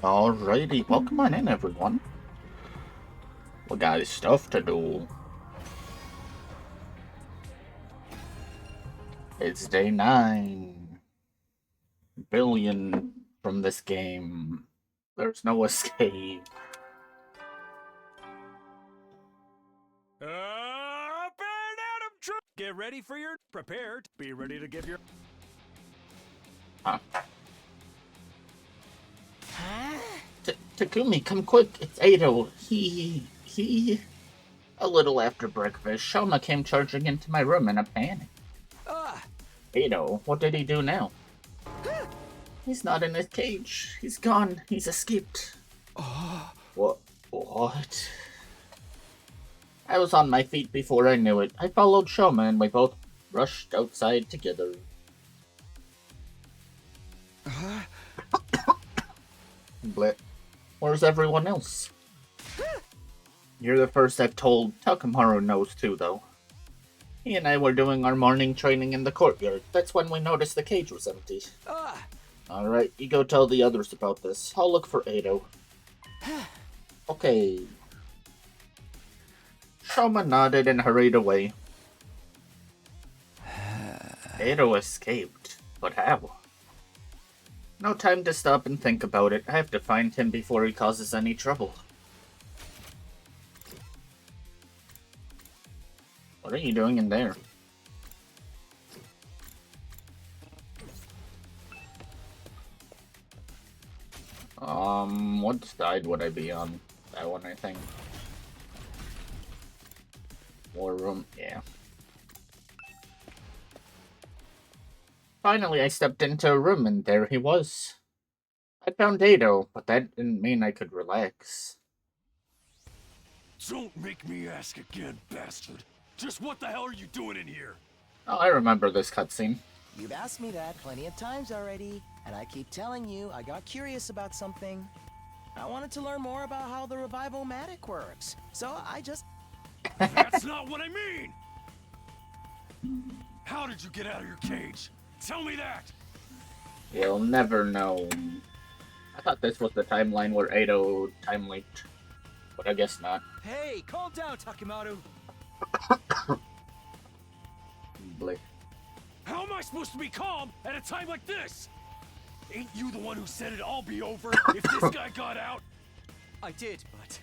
Alrighty, welcome on in, everyone. We got stuff to do. It's day 9 billion from this game. There's no escape. Get ready for your prepared. Be ready to give your. Huh? Takumi, come quick! It's Ado. He. A little after breakfast, Shoma came charging into my room in a panic. Ado, what did he do now? He's not in his cage. He's gone. He's escaped. What? What? I was on my feet before I knew it. I followed Shoma and we both rushed outside together. But where's everyone else? You're the first I've told. Takamaru knows too, though. He and I were doing our morning training in the courtyard. That's when we noticed the cage was empty. Alright, you go tell the others about this. I'll look for Ado. Okay. Shoma nodded and hurried away. Ado escaped. But how? No time to stop and think about it. I have to find him before he causes any trouble. What are you doing in there? What side would I be on? That one, I think. War room, yeah. Finally, I stepped into a room and there he was. I found Ado, but that didn't mean I could relax. Don't make me ask again, bastard. Just what the hell are you doing in here? Oh, I remember this cutscene. You've asked me that plenty of times already, and I keep telling you I got curious about something. I wanted to learn more about how the revival-matic works, so I just... That's not what I mean! How did you get out of your cage? Tell me that! You'll never know. I thought this was the timeline where Ado time leaked, but I guess not. Hey, calm down, Takamaru! Bleh. How am I supposed to be calm at a time like this? Ain't you the one who said it'd all be over if this guy got out? I did, but...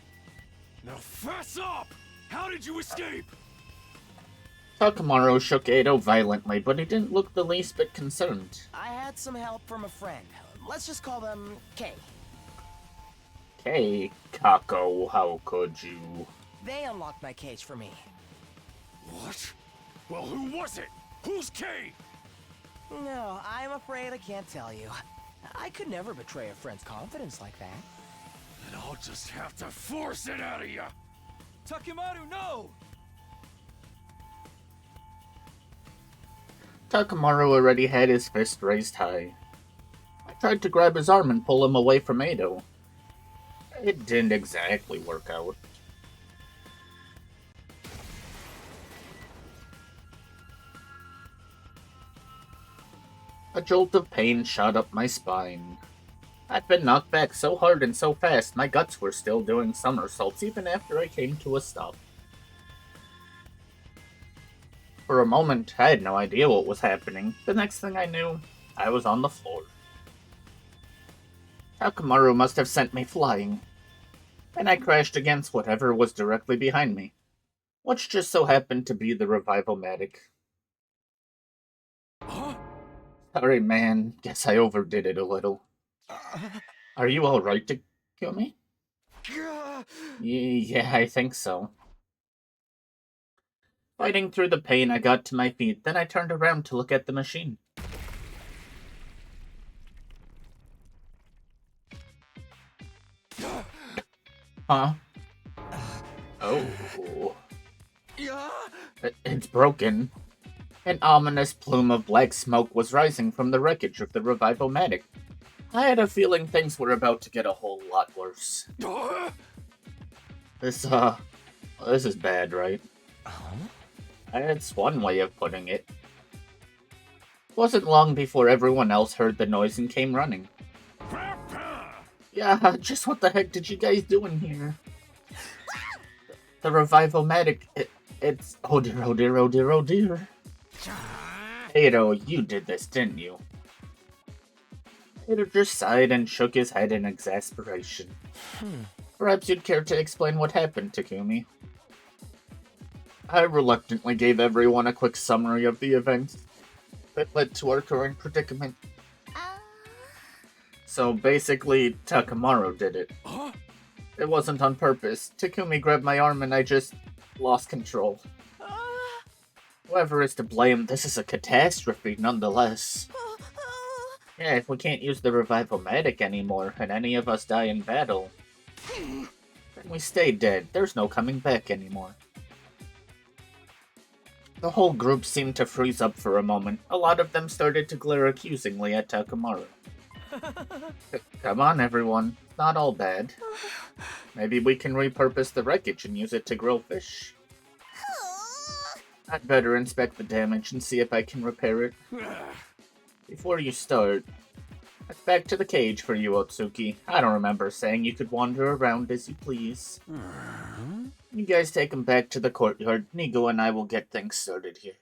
Now fess up! How did you escape? Takamaru shook Ado violently, but he didn't look the least bit concerned. I had some help from a friend. Let's just call them Kay. Hey, Kako, how could you? They unlocked my cage for me. What? Well, who was it? Who's Kay? No, I'm afraid I can't tell you. I could never betray a friend's confidence like that. Then I'll just have to force it out of you! Takamaru, no! Takamaru already had his fist raised high. I tried to grab his arm and pull him away from Ado. It didn't exactly work out. A jolt of pain shot up my spine. I'd been knocked back so hard and so fast, my guts were still doing somersaults even after I came to a stop. For a moment, I had no idea what was happening. The next thing I knew, I was on the floor. Takamaru must have sent me flying, and I crashed against whatever was directly behind me, which just so happened to be the revival-matic. Huh? Sorry, man. Guess I overdid it a little. Are you alright, Takumi? Yeah, I think so. Fighting through the pain, I got to my feet, then I turned around to look at the machine. Huh? Oh. It's broken. An ominous plume of black smoke was rising from the wreckage of the revival-matic. I had a feeling things were about to get a whole lot worse. This is bad, right? That's one way of putting it. It wasn't long before everyone else heard the noise and came running. Yeah, just what the heck did you guys do in here? The Revival-matic, it's... Oh dear, oh dear, oh dear, oh dear. Ado, you did this, didn't you? Ado just sighed and shook his head in exasperation. Perhaps you'd care to explain what happened, Takumi? I reluctantly gave everyone a quick summary of the events that led to our current predicament. So basically, Takamaru did it. It wasn't on purpose. Takumi grabbed my arm and I just lost control. Whoever is to blame, this is a catastrophe nonetheless. Yeah, if we can't use the Revival-matic anymore and any of us die in battle, then we stay dead. There's no coming back anymore. The whole group seemed to freeze up for a moment. A lot of them started to glare accusingly at Takamaru. Come on, everyone. Not all bad. Maybe we can repurpose the wreckage and use it to grill fish. I'd better inspect the damage and see if I can repair it. Before you start, it's back to the cage for you, Otsuki. I don't remember saying you could wander around as you please. You guys take him back to the courtyard. Nigo and I will get things started here.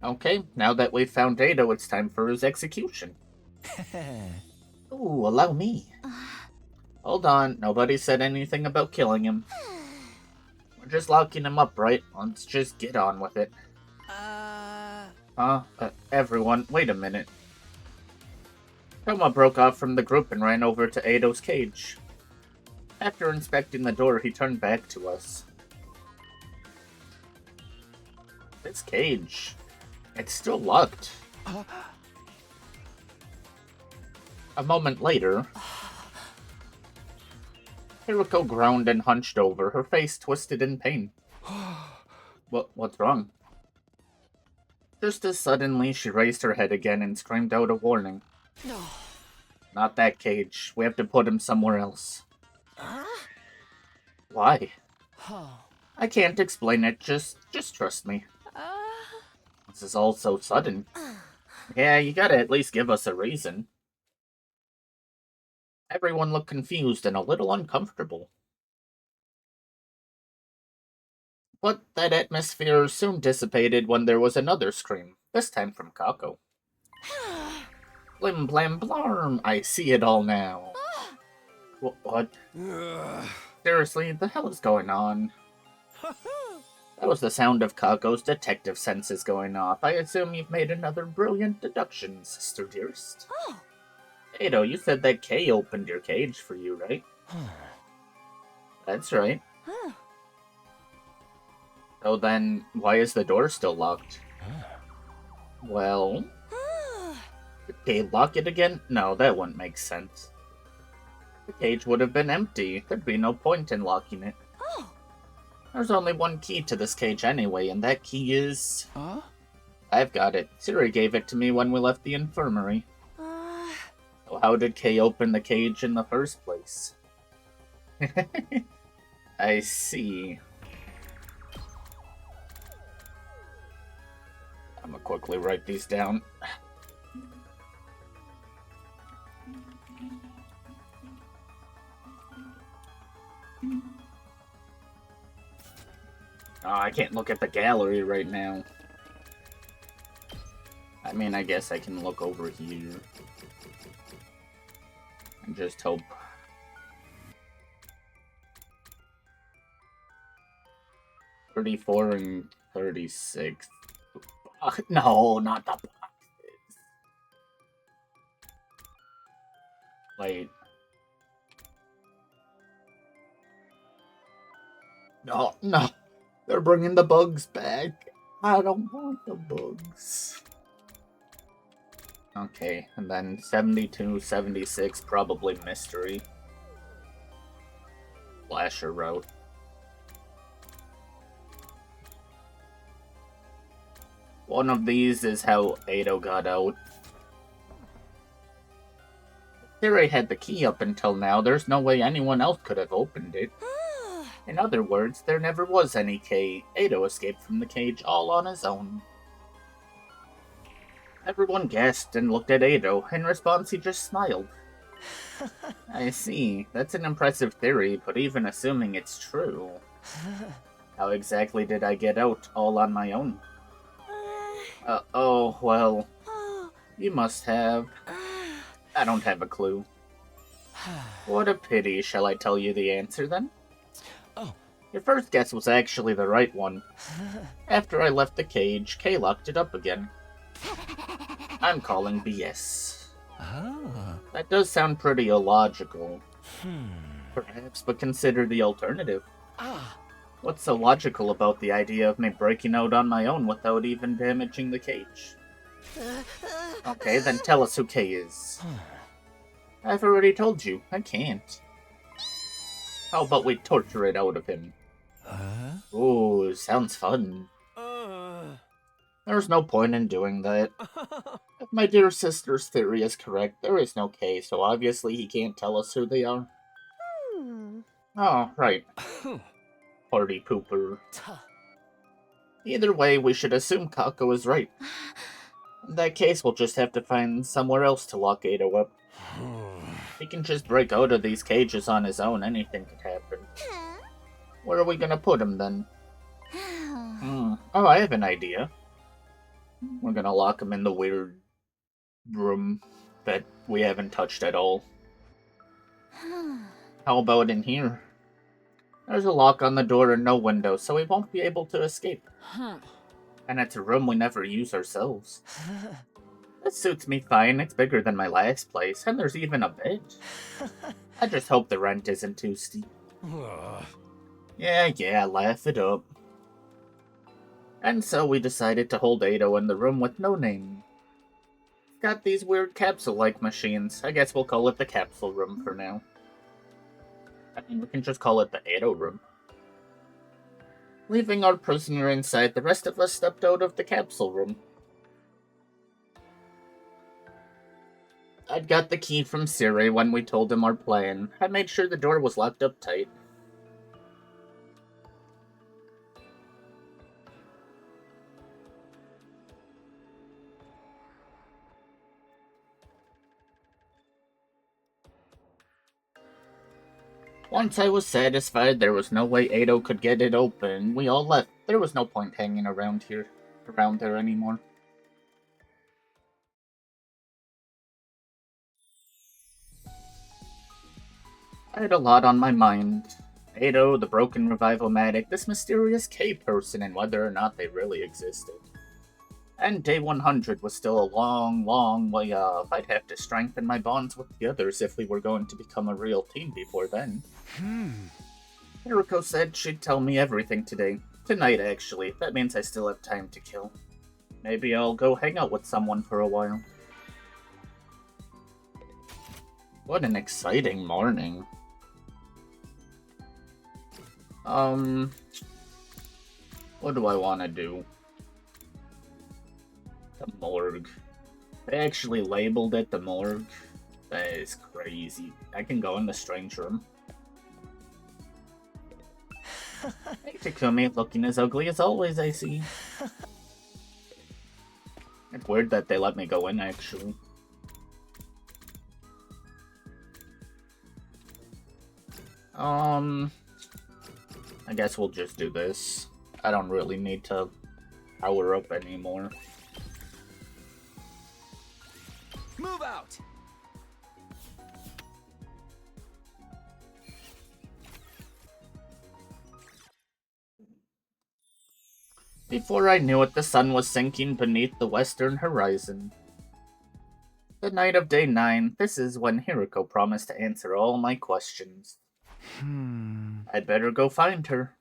Okay, now that we've found Ado, it's time for his execution. Ooh, allow me. Hold on, nobody said anything about killing him. We're just locking him up, right? Let's just get on with it. Everyone, wait a minute. Toma broke off from the group and ran over to Ado's cage. After inspecting the door, he turned back to us. This cage... it's still locked. A moment later, Hiroko groaned and hunched over, her face twisted in pain. What's wrong? Just as suddenly, she raised her head again and screamed out a warning. No. Not that cage. We have to put him somewhere else. Why? I can't explain it. Just trust me. This is all so sudden. Yeah, you gotta at least give us a reason. Everyone looked confused and a little uncomfortable. But that atmosphere soon dissipated when there was another scream, this time from Kako. Blim blam blarm, I see it all now. What? Seriously, the hell is going on? That was the sound of Kako's detective senses going off. I assume you've made another brilliant deduction, sister dearest. Ado, you said that Kay opened your cage for you, right? That's right. So then, why is the door still locked? Well... did Kay lock it again? No, that wouldn't make sense. The cage would have been empty. There'd be no point in locking it. There's only one key to this cage anyway, and that key is... I've got it. Siri gave it to me when we left the infirmary. So how did Kay open the cage in the first place? I see. I'm gonna quickly write these down. Oh, I can't look at the gallery right now. I mean, I guess I can look over here. And just hope. $34 and $36. No, not the boxes. Wait. No. They're bringing the bugs back. I don't want the bugs. Okay, and then 72, 76, probably mystery. Flasher wrote. One of these is how Ado got out. Siri had the key up until now. There's no way anyone else could have opened it. In other words, there never was any Ado escaped from the cage all on his own. Everyone gasped and looked at Ado. In response, he just smiled. I see. That's an impressive theory, but even assuming it's true, how exactly did I get out all on my own? Oh, well, you must have. I don't have a clue. What a pity. Shall I tell you the answer then? Oh. Your first guess was actually the right one. After I left the cage, Kay locked it up again. I'm calling BS. Oh. That does sound pretty illogical. Perhaps, but consider the alternative. What's so logical about the idea of me breaking out on my own without even damaging the cage? Okay, then tell us who Kay is. I've already told you, I can't. How about we torture it out of him? Ooh, sounds fun. There's no point in doing that. If my dear sister's theory is correct, there is no K, so obviously he can't tell us who they are. Oh, right. Party pooper. Either way, we should assume Kako is right. In that case, we'll just have to find somewhere else to lock Ado up. He can just break out of these cages on his own, anything could happen. Where are we gonna put him, then? Oh, I have an idea. We're gonna lock him in the weird room that we haven't touched at all. How about in here? There's a lock on the door and no window, so he won't be able to escape. And it's a room we never use ourselves. That suits me fine, it's bigger than my last place, and there's even a bed. I just hope the rent isn't too steep. Yeah, laugh it up. And so we decided to hold Ado in the room with no name. Got these weird capsule-like machines. I guess we'll call it the capsule room for now. I mean, we can just call it the Ado room. Leaving our prisoner inside, the rest of us stepped out of the capsule room. I'd got the key from Siri when we told him our plan. I made sure the door was locked up tight. Once I was satisfied there was no way Ado could get it open, we all left. There was no point hanging around there anymore. I had a lot on my mind. Ado, the broken revival-matic, this mysterious K person, and whether or not they really existed. And day 100 was still a long way off. I'd have to strengthen my bonds with the others if we were going to become a real team before then. Hiriko said she'd tell me everything today. Tonight, actually. That means I still have time to kill. Maybe I'll go hang out with someone for a while. What an exciting morning. What do I want to do? The morgue. They actually labeled it the morgue. That is crazy. I can go in the strange room. Hey, Takumi, looking as ugly as always, I see. It's weird that they let me go in, actually. I guess we'll just do this. I don't really need to power up anymore. Move out! Before I knew it, the sun was sinking beneath the western horizon. The night of day 9, this is when Hiriko promised to answer all my questions. I'd better go find her.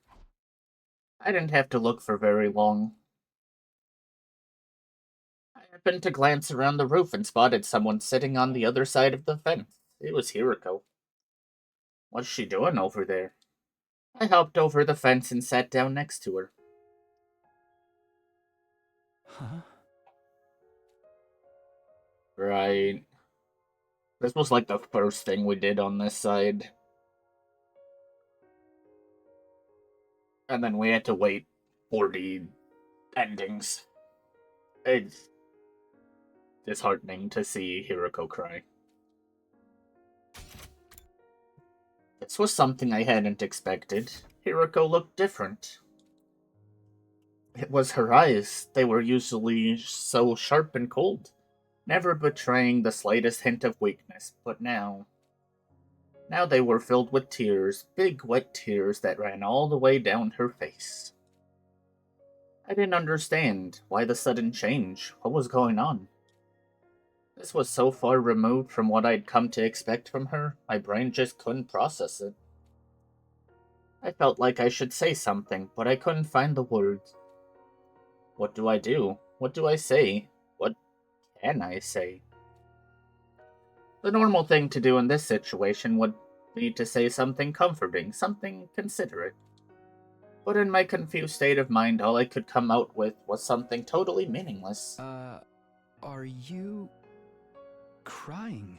I didn't have to look for very long. I happened to glance around the roof and spotted someone sitting on the other side of the fence. It was Hiriko. What's she doing over there? I hopped over the fence and sat down next to her. Huh? Right. This was like the first thing we did on this side. And then we had to wait 40 endings. It's disheartening to see Hiroko cry. This was something I hadn't expected. Hiroko looked different. It was her eyes. They were usually so sharp and cold, never betraying the slightest hint of weakness, but now they were filled with tears, big wet tears that ran all the way down her face. I didn't understand. Why the sudden change? What was going on? This was so far removed from what I'd come to expect from her, my brain just couldn't process it. I felt like I should say something, but I couldn't find the words. What do I do? What do I say? What can I say? The normal thing to do in this situation would be to say something comforting, something considerate. But in my confused state of mind, all I could come out with was something totally meaningless. Are you crying?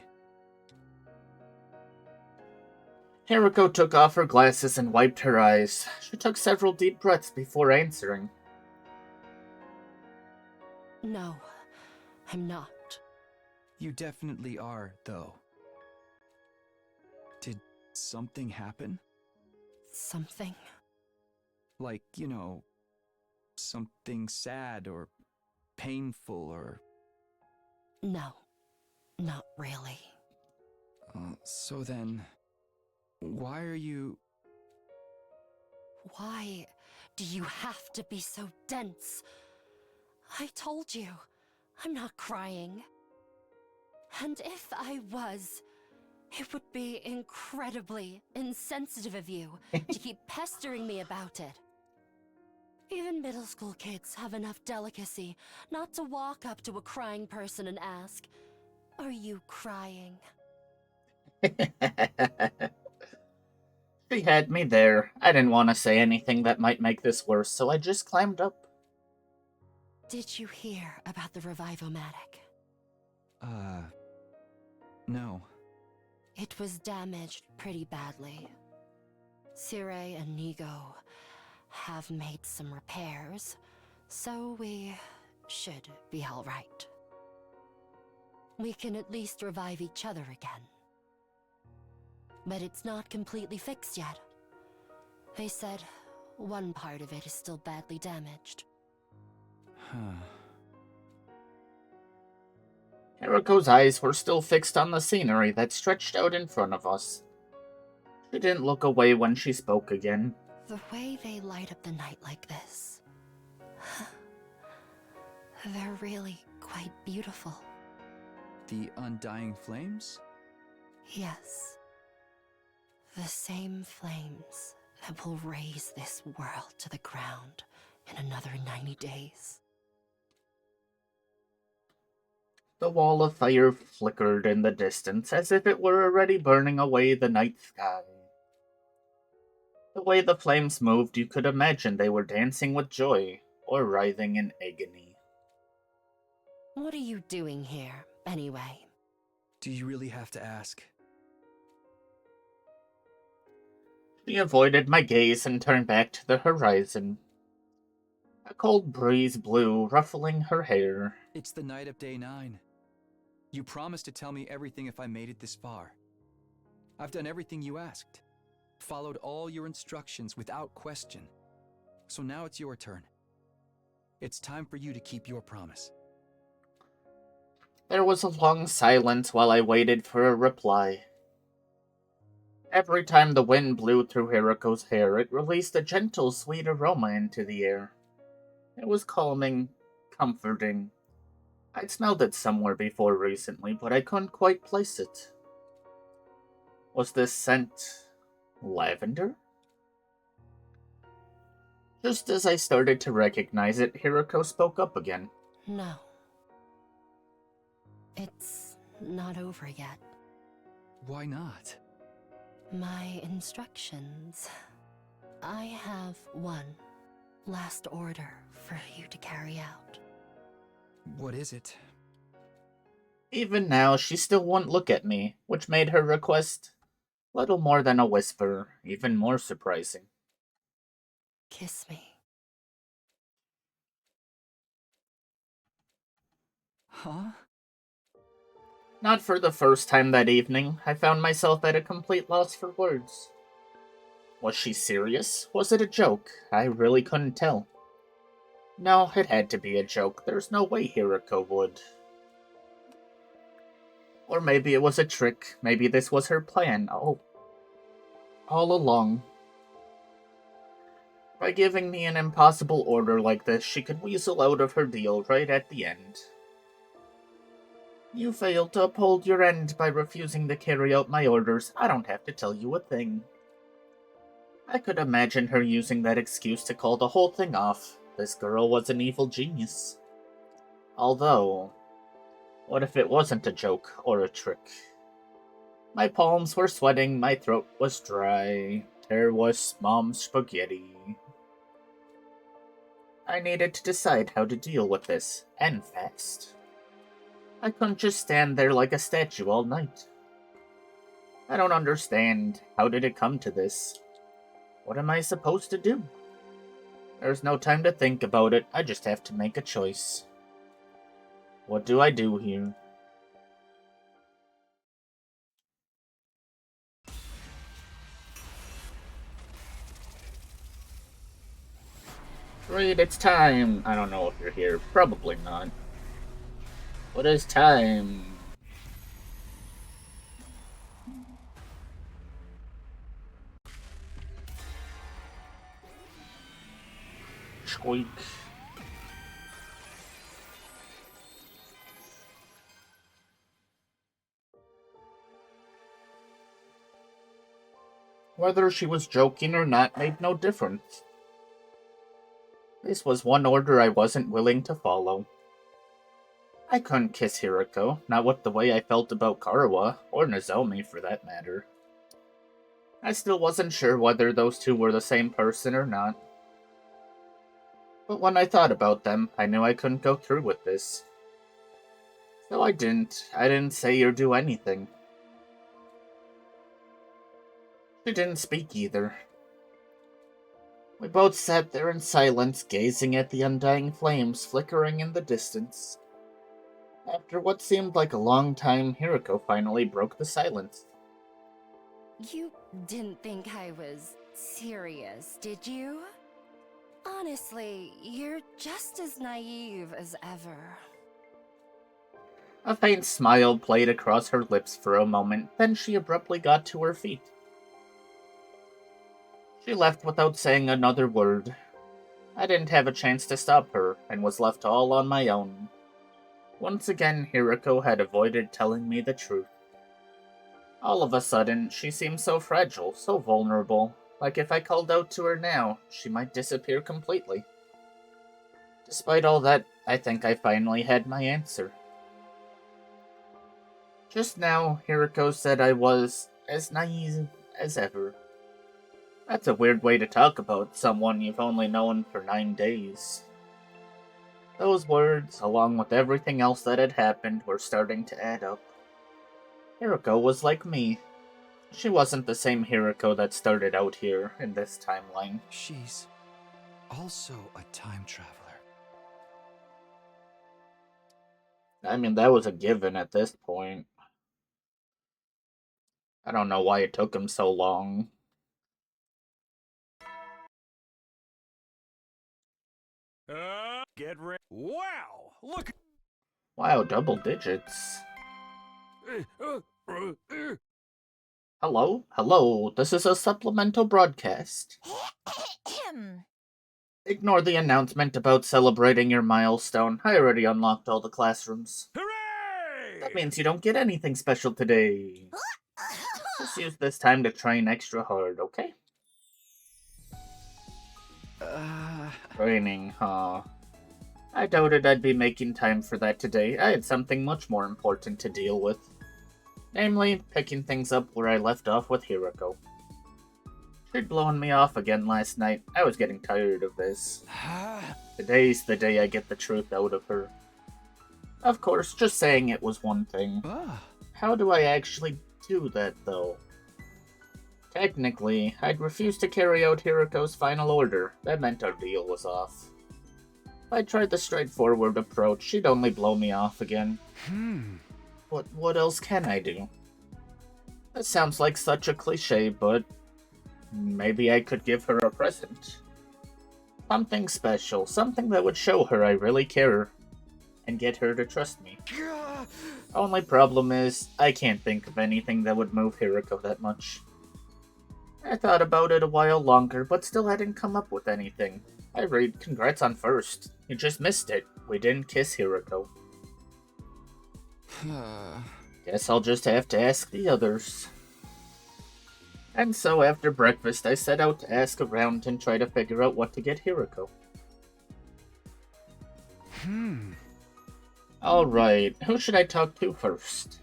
Hiroko took off her glasses and wiped her eyes. She took several deep breaths before answering. No, I'm not. You definitely are, though. Did something happen? Something? Like, something sad or painful or... No, not really. So then, why are you... Why do you have to be so dense? I told you, I'm not crying. And if I was, it would be incredibly insensitive of you to keep pestering me about it. Even middle school kids have enough delicacy not to walk up to a crying person and ask, "Are you crying?" She had me there. I didn't want to say anything that might make this worse, so I just climbed up. Did you hear about the Revivomatic? No. It was damaged pretty badly. Sire and Nigo have made some repairs, so we should be all right. We can at least revive each other again. But it's not completely fixed yet. They said one part of it is still badly damaged. Huh. Hiroko's eyes were still fixed on the scenery that stretched out in front of us. She didn't look away when she spoke again. The way they light up the night like this, they're really quite beautiful. The undying flames? Yes. The same flames that will raise this world to the ground in another 90 days. The wall of fire flickered in the distance as if it were already burning away the night sky. The way the flames moved, you could imagine they were dancing with joy or writhing in agony. What are you doing here, anyway? Do you really have to ask? She avoided my gaze and turned back to the horizon. A cold breeze blew, ruffling her hair. It's the night of day 9. You promised to tell me everything if I made it this far. I've done everything you asked. Followed all your instructions without question. So now it's your turn. It's time for you to keep your promise. There was a long silence while I waited for a reply. Every time the wind blew through Hiroko's hair, it released a gentle, sweet aroma into the air. It was calming, comforting. I'd smelled it somewhere before recently, but I couldn't quite place it. Was this scent lavender? Just as I started to recognize it, Hiroko spoke up again. No. It's not over yet. Why not? My instructions. I have one last order for you to carry out. What is it? Even now, she still wouldn't look at me, which made her request little more than a whisper, even more surprising. Kiss me. Huh? Not for the first time that evening, I found myself at a complete loss for words. Was she serious? Was it a joke? I really couldn't tell. No, it had to be a joke. There's no way Hiriko would. Or maybe it was a trick. Maybe this was her plan. All along. By giving me an impossible order like this, she could weasel out of her deal right at the end. You failed to uphold your end by refusing to carry out my orders. I don't have to tell you a thing. I could imagine her using that excuse to call the whole thing off. This girl was an evil genius. Although, what if it wasn't a joke or a trick? My palms were sweating, my throat was dry. There was Mom's spaghetti. I needed to decide how to deal with this, and fast. I couldn't just stand there like a statue all night. I don't understand. How did it come to this? What am I supposed to do? There's no time to think about it. I just have to make a choice. What do I do here? Read, it's time. I don't know if you're here. Probably not. What is time? Squeak. Whether she was joking or not made no difference. This was one order I wasn't willing to follow. I couldn't kiss Hiriko, not with the way I felt about Karawa, or Nozomi for that matter. I still wasn't sure whether those two were the same person or not. But when I thought about them, I knew I couldn't go through with this. So I didn't. I didn't say or do anything. She didn't speak either. We both sat there in silence, gazing at the undying flames flickering in the distance. After what seemed like a long time, Hiriko finally broke the silence. You didn't think I was serious, did you? Honestly, you're just as naive as ever. A faint smile played across her lips for a moment, then she abruptly got to her feet. She left without saying another word. I didn't have a chance to stop her, and was left all on my own. Once again, Hiriko had avoided telling me the truth. All of a sudden, she seemed so fragile, so vulnerable, like if I called out to her now, she might disappear completely. Despite all that, I think I finally had my answer. Just now, Hiriko said I was as naive as ever. That's a weird way to talk about someone you've only known for 9 days. Those words, along with everything else that had happened, were starting to add up. Hiriko was like me. She wasn't the same Hiriko that started out here in this timeline. She's also a time traveler. I mean, that was a given at this point. I don't know why it took him so long. Get ready. Wow! Look! Wow, double digits. Hello? Hello, this is a supplemental broadcast. Ignore the announcement about celebrating your milestone. I already unlocked all the classrooms. Hooray! That means you don't get anything special today. Just use this time to train extra hard, okay? Training, huh? I doubted I'd be making time for that today. I had something much more important to deal with. Namely, picking things up where I left off with Hiriko. She'd blown me off again last night. I was getting tired of this. Today's the day I get the truth out of her. Of course, just saying it was one thing. How do I actually do that, though? Technically, I'd refused to carry out Hiriko's final order. That meant our deal was off. If I tried the straightforward approach, she'd only blow me off again. What else can I do? That sounds like such a cliche, but maybe I could give her a present. Something special, something that would show her I really care, and get her to trust me. Only problem is, I can't think of anything that would move Hiriko that much. I thought about it a while longer, but still hadn't come up with anything. I read, congrats on first. You just missed it. We didn't kiss Hiriko. Guess I'll just have to ask the others. And so after breakfast, I set out to ask around and try to figure out what to get Hiriko. Alright, who should I talk to first?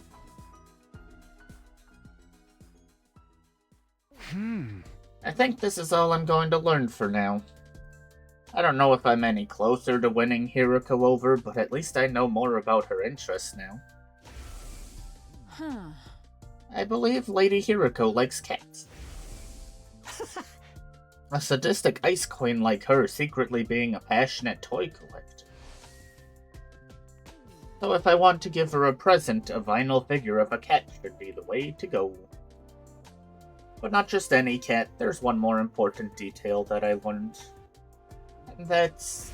I think this is all I'm going to learn for now. I don't know if I'm any closer to winning Hiriko over, but at least I know more about her interests now. I believe Lady Hiriko likes cats. A sadistic ice queen like her secretly being a passionate toy collector. So if I want to give her a present, a vinyl figure of a cat should be the way to go. But not just any cat, there's one more important detail that I learned. And that's...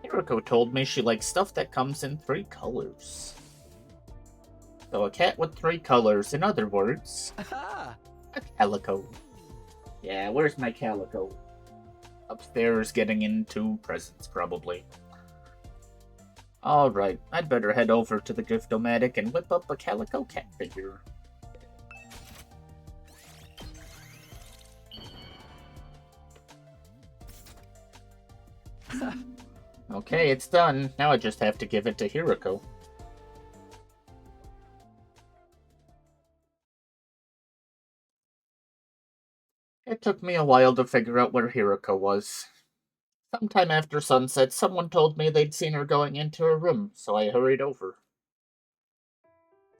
Hiriko told me she likes stuff that comes in 3 colors. So a cat with 3 colors, in other words, a calico. Yeah, where's my calico? Upstairs getting into presents, probably. Alright, I'd better head over to the Gift-O-Matic and whip up a calico cat figure. Okay, it's done. Now I just have to give it to Hiriko. It took me a while to figure out where Hiriko was. Sometime after sunset, someone told me they'd seen her going into her room, so I hurried over.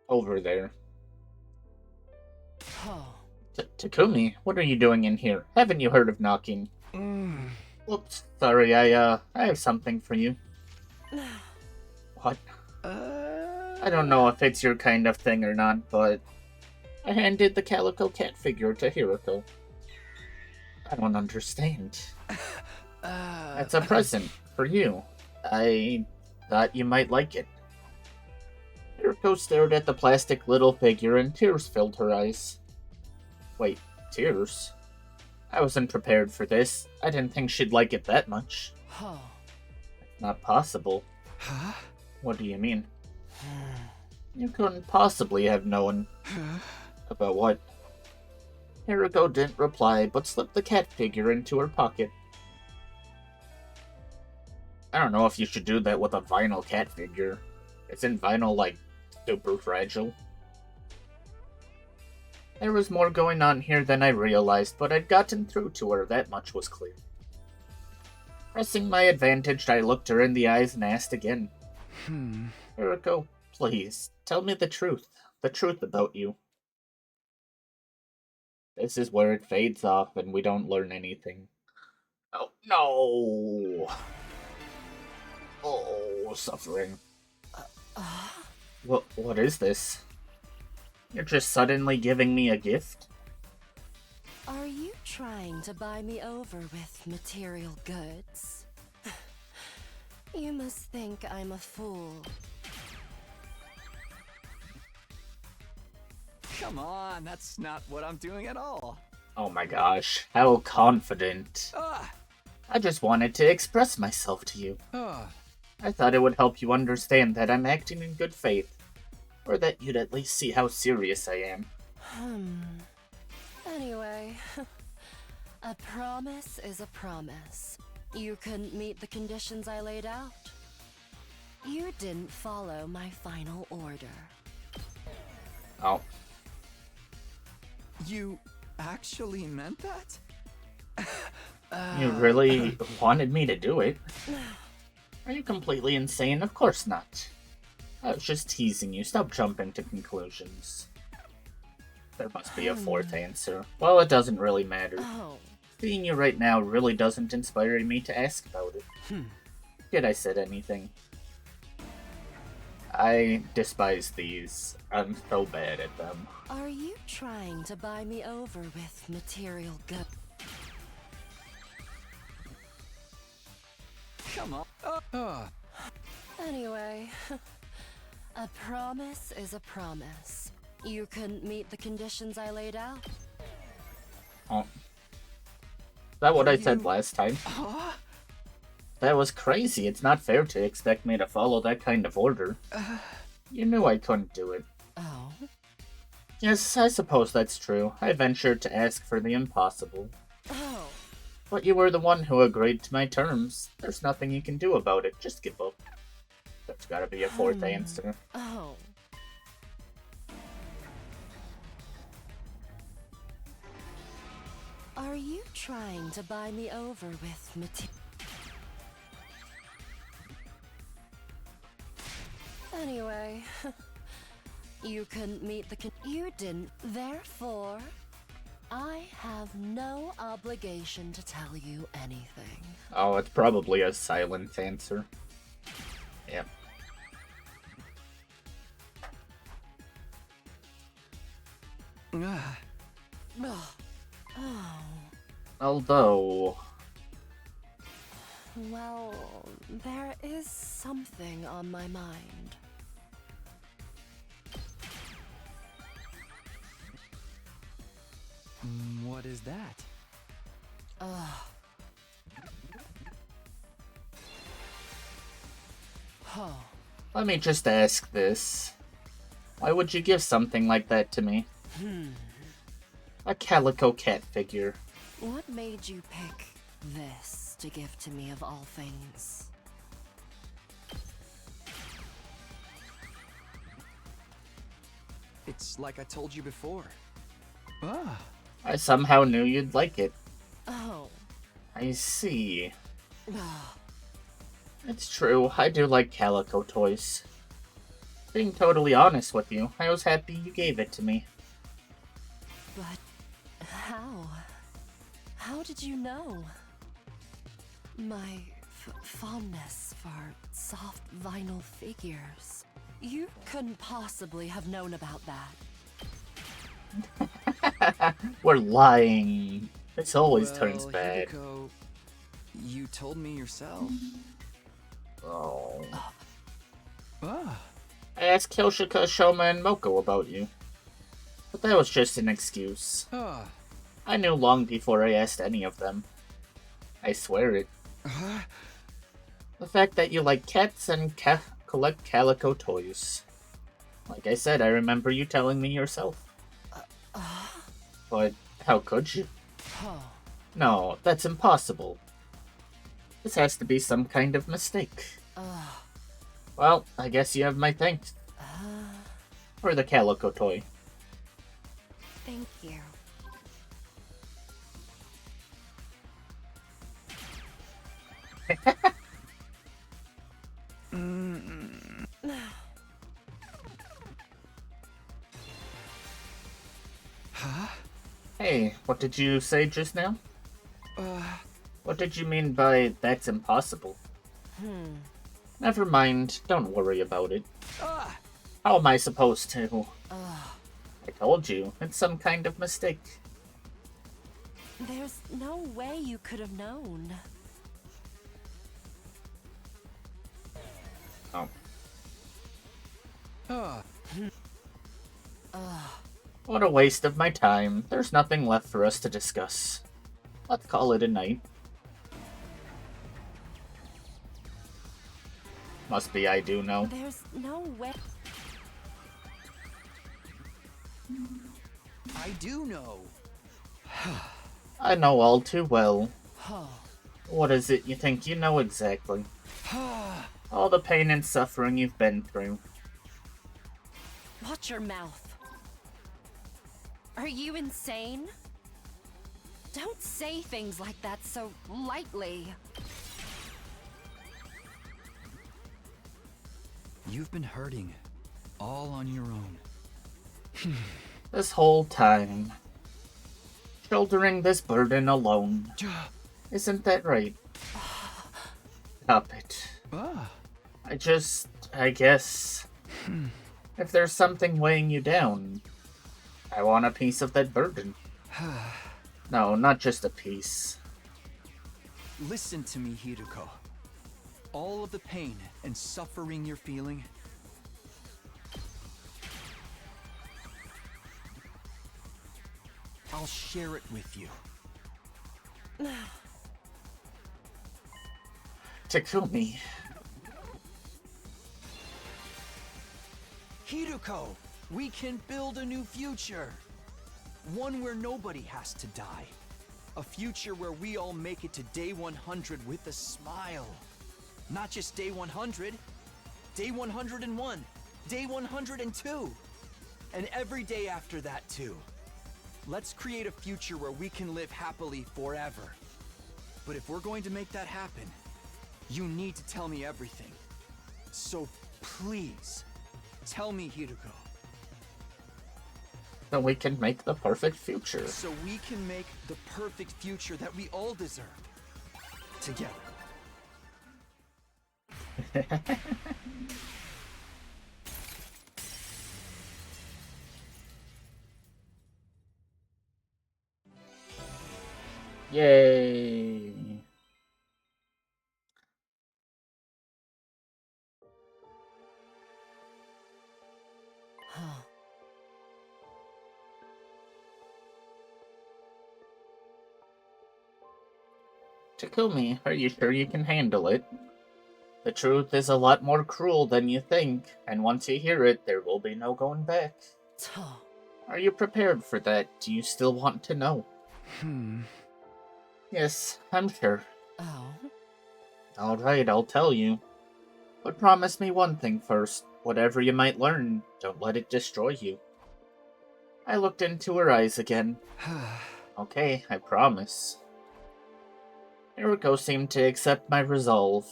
Over there. Takumi, what are you doing in here? Haven't you heard of knocking? Whoops, sorry, I have something for you. What? I don't know if it's your kind of thing or not, but I handed the calico cat figure to Hiriko. I don't understand. It's a present for you. I thought you might like it. Hiriko stared at the plastic little figure and tears filled her eyes. Wait, tears? I wasn't prepared for this. I didn't think she'd like it that much. Not possible. Huh? What do you mean? You couldn't possibly have known. About what? Hiriko didn't reply, but slipped the cat figure into her pocket. I don't know if you should do that with a vinyl cat figure. Isn't vinyl, like, super fragile? There was more going on here than I realized, but I'd gotten through to her, that much was clear. Pressing my advantage, I looked her in the eyes and asked again. Hiriko, please, tell me the truth about you. This is where it fades off and we don't learn anything. Oh, no! Oh, suffering. What is this? You're just suddenly giving me a gift? Are you trying to buy me over with material goods? You must think I'm a fool. Come on, that's not what I'm doing at all. Oh my gosh, how confident. I just wanted to express myself to you. I thought it would help you understand that I'm acting in good faith. Or that you'd at least see how serious I am. Anyway, a promise is a promise. You couldn't meet the conditions I laid out. You didn't follow my final order. Oh. You actually meant that? You really wanted me to do it? Are you completely insane? Of course not. I was just teasing you. Stop jumping to conclusions. There must be a fourth answer. Well, it doesn't really matter. Oh. Seeing you right now really doesn't inspire me to ask about it. Did I said anything? I despise these. I'm so bad at them. Are you trying to buy me over with material good? Come on. Anyway, a promise is a promise. You couldn't meet the conditions I laid out. Oh. Is that what I said last time? That was crazy. It's not fair to expect me to follow that kind of order. You knew I couldn't do it. Oh? Yes, I suppose that's true. I ventured to ask for the impossible. Oh. But you were the one who agreed to my terms. There's nothing you can do about it. Just give up. There's gotta be a fourth answer. Oh. Are you trying to buy me over with material? Anyway, you couldn't meet the you didn't. Therefore, I have no obligation to tell you anything. Oh, it's probably a silent answer. Yep. Oh. Although... Well, there is something on my mind. What is that? Oh. Let me just ask this. Why would you give something like that to me? A calico cat figure. What made you pick this to give to me of all things? It's like I told you before. I somehow knew you'd like it. Oh. I see. Oh. It's true, I do like calico toys. Being totally honest with you, I was happy you gave it to me. But how? How did you know? My fondness for soft vinyl figures. You couldn't possibly have known about that. We're lying. This always turns Well, bad. Hibiko, you told me yourself. Oh. Ah. I asked Kyoshika, Shoma, and Moko about you. But that was just an excuse. I knew long before I asked any of them. I swear it. The fact that you like cats and collect calico toys. Like I said, I remember you telling me yourself. But how could you? No, that's impossible. This has to be some kind of mistake. Well, I guess you have my thanks. For the calico toy. Thank you. Hey, what did you say just now? What did you mean by that's impossible? Never mind, don't worry about it. How am I supposed to? I told you, it's some kind of mistake. There's no way you could have known. Oh. What a waste of my time. There's nothing left for us to discuss. Let's call it a night. Must be I do know. There's no way. I do know. I know all too well. What is it you think you know exactly? All the pain and suffering you've been through. Watch your mouth. Are you insane? Don't say things like that so lightly. You've been hurting, all on your own. This whole time, shouldering this burden alone. Isn't that right? Stop it. I guess, if there's something weighing you down, I want a piece of that burden. No, not just a piece. Listen to me, Hiruko. All of the pain and suffering you're feeling, I'll share it with you. Takumi. Hiruko, we can build a new future. One where nobody has to die. A future where we all make it to day 100 with a smile. Not just day 100, day 101, day 102, and every day after that too. Let's create a future where we can live happily forever. But if we're going to make that happen, you need to tell me everything. So please, tell me, Hiruko. So we can make the perfect future. So we can make the perfect future that we all deserve. Together. Yay! Takumi, are you sure you can handle it? The truth is a lot more cruel than you think, and once you hear it, there will be no going back. Are you prepared for that? Do you still want to know? Yes, I'm sure. Oh? Alright, I'll tell you. But promise me one thing first. Whatever you might learn, don't let it destroy you. I looked into her eyes again. Okay, I promise. Eriko seemed to accept my resolve.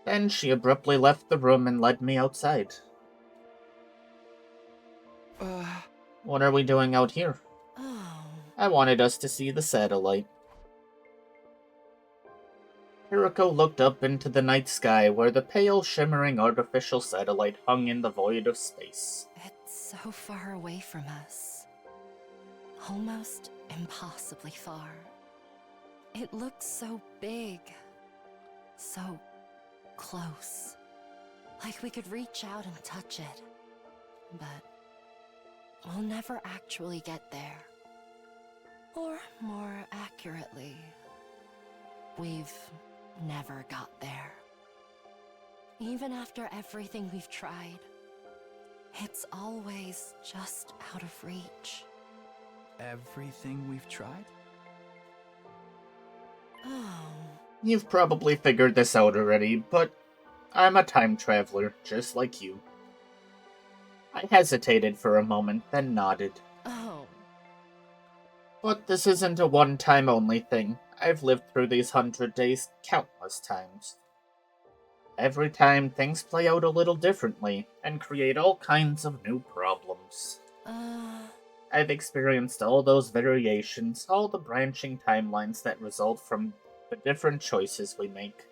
Then she abruptly left the room and led me outside. What are we doing out here? Oh. I wanted us to see the satellite. Eriko looked up into the night sky where the pale, shimmering artificial satellite hung in the void of space. It's so far away from us. Almost impossibly far. It looks so big. So close. Like we could reach out and touch it. But we'll never actually get there. Or more accurately, we've never got there. Even after everything we've tried, it's always just out of reach. Everything we've tried? Oh. You've probably figured this out already, but I'm a time traveler, just like you. I hesitated for a moment, then nodded. Oh. But this isn't a one-time only thing. I've lived through these 100 days countless times. Every time, things play out a little differently, and create all kinds of new problems. I've experienced all those variations, all the branching timelines that result from the different choices we make.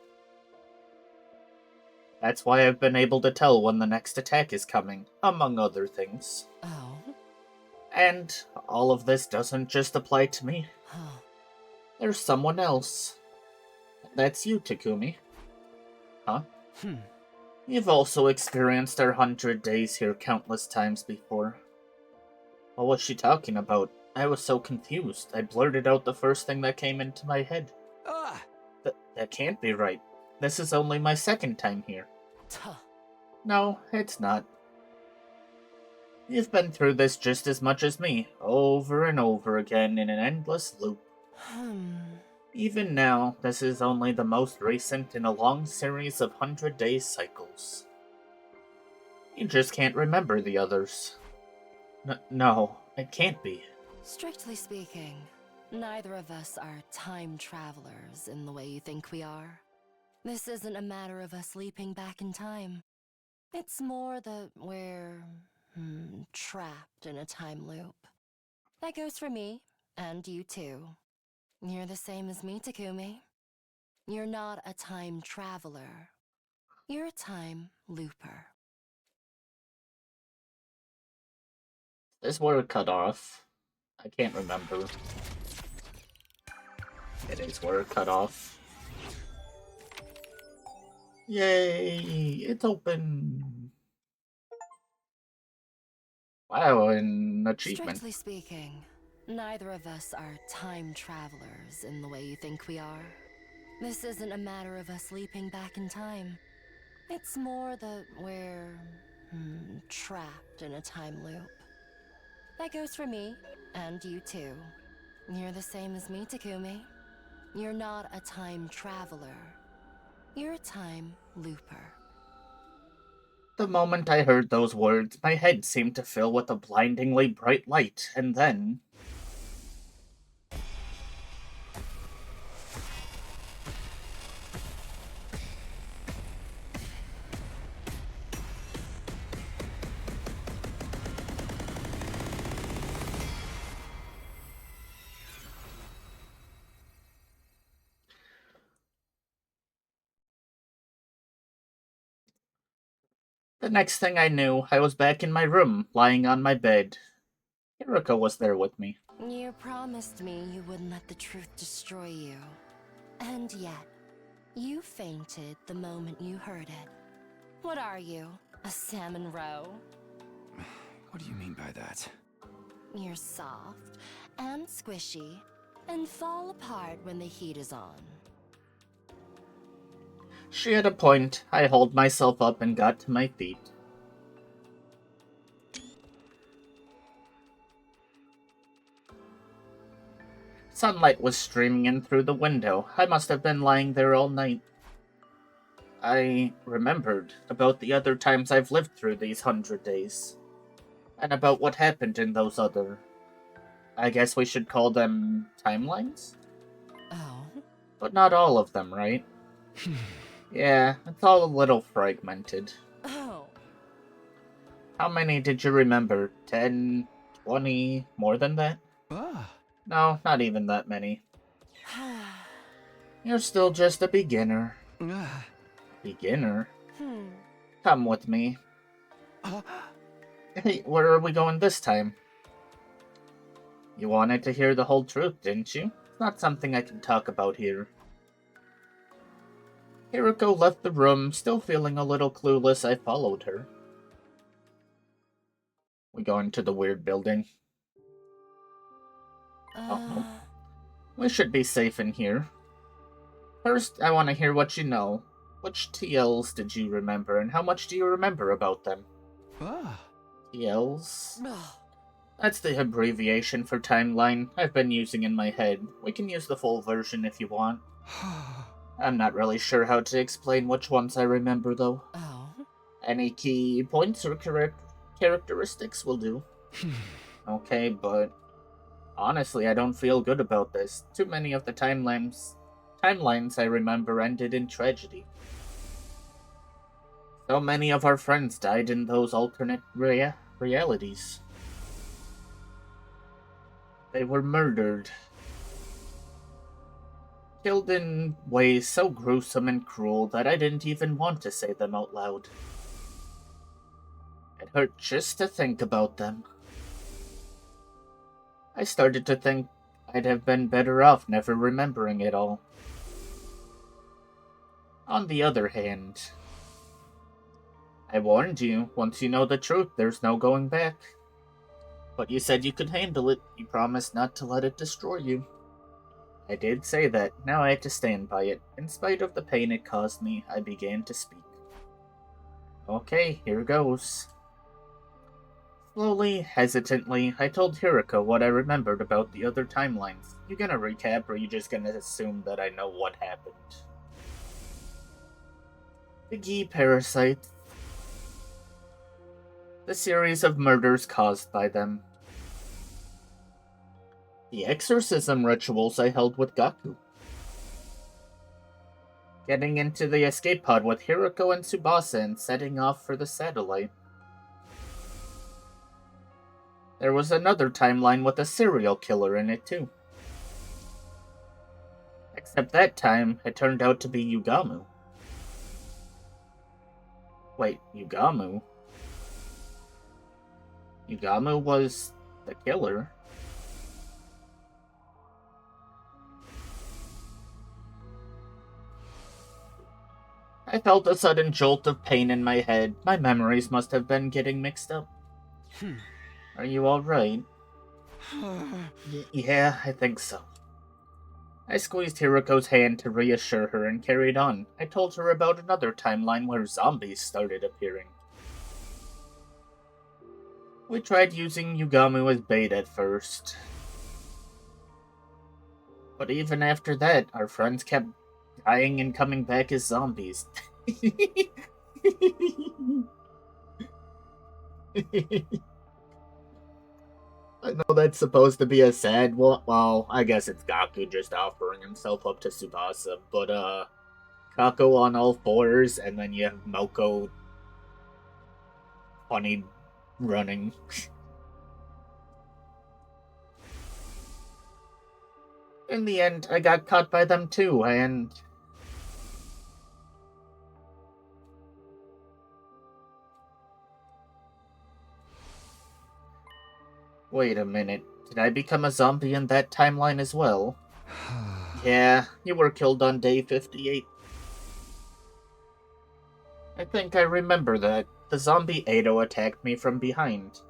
That's why I've been able to tell when the next attack is coming, among other things. Oh. And all of this doesn't just apply to me. Huh. There's someone else. That's you, Takumi. Huh? You've also experienced our 100 days here countless times before. What was she talking about? I was so confused. I blurted out the first thing that came into my head. That can't be right. This is only my second time here. No, it's not. You've been through this just as much as me, over and over again in an endless loop. Even now, this is only the most recent in a long series of 100-day cycles. You just can't remember the others. No, it can't be. Strictly speaking, neither of us are time travelers in the way you think we are. This isn't a matter of us leaping back in time. It's more that we're trapped in a time loop. That goes for me, and you too. You're the same as me, Takumi. You're not a time traveler. You're a time looper. This word cut off. I can't remember. It is where it cut off. Yay! It's open! Wow, an achievement. Strictly speaking, neither of us are time travelers in the way you think we are. This isn't a matter of us leaping back in time. It's more that we're trapped in a time loop. That goes for me, and you too. You're the same as me, Takumi. You're not a time traveler. You're a time looper. The moment I heard those words, my head seemed to fill with a blindingly bright light, and then... The next thing I knew, I was back in my room, lying on my bed. Hiriko was there with me. You promised me you wouldn't let the truth destroy you. And yet, you fainted the moment you heard it. What are you? A salmon roe? What do you mean by that? You're soft and squishy and fall apart when the heat is on. She had a point. I hauled myself up and got to my feet. Sunlight was streaming in through the window. I must have been lying there all night. I remembered about the other times I've lived through these 100 days. And about what happened in those other... I guess we should call them timelines? Oh? But not all of them, right? Yeah, it's all a little fragmented. Oh. How many did you remember? 10? 20? More than that? Ah. No, not even that many. You're still just a beginner. Ah. Beginner? Come with me. Hey, where are we going this time? You wanted to hear the whole truth, didn't you? It's not something I can talk about here. Hiriko left the room, still feeling a little clueless. I followed her. We going to the weird building? Oh, no. We should be safe in here. First, I want to hear what you know. Which TLs did you remember, and how much do you remember about them? Ah. TLs? That's the abbreviation for timeline I've been using in my head. We can use the full version if you want. I'm not really sure how to explain which ones I remember, though. Oh? Any key points or characteristics will do. Okay, but honestly, I don't feel good about this. Too many of the timelines I remember ended in tragedy. So many of our friends died in those alternate realities. They were murdered. Killed in ways so gruesome and cruel that I didn't even want to say them out loud. It hurt just to think about them. I started to think I'd have been better off never remembering it all. On the other hand, I warned you, once you know the truth, there's no going back. But you said you could handle it. You promised not to let it destroy you. I did say that. Now I have to stand by it. In spite of the pain it caused me, I began to speak. Okay, here goes. Slowly, hesitantly, I told Hiriko what I remembered about the other timelines. You gonna recap, or you just gonna assume that I know what happened? The Gi parasites. The series of murders caused by them. The exorcism rituals I held with Gaku. Getting into the escape pod with Hiriko and Tsubasa and setting off for the satellite. There was another timeline with a serial killer in it, too. Except that time, it turned out to be Yugamu. Wait, Yugamu? Yugamu was the killer? I felt a sudden jolt of pain in my head. My memories must have been getting mixed up. Are you alright? Yeah, I think so. I squeezed Hiroko's hand to reassure her and carried on. I told her about another timeline where zombies started appearing. We tried using Yugamu as bait at first. But even after that, our friends kept dying and coming back as zombies. I know that's supposed to be a sad one. Well, I guess it's Gaku just offering himself up to Tsubasa, but Kako on all fours, and then you have Moko funny running. In the end, I got caught by them too, and... Wait a minute. Did I become a zombie in that timeline as well? Yeah, you were killed on day 58. I think I remember that. The zombie Ado attacked me from behind.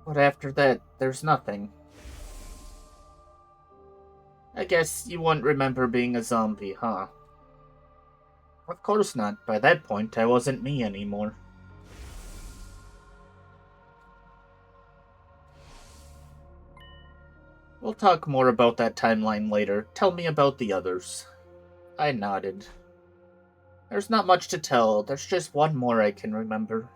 But after that, there's nothing. I guess you won't remember being a zombie, huh? Of course not. By that point, I wasn't me anymore. We'll talk more about that timeline later. Tell me about the others. I nodded. There's not much to tell. There's just one more I can remember.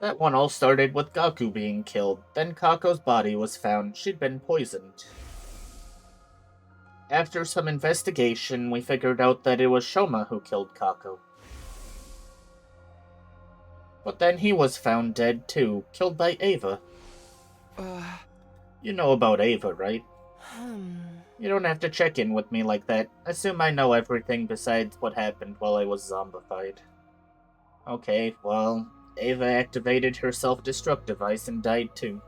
That one all started with Gaku being killed. Then Kako's body was found. She'd been poisoned. After some investigation, we figured out that it was Shoma who killed Kako. But then he was found dead too, killed by Ava. You know about Ava, right? You don't have to check in with me like that. Assume I know everything besides what happened while I was zombified. Okay, well, Ava activated her self-destruct device and died too.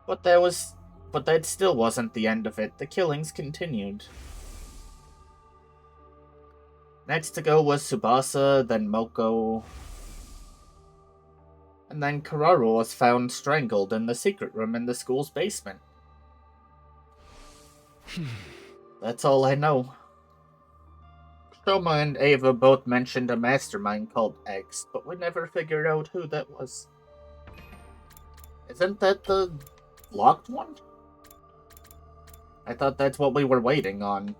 But that still wasn't the end of it. The killings continued. Next to go was Tsubasa, then Moko... And then Kararu was found strangled in the secret room in the school's basement. That's all I know. Shoma and Ava both mentioned a mastermind called X, but we never figured out who that was. Isn't that the locked one? I thought that's what we were waiting on.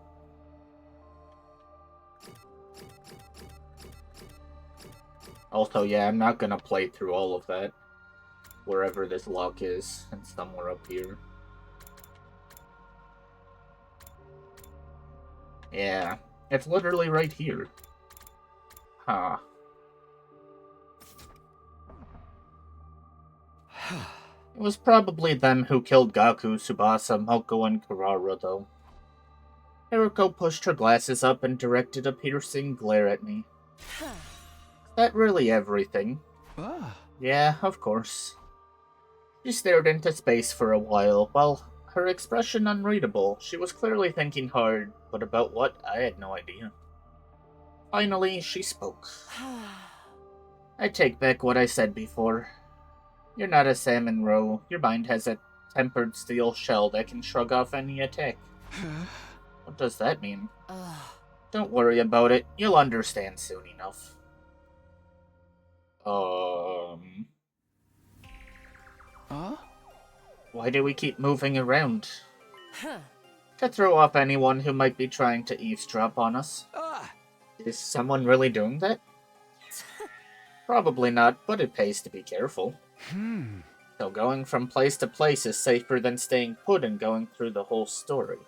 Also, yeah, I'm not gonna play through all of that. Wherever this lock is, and somewhere up here. Yeah, it's literally right here. Huh. It was probably them who killed Gaku, Tsubasa, Moko, and Kurara, though. Hiroko pushed her glasses up and directed a piercing glare at me. Is that really everything? Yeah, of course. She stared into space for a while, her expression unreadable. She was clearly thinking hard, but about what, I had no idea. Finally, she spoke. I take back what I said before. You're not a salmon roe. Your mind has a tempered steel shell that can shrug off any attack. What does that mean? Don't worry about it. You'll understand soon enough. Why do we keep moving around? To throw off anyone who might be trying to eavesdrop on us. Is someone really doing that? Probably not, but it pays to be careful. So going from place to place is safer than staying put and going through the whole story.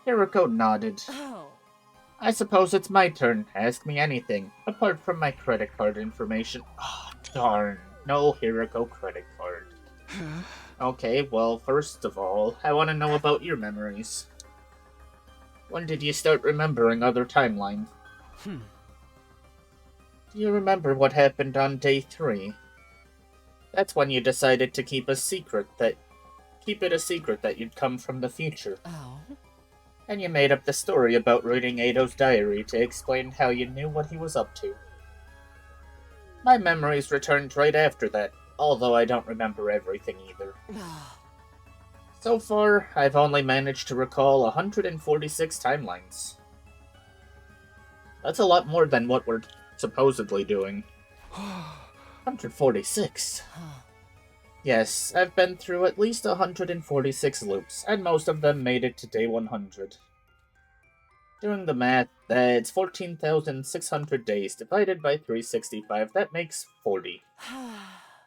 Hiroko nodded. I suppose it's my turn. Ask me anything, apart from my credit card information. Oh, darn. No Hiriko credit card. Okay, well, first of all, I want to know about your memories. When did you start remembering other timelines? Do you remember what happened on day 3? That's when you decided to keep it a secret that you'd come from the future. Oh? And you made up the story about reading Eido's diary to explain how you knew what he was up to. My memories returned right after that, although I don't remember everything either. So far, I've only managed to recall 146 timelines. That's a lot more than what we're supposedly doing. 146. Yes, I've been through at least 146 loops, and most of them made it to day 100. Doing the math, that's 14,600 days divided by 365, that makes 40.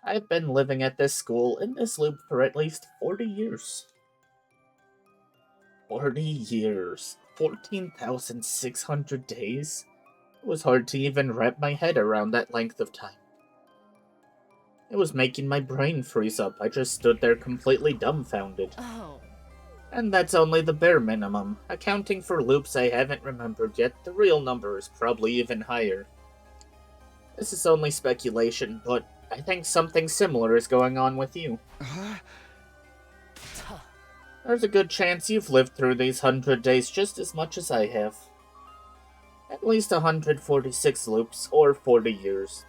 I've been living at this school in this loop for at least 40 years. 40 years. 14,600 days? It was hard to even wrap my head around that length of time. It was making my brain freeze up. I just stood there completely dumbfounded. Oh. And that's only the bare minimum. Accounting for loops I haven't remembered yet, the real number is probably even higher. This is only speculation, but I think something similar is going on with you. There's a good chance you've lived through these 100 days just as much as I have. At least 146 loops, or 40 years.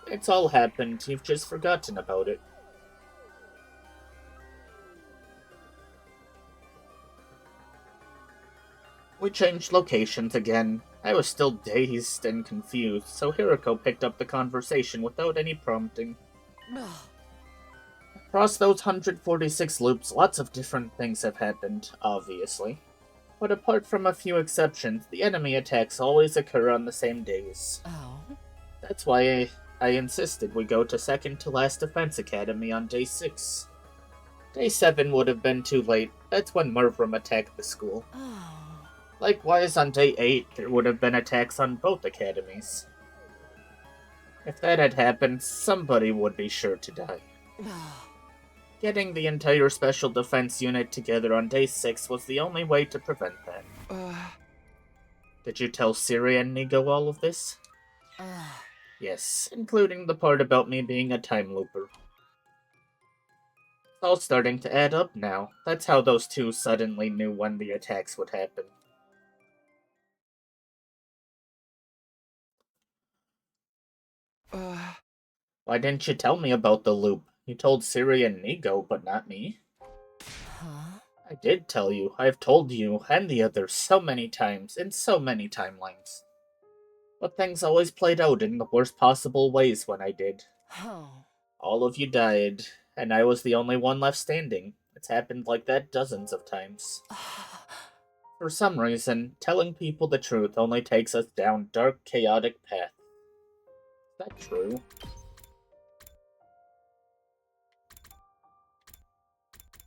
It's all happened, you've just forgotten about it. We changed locations again. I was still dazed and confused, so Hiriko picked up the conversation without any prompting. Across those 146 loops, lots of different things have happened, obviously. But apart from a few exceptions, the enemy attacks always occur on the same days. Oh? That's why I insisted we go to second to last Defense Academy on day 6. Day 7 would have been too late. That's when Murvram attacked the school. Oh. Likewise, on day 8, there would have been attacks on both academies. If that had happened, somebody would be sure to die. Getting the entire Special Defense Unit together on day 6 was the only way to prevent that. Did you tell Siri and Nigo all of this? Yes, including the part about me being a time looper. It's all starting to add up now. That's how those two suddenly knew when the attacks would happen. Why didn't you tell me about the loop? You told Siri and Nigo, but not me. Huh? I did tell you. I've told you and the others so many times, in so many timelines. But things always played out in the worst possible ways when I did. Oh. All of you died, and I was the only one left standing. It's happened like that dozens of times. For some reason, telling people the truth only takes us down dark, chaotic paths. Is that true?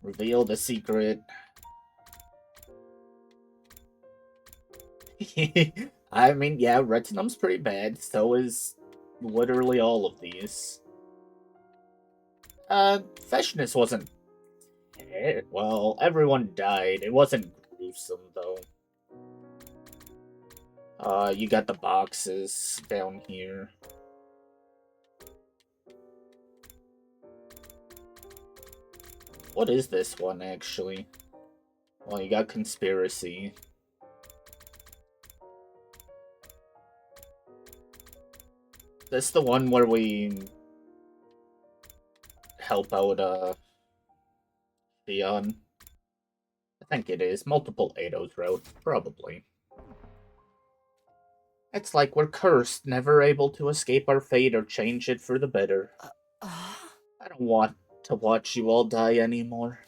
Reveal the secret. I mean, yeah, Retinum's pretty bad. So is literally all of these. Feshness wasn't... Well, everyone died. It wasn't gruesome, though. You got the boxes down here. What is this one, actually? Well, you got conspiracy. This the one where we help out, Shion? I think it is. Multiple Eido's route, probably. It's like we're cursed, never able to escape our fate or change it for the better. I don't want to watch you all die anymore.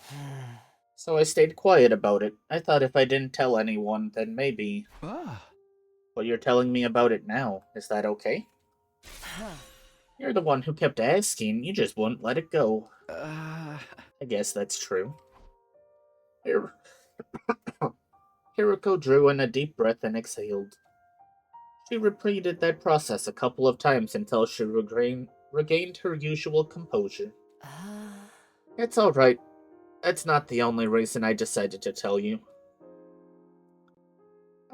So I stayed quiet about it. I thought if I didn't tell anyone, then maybe... But you're telling me about it now. Is that okay? You're the one who kept asking, you just wouldn't let it go. I guess that's true. Hiriko drew in a deep breath and exhaled. She repeated that process a couple of times until she regained her usual composure. It's alright. That's not the only reason I decided to tell you.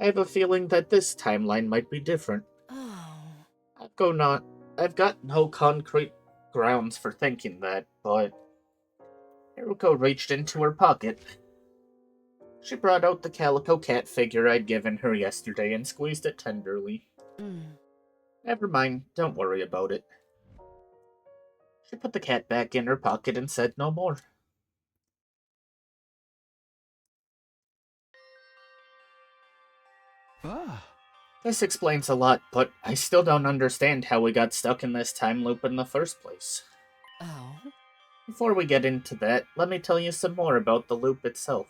I have a feeling that this timeline might be different. I've got no concrete grounds for thinking that, but Haruko reached into her pocket. She brought out the calico cat figure I'd given her yesterday and squeezed it tenderly. Never mind, don't worry about it. She put the cat back in her pocket and said no more. This explains a lot, but I still don't understand how we got stuck in this time loop in the first place. Before we get into that, let me tell you some more about the loop itself.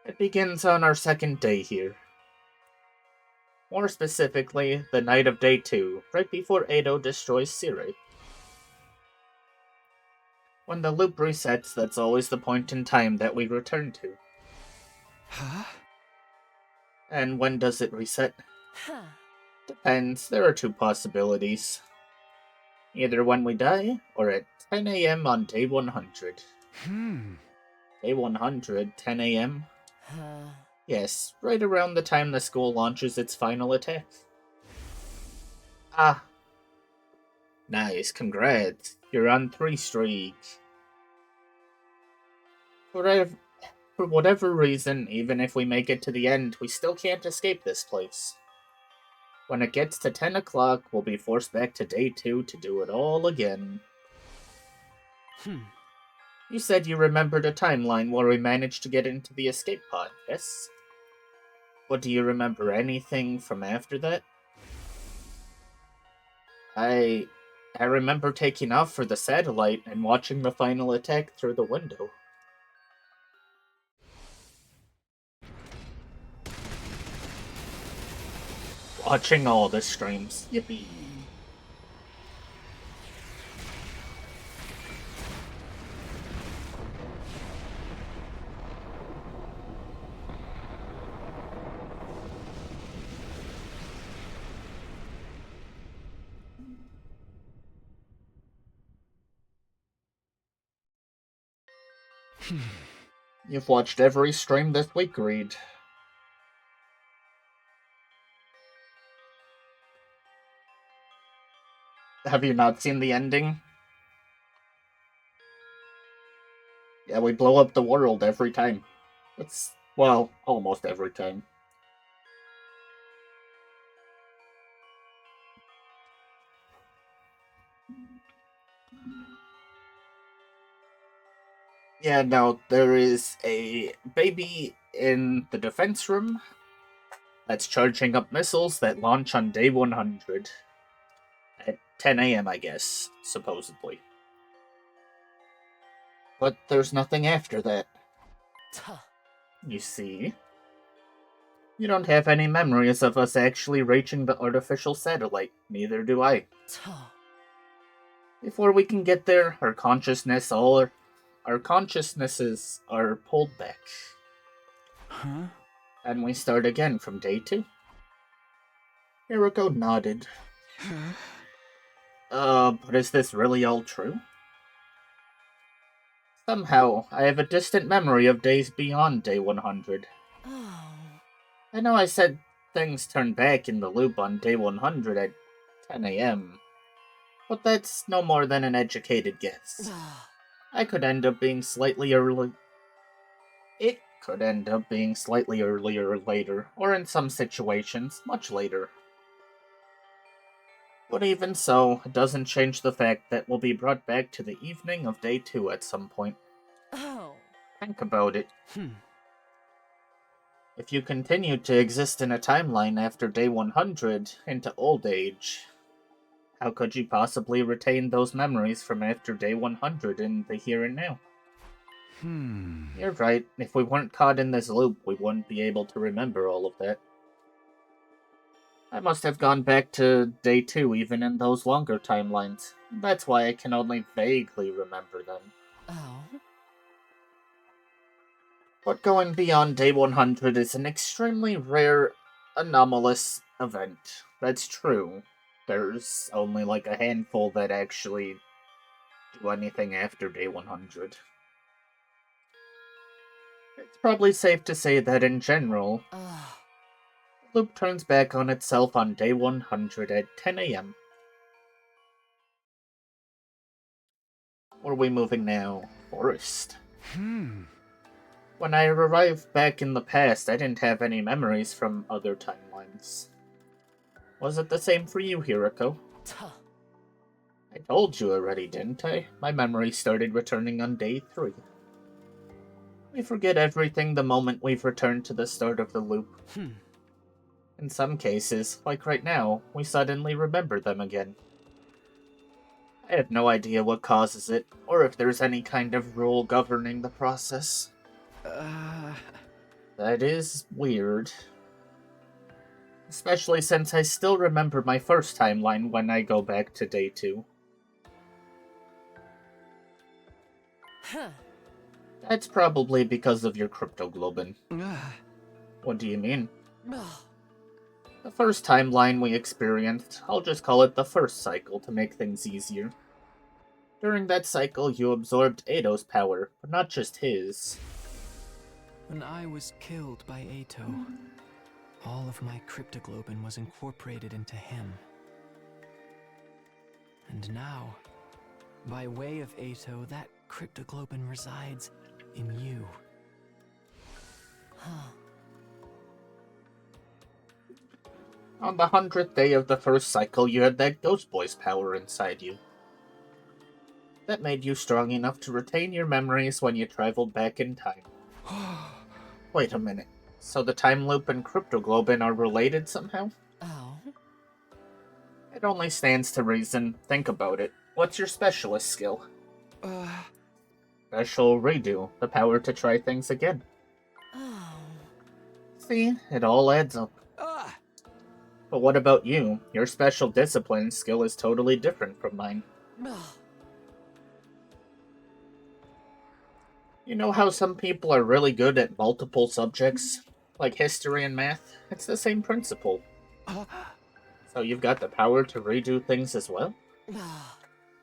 It begins on our second day here. More specifically, the night of day 2, right before Edo destroys Sire. When the loop resets, that's always the point in time that we return to. And when does it reset? Depends, there are two possibilities. Either when we die, or at 10 AM on day 100. Day 100, 10 AM? Yes, right around the time the school launches its final attack. Ah. Nice, congrats. You're on 3 streaks. For whatever reason, even if we make it to the end, we still can't escape this place. When it gets to 10 o'clock, we'll be forced back to day 2 to do it all again. You said you remembered a timeline where we managed to get into the escape pod, yes? But do you remember anything from after that? I remember taking off for the satellite and watching the final attack through the window. Watching all the streams. Yippee! You've watched every stream this week, Reed. Have you not seen the ending? Yeah, we blow up the world every time. Well, almost every time. Yeah, no, there is a baby in the defense room that's charging up missiles that launch on day 100. At 10 AM, I guess, supposedly. But there's nothing after that. You see? You don't have any memories of us actually reaching the artificial satellite, neither do I. Before we can get there, our consciousnesses are pulled back. And we start again from day 2. Hiroko nodded. But is this really all true? Somehow, I have a distant memory of days beyond day 100. I know I said things turn back in the loop on day 100 at 10 AM, but that's no more than an educated guess. I could end up being slightly early. It could end up being slightly earlier or later, or in some situations, much later. But even so, it doesn't change the fact that we'll be brought back to the evening of day 2 at some point. Think about it. If you continue to exist in a timeline after day 100 into old age, how could you possibly retain those memories from after day 100 in the here and now? You're right, if we weren't caught in this loop, we wouldn't be able to remember all of that. I must have gone back to day 2 even in those longer timelines. That's why I can only vaguely remember them. But going beyond day 100 is an extremely rare anomalous event. That's true. There's only like a handful that actually do anything after day 100. It's probably safe to say that in general, the loop turns back on itself on day 100 at 10 a.m. Where are we moving now? Forest. When I arrived back in the past, I didn't have any memories from other timelines. Was it the same for you, Hiroko? I told you already, didn't I? My memory started returning on day 3. We forget everything the moment we've returned to the start of the loop. In some cases, like right now, we suddenly remember them again. I have no idea what causes it, or if there's any kind of rule governing the process. That is weird. Especially since I still remember my first timeline when I go back to day 2. That's probably because of your cryptoglobin. What do you mean? The first timeline we experienced, I'll just call it the first cycle to make things easier. During that cycle, you absorbed Ato's power, but not just his. When I was killed by Ato, all of my cryptoglobin was incorporated into him. And now, by way of Ato, that cryptoglobin resides in you. On the 100th day of the first cycle, you had that Ghost Boy's power inside you. That made you strong enough to retain your memories when you traveled back in time. Wait a minute. So the time loop and cryptoglobin are related somehow? It only stands to reason. Think about it. What's your specialist skill? Special redo. The power to try things again. See? It all adds up. But what about you? Your special discipline skill is totally different from mine. You know how some people are really good at multiple subjects? Like history and math? It's the same principle. So you've got the power to redo things as well?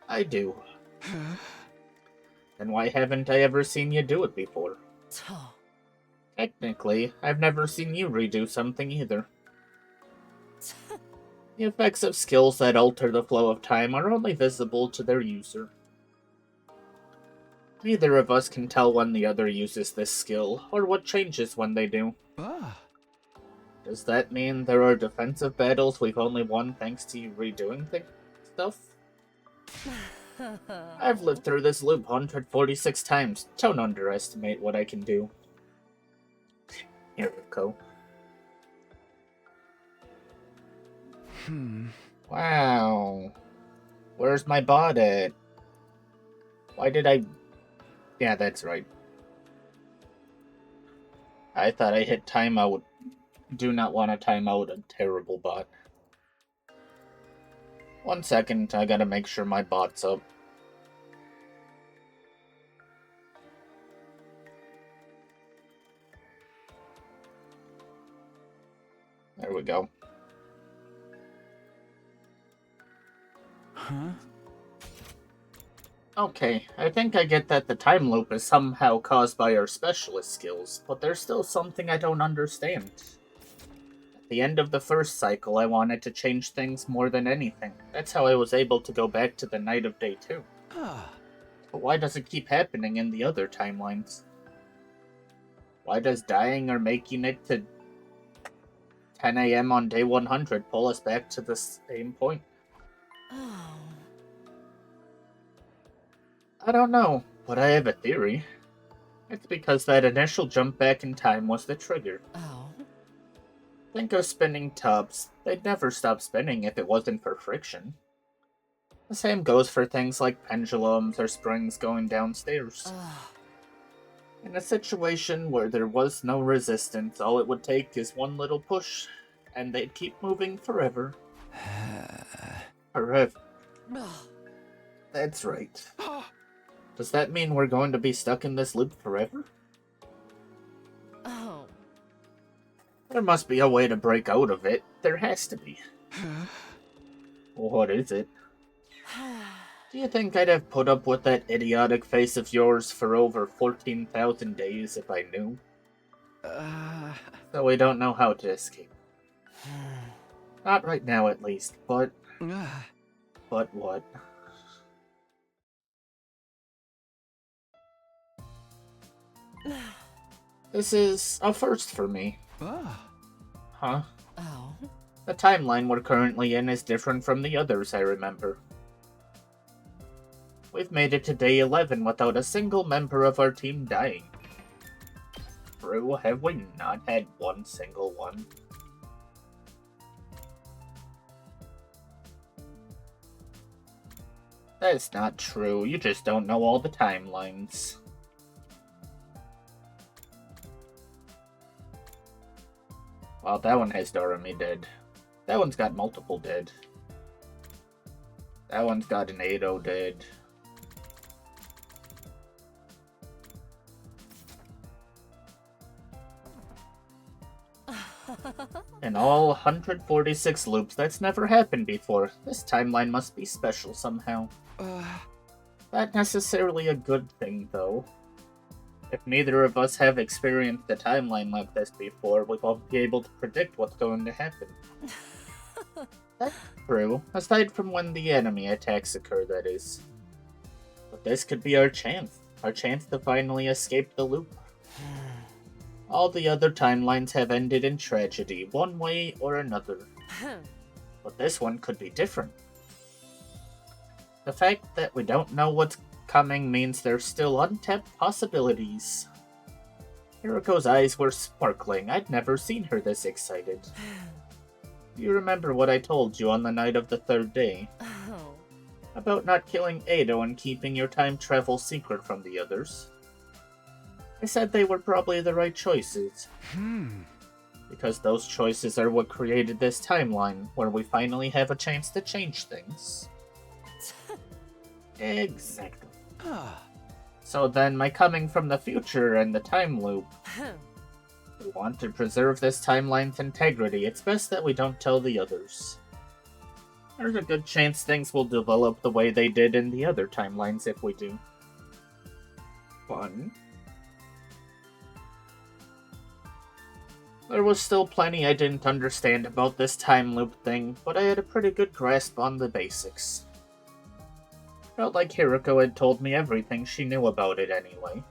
I do. Then why haven't I ever seen you do it before? Technically, I've never seen you redo something either. The effects of skills that alter the flow of time are only visible to their user. Neither of us can tell when the other uses this skill, or what changes when they do. Does that mean there are defensive battles we've only won thanks to you redoing stuff? I've lived through this loop 146 times. Don't underestimate what I can do. Here we go. Wow. Where's my bot at? Why did I... Yeah, that's right. I thought I hit timeout. Do not want to time out a terrible bot. 1 second, I gotta make sure my bot's up. There we go. Okay, I think I get that the time loop is somehow caused by our specialist skills, but there's still something I don't understand. At the end of the first cycle, I wanted to change things more than anything. That's how I was able to go back to the night of day 2. But why does it keep happening in the other timelines? Why does dying or making it to 10 a.m. on day 100 pull us back to the same point? I don't know, but I have a theory. It's because that initial jump back in time was the trigger. Think of spinning tubs. They'd never stop spinning if it wasn't for friction. The same goes for things like pendulums or springs going downstairs. In a situation where there was no resistance, all it would take is one little push, and they'd keep moving forever. Forever. That's right. Does that mean we're going to be stuck in this loop forever? There must be a way to break out of it. There has to be. Well, what is it? Do you think I'd have put up with that idiotic face of yours for over 14,000 days if I knew? So we don't know how to escape. Not right now, at least, but... But what? This is a first for me. Huh? Oh? The timeline we're currently in is different from the others I remember. We've made it to day 11 without a single member of our team dying. True, have we not had one single one? That's not true, you just don't know all the timelines. Well, that one has Doremi dead. That one's got multiple dead. That one's got an Ado dead. In all 146 loops, that's never happened before. This timeline must be special somehow. Not necessarily a good thing, though. If neither of us have experienced a timeline like this before, we won't be able to predict what's going to happen. That's true, aside from when the enemy attacks occur, that is. But this could be our chance to finally escape the loop. All the other timelines have ended in tragedy, one way or another. But this one could be different. The fact that we don't know what's coming means there's still untapped possibilities. Hiriko's eyes were sparkling. I'd never seen her this excited. Do you remember what I told you on the night of the third day? Oh. About not killing Ado and keeping your time travel secret from the others? I said they were probably the right choices. Because those choices are what created this timeline, where we finally have a chance to change things. Exactly. So then, my coming from the future and the time loop. We want to preserve this timeline's integrity. It's best that we don't tell the others. There's a good chance things will develop the way they did in the other timelines if we do. Fun. There was still plenty I didn't understand about this time loop thing, but I had a pretty good grasp on the basics. Felt like Hiriko had told me everything she knew about it anyway.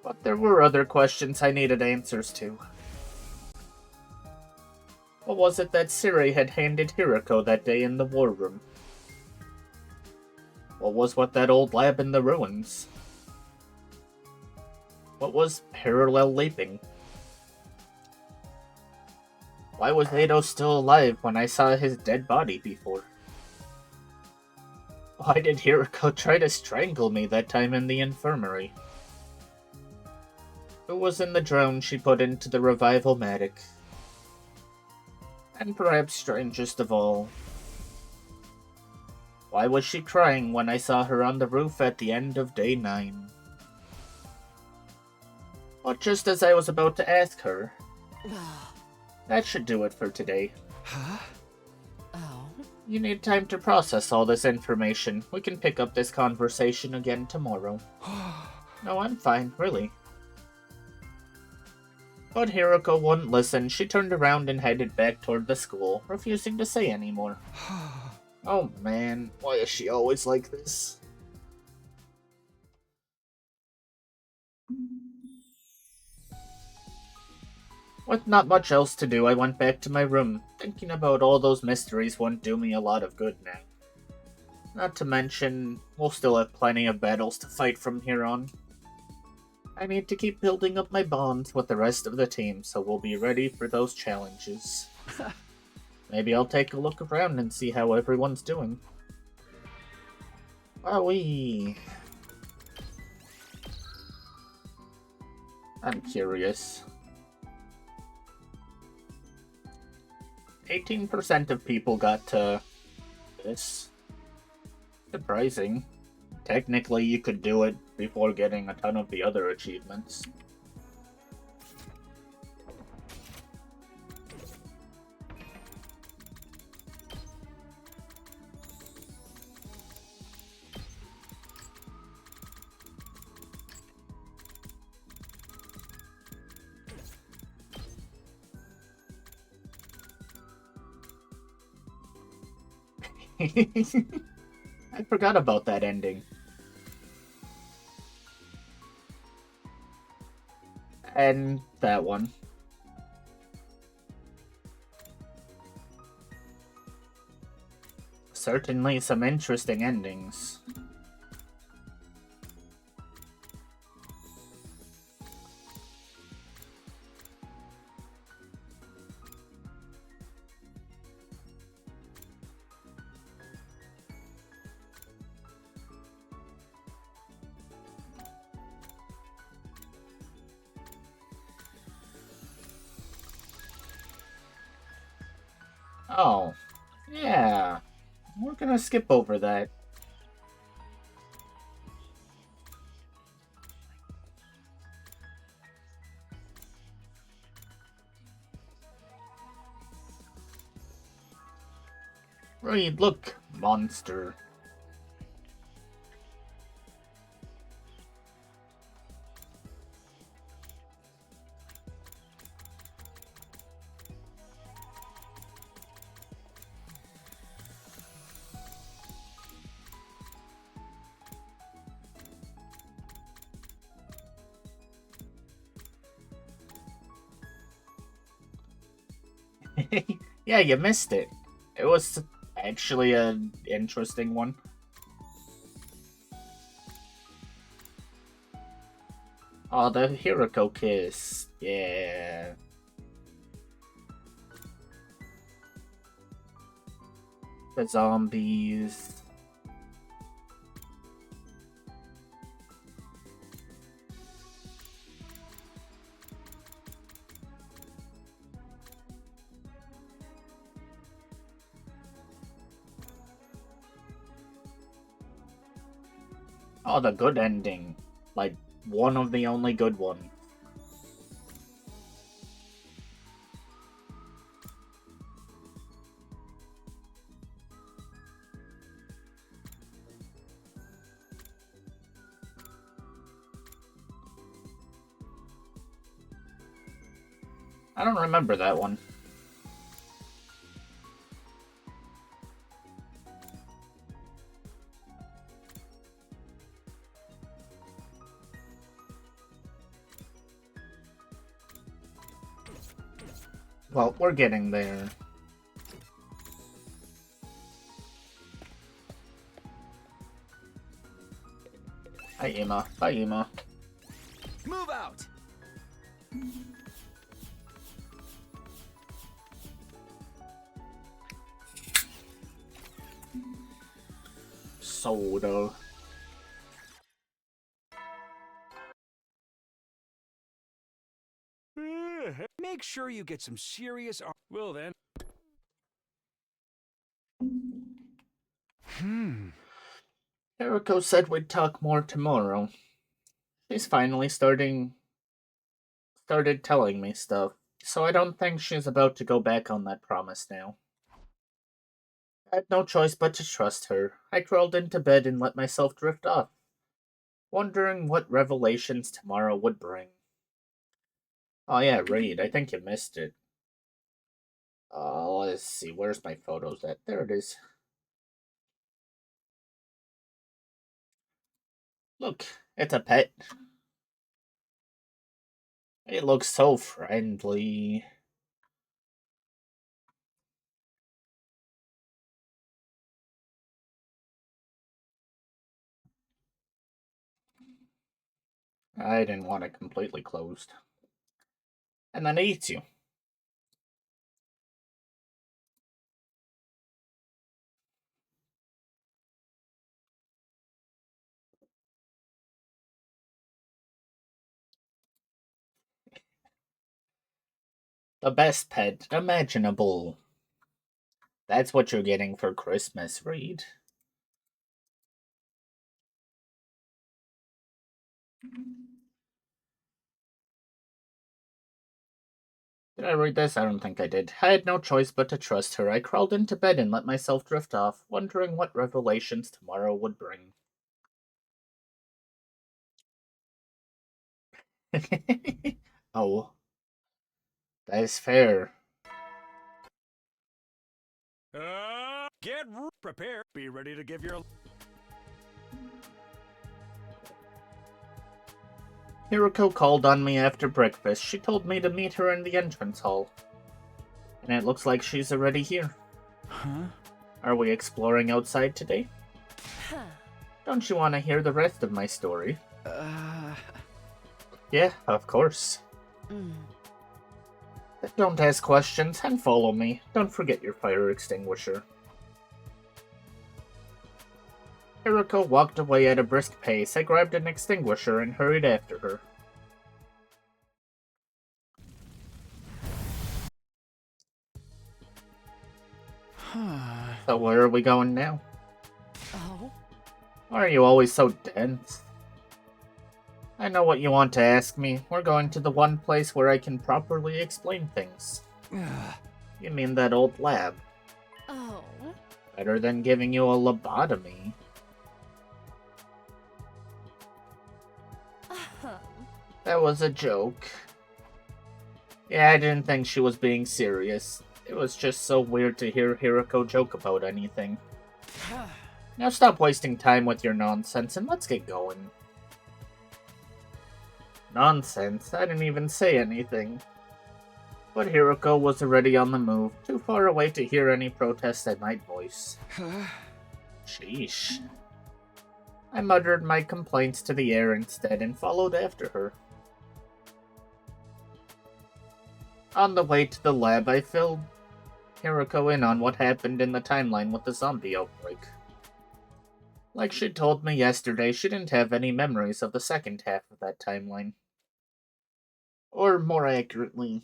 But there were other questions I needed answers to. What was it that Siri had handed Hiriko that day in the war room? What was with that old lab in the ruins? What was parallel leaping? Why was Ado still alive when I saw his dead body before? Why did Hiriko try to strangle me that time in the infirmary? Who was in the drone she put into the revival-matic? And perhaps strangest of all, why was she crying when I saw her on the roof at the end of day 9? But just as I was about to ask her, that should do it for today. Oh. You need time to process all this information. We can pick up this conversation again tomorrow. No, I'm fine, really. But Hiriko wouldn't listen. She turned around and headed back toward the school, refusing to say any more. Oh man, why is she always like this? With not much else to do, I went back to my room. Thinking about all those mysteries won't do me a lot of good now. Not to mention, we'll still have plenty of battles to fight from here on. I need to keep building up my bonds with the rest of the team, so we'll be ready for those challenges. Maybe I'll take a look around and see how everyone's doing. Wowee! I'm curious. 18% of people got to this. Surprising. Technically, you could do it before getting a ton of the other achievements. I forgot about that ending. And that one. Certainly some interesting endings. Oh, yeah. We're gonna skip over that. Read, look, monster. Yeah, you missed it. It was actually an interesting one. Oh, the Hiroko kiss. Yeah. The zombies. Oh, the good ending. Like, one of the only good ones. I don't remember that one. Well, we're getting there. Hi, Emma. Bye, Emma. Move out! Soda. Make sure you get some serious. Well then. Eriko said we'd talk more tomorrow. She's finally started telling me stuff, so I don't think she's about to go back on that promise now. I had no choice but to trust her. I crawled into bed and let myself drift off, wondering what revelations tomorrow would bring. Oh yeah, Reed, I think you missed it. Let's see, where's my photos at? There it is. Look, it's a pet. It looks so friendly. I didn't want it completely closed. And then it eats you. The best pet imaginable. That's what you're getting for Christmas, Reed. Did I read this? I don't think I did. I had no choice but to trust her. I crawled into bed and let myself drift off, wondering what revelations tomorrow would bring. Oh, that is fair. Get prepared. Be ready to give your... Hiroko called on me after breakfast. She told me to meet her in the entrance hall. And it looks like she's already here. Huh? Are we exploring outside today? Huh. Don't you want to hear the rest of my story? Yeah, of course. Don't ask questions and follow me. Don't forget your fire extinguisher. Hiroko walked away at a brisk pace. I grabbed an extinguisher and hurried after her. So where are we going now? Oh? Why are you always so dense? I know what you want to ask me. We're going to the one place where I can properly explain things. You mean that old lab? Oh? Better than giving you a lobotomy. That was a joke. Yeah, I didn't think she was being serious. It was just so weird to hear Hiroko joke about anything. Now stop wasting time with your nonsense and let's get going. Nonsense? I didn't even say anything. But Hiroko was already on the move, too far away to hear any protest I might voice. Sheesh. I muttered my complaints to the air instead and followed after her. On the way to the lab, I filled Hiroko in on what happened in the timeline with the zombie outbreak. Like she told me yesterday, she didn't have any memories of the second half of that timeline. Or more accurately,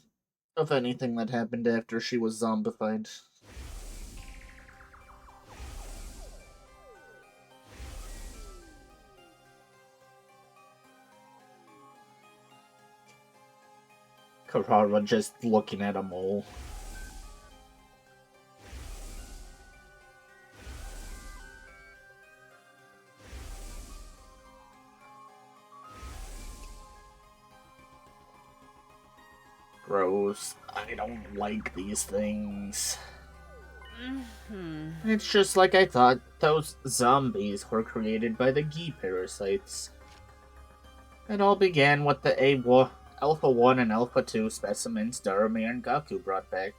of anything that happened after she was zombified. Karara just looking at a mole. Gross. I don't like these things. It's just like I thought. Those zombies were created by the Gi parasites. It all began with the Alpha 1 and Alpha 2 specimens Darame and Gaku brought back.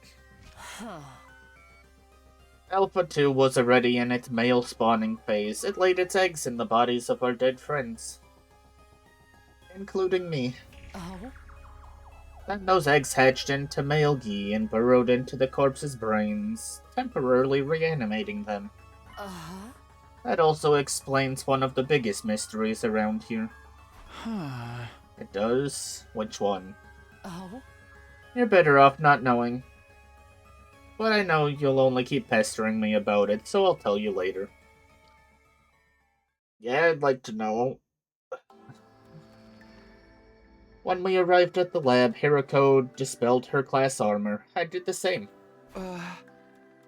Alpha 2 was already in its male spawning phase. It laid its eggs in the bodies of our dead friends. Including me. Oh? Then those eggs hatched into male Gi and burrowed into the corpse's brains, temporarily reanimating them. Uh-huh. That also explains one of the biggest mysteries around here. It does? Which one? Oh? You're better off not knowing. But I know you'll only keep pestering me about it, so I'll tell you later. Yeah, I'd like to know. When we arrived at the lab, Hiroko dispelled her class armor. I did the same.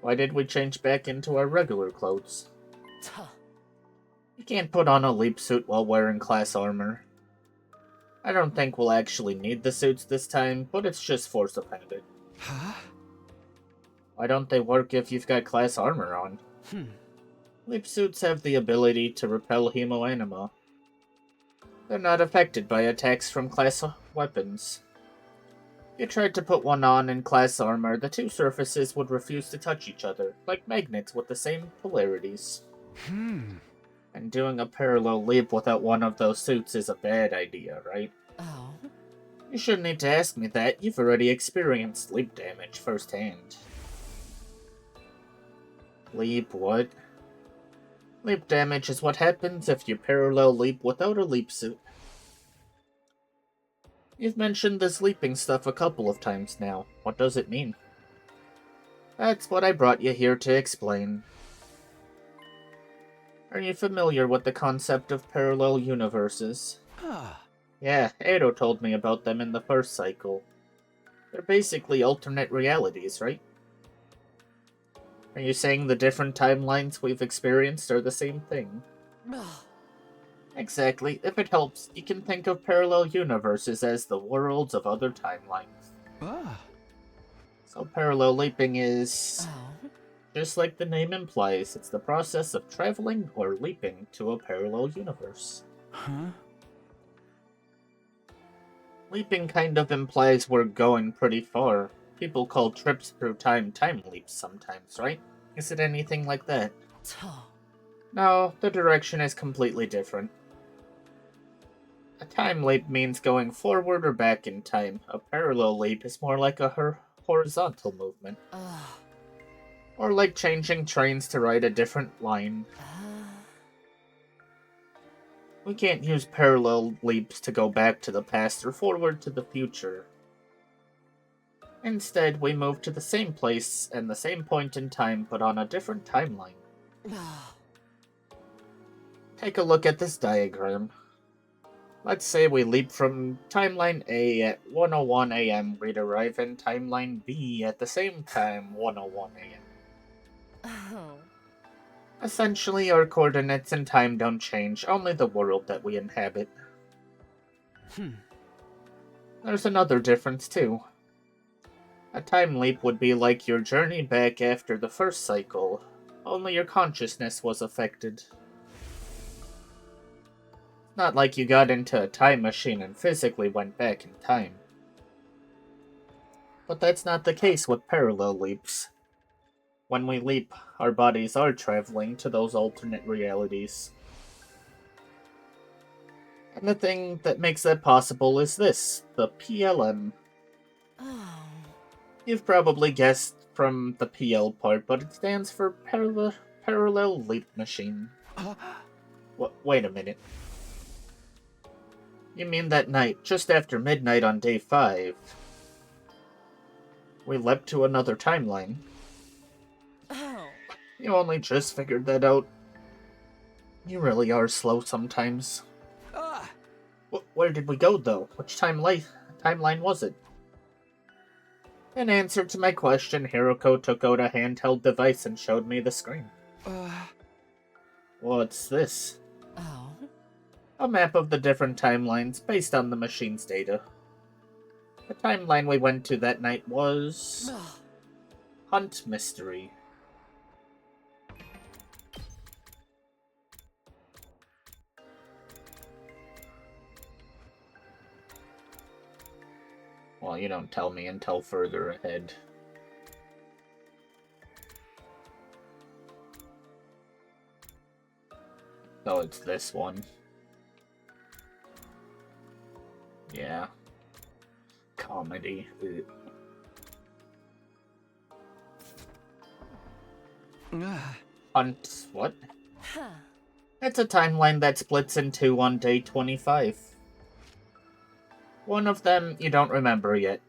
Why did we change back into our regular clothes? You can't put on a leap suit while wearing class armor. I don't think we'll actually need the suits this time, but it's just force of habit. Why don't they work if you've got class armor on? Leap suits have the ability to repel hemoanima. They're not affected by attacks from class weapons. If you tried to put one on in class armor, the two surfaces would refuse to touch each other, like magnets with the same polarities. And doing a parallel leap without one of those suits is a bad idea, right? Oh? You shouldn't need to ask me that. You've already experienced leap damage firsthand. Leap what? Leap damage is what happens if you parallel leap without a leap suit. You've mentioned this leaping stuff a couple of times now. What does it mean? That's what I brought you here to explain. Are you familiar with the concept of parallel universes? Yeah, Edo told me about them in the first cycle. They're basically alternate realities, right? Are you saying the different timelines we've experienced are the same thing? Exactly. If it helps, you can think of parallel universes as the worlds of other timelines. So parallel leaping is... Oh? Just like the name implies, it's the process of traveling or leaping to a parallel universe. Huh? Leaping kind of implies we're going pretty far. People call trips through time leaps sometimes, right? Is it anything like that? No, the direction is completely different. A time leap means going forward or back in time. A parallel leap is more like a horizontal movement. Or like changing trains to ride a different line. We can't use parallel leaps to go back to the past or forward to the future. Instead, we move to the same place and the same point in time, but on a different timeline. Take a look at this diagram. Let's say we leap from timeline A at 1:01 a.m. We'd arrive in timeline B at the same time, 1:01 a.m. Essentially, our coordinates and time don't change, only the world that we inhabit. There's another difference, too. A time leap would be like your journey back after the first cycle, only your consciousness was affected. Not like you got into a time machine and physically went back in time. But that's not the case with parallel leaps. When we leap, our bodies are traveling to those alternate realities. And the thing that makes that possible is this, the PLM. You've probably guessed from the PL part, but it stands for Parallel Leap Machine. Wait a minute. You mean that night, just after midnight on day 5, we leapt to another timeline? You only just figured that out. You really are slow sometimes. Where did we go, though? Which timeline was it? In answer to my question, Hiroko took out a handheld device and showed me the screen. What's this? A map of the different timelines based on the machine's data. The timeline we went to that night was... Hunt Mystery. Well, you don't tell me until further ahead. So it's this one. Yeah. Comedy. Hunt what? It's a timeline that splits in two on day 25. One of them you don't remember yet.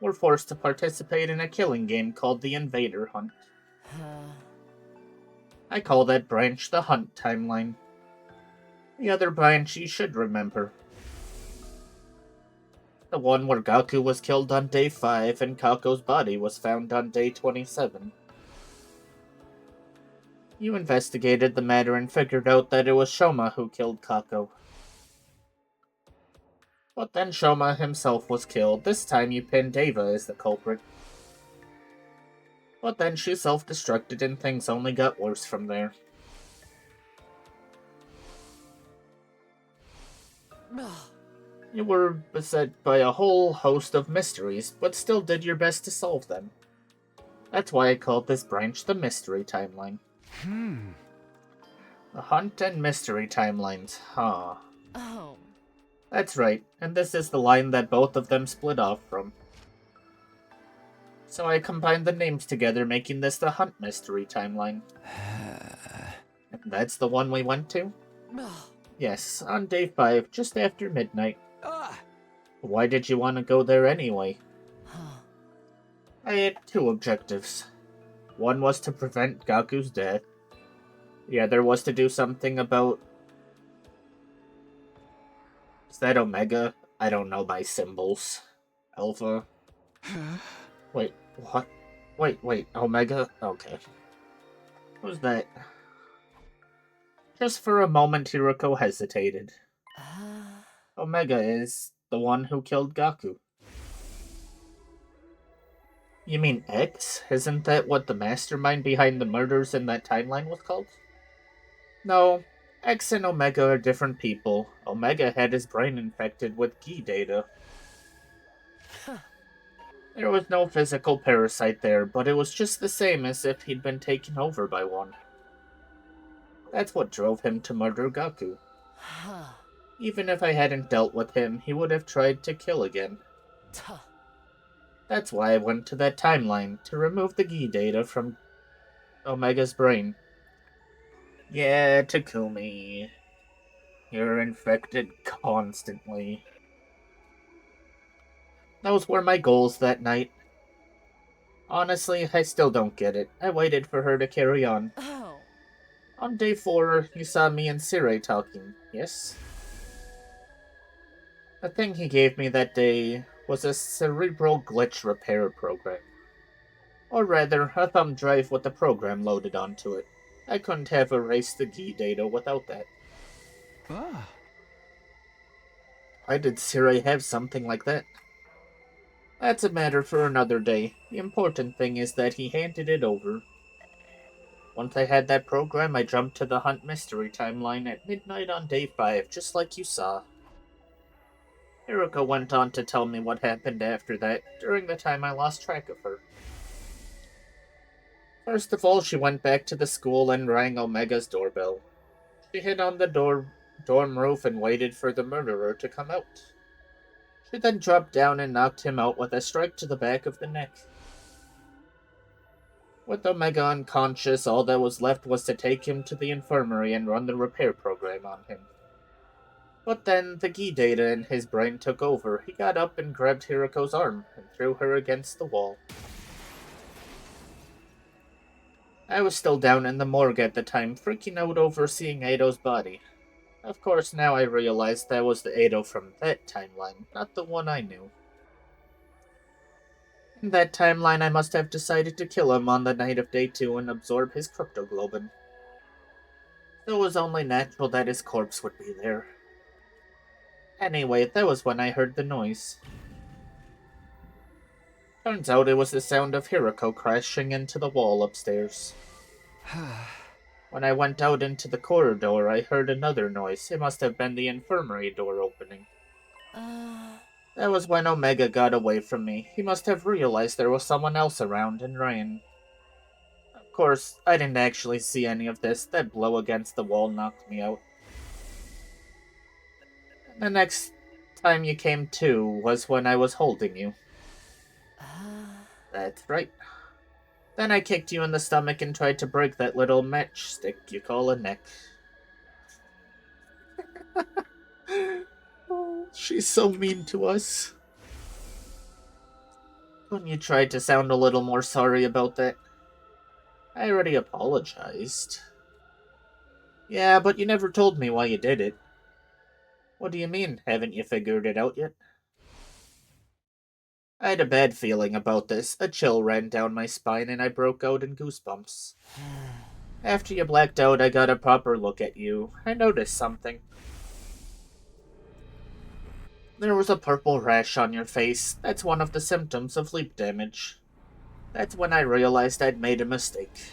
We're forced to participate in a killing game called the Invader Hunt. I call that branch the Hunt timeline. The other branch you should remember. The one where Gaku was killed on day 5 and Kako's body was found on day 27. You investigated the matter and figured out that it was Shoma who killed Kako. But then Shoma himself was killed. This time you pinned Ava as the culprit. But then she self-destructed and things only got worse from there. You were beset by a whole host of mysteries, but still did your best to solve them. That's why I called this branch the Mystery Timeline. The Hunt and Mystery Timelines, huh? That's right, and this is the line that both of them split off from. So I combined the names together, making this the Hunt Mystery Timeline. And that's the one we went to? Yes, on day 5, just after midnight. Why did you want to go there anyway? I had 2 objectives. One was to prevent Gaku's death. The other was to do something about... Is that Omega? I don't know my symbols. Alpha? Wait, what? Wait, Omega? Okay. Who's that? Just for a moment, Hiroko hesitated. Omega is the one who killed Gaku. You mean X? Isn't that what the mastermind behind the murders in that timeline was called? No, X and Omega are different people. Omega had his brain infected with Gi data. There was no physical parasite there, but it was just the same as if he'd been taken over by one. That's what drove him to murder Gaku. Even if I hadn't dealt with him, he would have tried to kill again. That's why I went to that timeline, to remove the Gi data from Omega's brain. Yeah, Takumi. You're infected constantly. Those were my goals that night. Honestly, I still don't get it. I waited for her to carry on. Oh. On day 4, you saw me and Sirei talking, yes? The thing he gave me that day was a cerebral glitch repair program. Or rather, a thumb drive with the program loaded onto it. I couldn't have erased the Gi data without that. Ah. Why did Sirei have something like that? That's a matter for another day. The important thing is that he handed it over. Once I had that program, I jumped to the Hunt Mystery timeline at midnight on day 5, just like you saw. Hiroko went on to tell me what happened after that, during the time I lost track of her. First of all, she went back to the school and rang Omega's doorbell. She hid on the dorm roof and waited for the murderer to come out. She then dropped down and knocked him out with a strike to the back of the neck. With Omega unconscious, all that was left was to take him to the infirmary and run the repair program on him. But then, the Gi data in his brain took over. He got up and grabbed Hiroko's arm and threw her against the wall. I was still down in the morgue at the time, freaking out over seeing Eido's body. Of course, now I realized that was the Eido from that timeline, not the one I knew. In that timeline, I must have decided to kill him on the night of day 2 and absorb his cryptoglobin. So it was only natural that his corpse would be there. Anyway, that was when I heard the noise. Turns out it was the sound of Hiroko crashing into the wall upstairs. When I went out into the corridor, I heard another noise. It must have been the infirmary door opening. That was when Omega got away from me. He must have realized there was someone else around and ran. Of course, I didn't actually see any of this. That blow against the wall knocked me out. The next time you came to was when I was holding you. That's right. Then I kicked you in the stomach and tried to break that little matchstick you call a neck. Oh, she's so mean to us. Couldn't you try to sound a little more sorry about that? I already apologized. Yeah, but you never told me why you did it. What do you mean, haven't you figured it out yet? I had a bad feeling about this. A chill ran down my spine and I broke out in goosebumps. After you blacked out, I got a proper look at you. I noticed something. There was a purple rash on your face. That's one of the symptoms of leap damage. That's when I realized I'd made a mistake.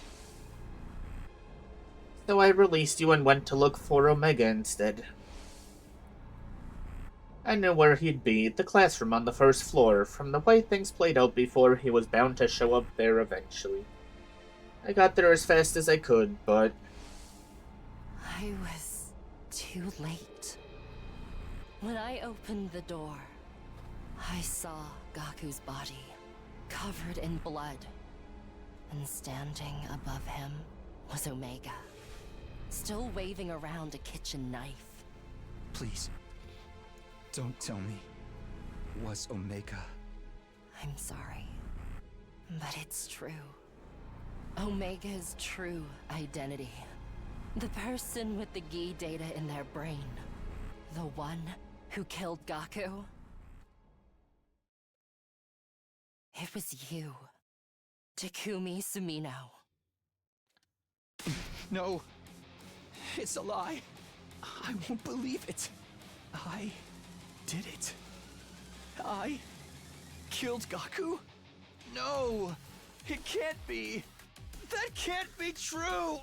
So I released you and went to look for Omega instead. I knew where he'd be, the classroom on the first floor. From the way things played out before, he was bound to show up there eventually. I got there as fast as I could, but... I was too late. When I opened the door, I saw Gaku's body, covered in blood. And standing above him was Omega, still waving around a kitchen knife. Please, don't tell me. Was Omega? I'm sorry, but it's true. Omega's true identity. The person with the Gi data in their brain. The one who killed Gaku. It was you, Takumi Sumino. No, it's a lie. I won't believe it. I did it. I killed Gaku? No! It can't be! That can't be true!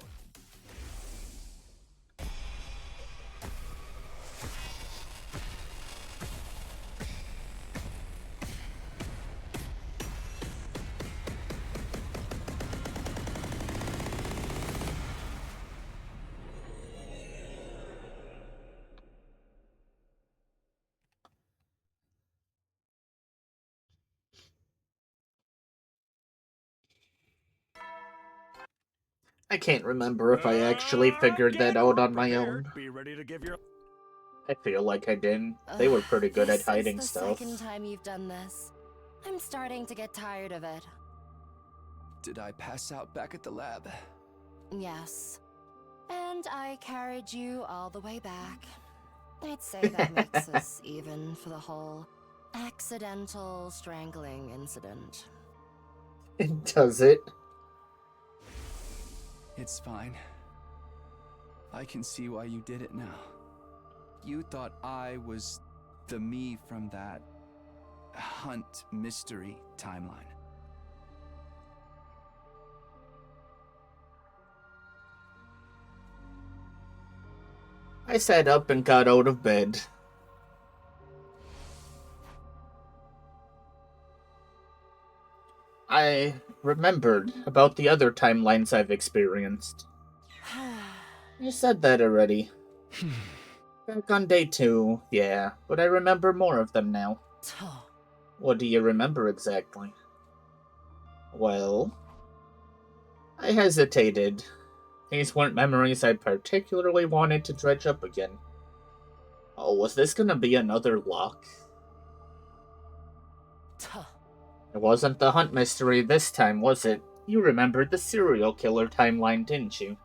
I can't remember if I actually figured that out on my own. Be ready to give your... I feel like I didn't. They were pretty good at hiding This is the stuff. second time you've done this. I'm starting to get tired of it. Did I pass out back at the lab? Yes. And I carried you all the way back. I'd say that makes us even for the whole accidental strangling incident. Does it? It's fine. I can see why you did it now. You thought I was the me from that Hunt mystery timeline. I sat up and got out of bed. I remembered about the other timelines I've experienced. You said that already. Back on day 2, yeah, but I remember more of them now. What do you remember exactly? Well, I hesitated. These weren't memories I particularly wanted to dredge up again. Oh, was this gonna be another lock? It wasn't the Hunt mystery this time, was it? You remembered the serial killer timeline, didn't you?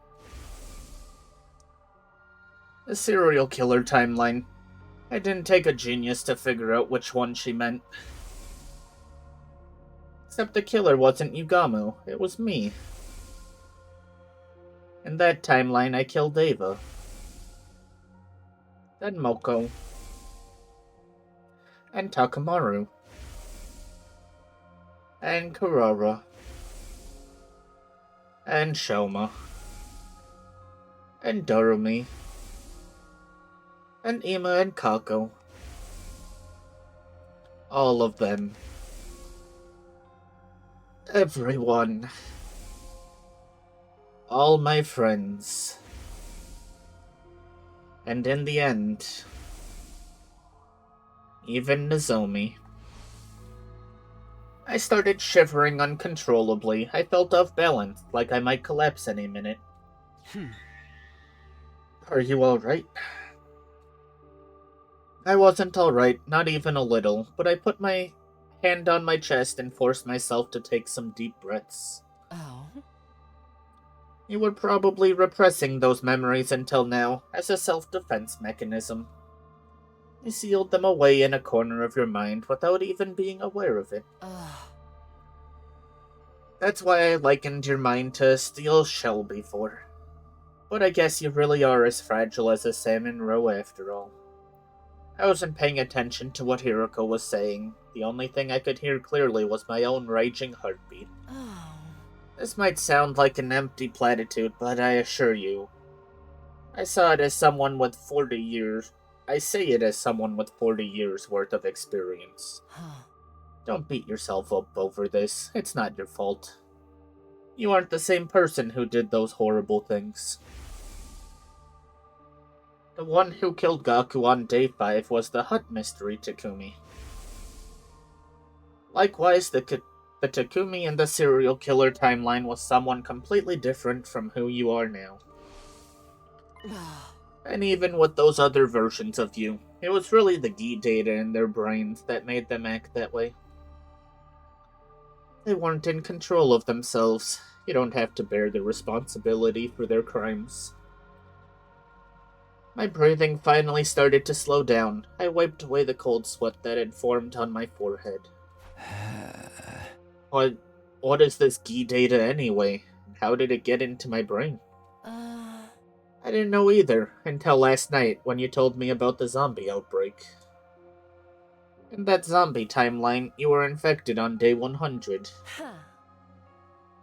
The serial killer timeline. It didn't take a genius to figure out which one she meant. Except the killer wasn't Yugamu, it was me. In that timeline, I killed Ava. Then Moko. And Takamaru. And Kurara. And Shoma. And Darumi. And Ima and Kako. All of them. Everyone. All my friends. And in the end, even Nozomi. I started shivering uncontrollably. I felt off balance, like I might collapse any minute. Are you alright? I wasn't alright, not even a little, but I put my hand on my chest and forced myself to take some deep breaths. Oh? You were probably repressing those memories until now, as a self-defense mechanism. You sealed them away in a corner of your mind without even being aware of it. That's why I likened your mind to a steel shell before. But I guess you really are as fragile as a salmon roe after all. I wasn't paying attention to what Hiroko was saying. The only thing I could hear clearly was my own raging heartbeat. This might sound like an empty platitude, but I assure you, I say it as someone with 40 years worth of experience. Don't beat yourself up over this. It's not your fault. You aren't the same person who did those horrible things. The one who killed Gaku on day 5 was the Hunt mystery Takumi. Likewise, the Takumi in the serial killer timeline was someone completely different from who you are now. And even with those other versions of you, it was really the Gi data in their brains that made them act that way. They weren't in control of themselves. You don't have to bear the responsibility for their crimes. My breathing finally started to slow down. I wiped away the cold sweat that had formed on my forehead. What is this Gi data anyway? How did it get into my brain? I didn't know either, until last night when you told me about the zombie outbreak. In that zombie timeline, you were infected on day 100. Huh.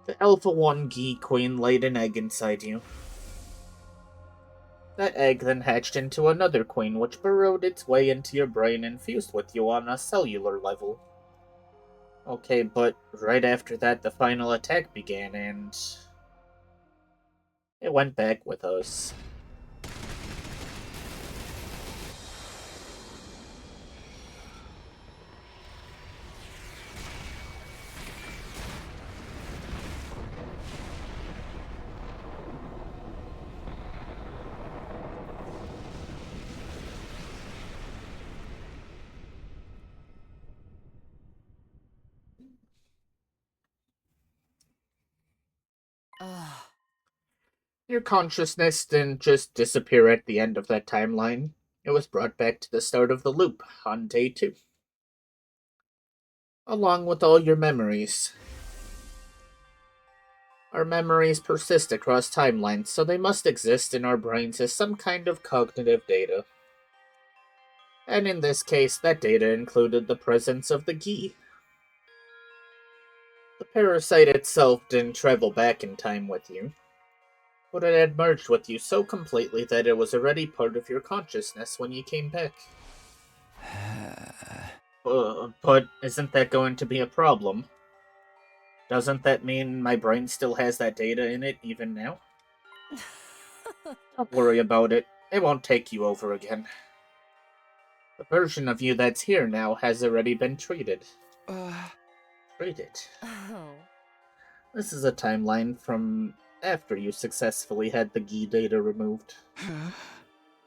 The Alpha 1 Gi Queen laid an egg inside you. That egg then hatched into another queen, which burrowed its way into your brain and fused with you on a cellular level. Okay, but right after that, the final attack began, and it went back with us. Ugh. Your consciousness didn't just disappear at the end of that timeline. It was brought back to the start of the loop on day 2. Along with all your memories. Our memories persist across timelines, so they must exist in our brains as some kind of cognitive data. And in this case, that data included the presence of the Gi. The parasite itself didn't travel back in time with you, but it had merged with you so completely that it was already part of your consciousness when you came back. But isn't that going to be a problem? Doesn't that mean my brain still has that data in it even now? Don't worry about it. It won't take you over again. The version of you that's here now has already been treated. Treated. Oh. This is a timeline from after you successfully had the Gi data removed.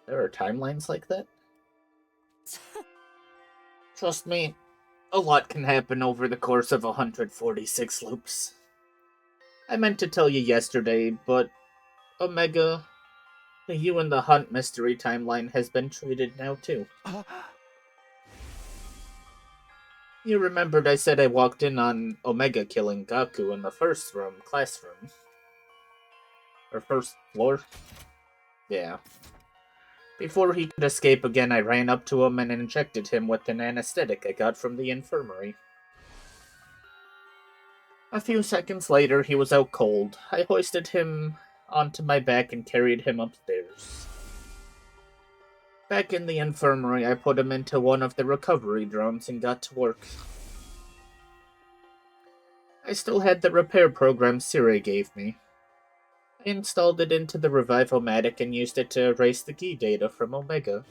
There are timelines like that? Trust me, a lot can happen over the course of 146 loops. I meant to tell you yesterday, but Omega, the You and the Hunt mystery timeline has been treated now too. You remembered I said I walked in on Omega killing Gaku in the first classroom. Or first floor? Yeah. Before he could escape again, I ran up to him and injected him with an anesthetic I got from the infirmary. A few seconds later, he was out cold. I hoisted him onto my back and carried him upstairs. Back in the infirmary, I put him into one of the recovery drones and got to work. I still had the repair program Siri gave me. I installed it into the Revivomatic and used it to erase the key data from Omega.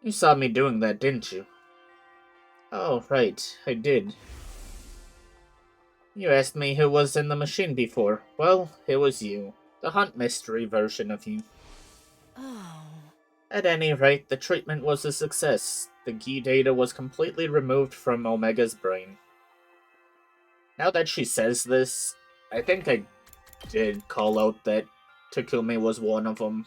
You saw me doing that, didn't you? Oh, right, I did. You asked me who was in the machine before. Well, it was you. The Hunt mystery version of you. Oh. At any rate, the treatment was a success. The key data was completely removed from Omega's brain. Now that she says this, I think I did call out that Takumi was one of them.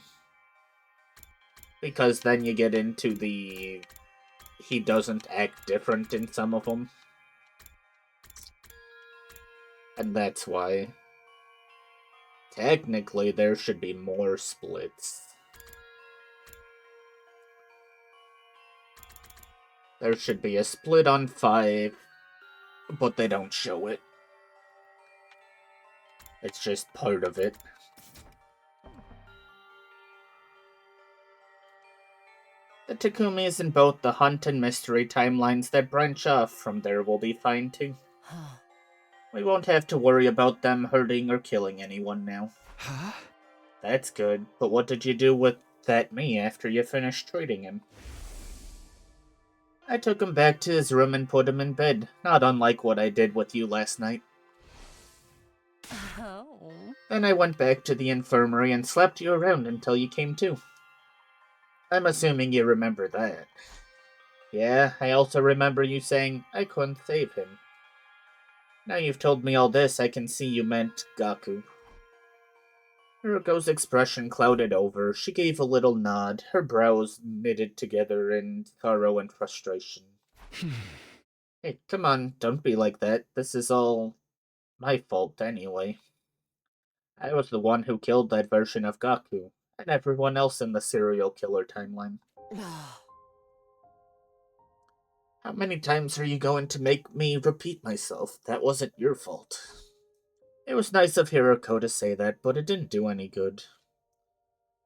Because then you get into the... he doesn't act different in some of them. And that's why. Technically, there should be more splits. There should be a split on 5, but they don't show it. It's just part of it. The Takumis in both the Hunt and Mystery timelines that branch off from there will be fine too. We won't have to worry about them hurting or killing anyone now. Huh? That's good, but what did you do with that me after you finished treating him? I took him back to his room and put him in bed, not unlike what I did with you last night. Oh. Then I went back to the infirmary and slapped you around until you came to. I'm assuming you remember that. Yeah, I also remember you saying I couldn't save him. Now you've told me all this, I can see you meant Gaku. Hiruko's expression clouded over. She gave a little nod, her brows knitted together in sorrow and frustration. Hey, come on, don't be like that. This is all my fault anyway. I was the one who killed that version of Gaku, and everyone else in the serial killer timeline. How many times are you going to make me repeat myself? That wasn't your fault. It was nice of Hiroko to say that, but it didn't do any good.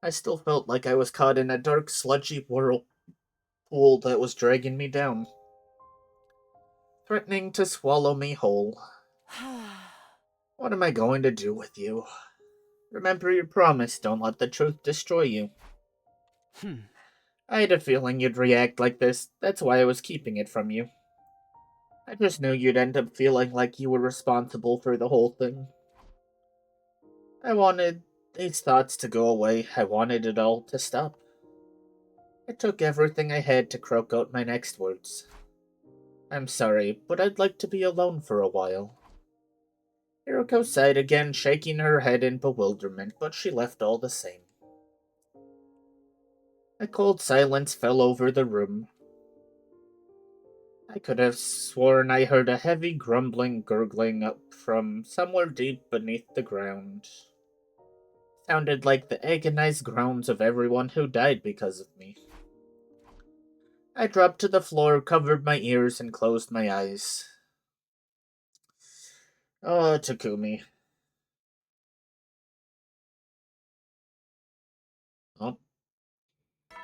I still felt like I was caught in a dark, sludgy whirlpool that was dragging me down, threatening to swallow me whole. What am I going to do with you? Remember your promise, don't let the truth destroy you. I had a feeling you'd react like this, that's why I was keeping it from you. I just knew you'd end up feeling like you were responsible for the whole thing. I wanted these thoughts to go away, I wanted it all to stop. It took everything I had to croak out my next words. I'm sorry, but I'd like to be alone for a while. Hiroko sighed again, shaking her head in bewilderment, but she left all the same. A cold silence fell over the room. I could have sworn I heard a heavy grumbling gurgling up from somewhere deep beneath the ground. Sounded like the agonized groans of everyone who died because of me. I dropped to the floor, covered my ears, and closed my eyes. Oh, Takumi. Oh,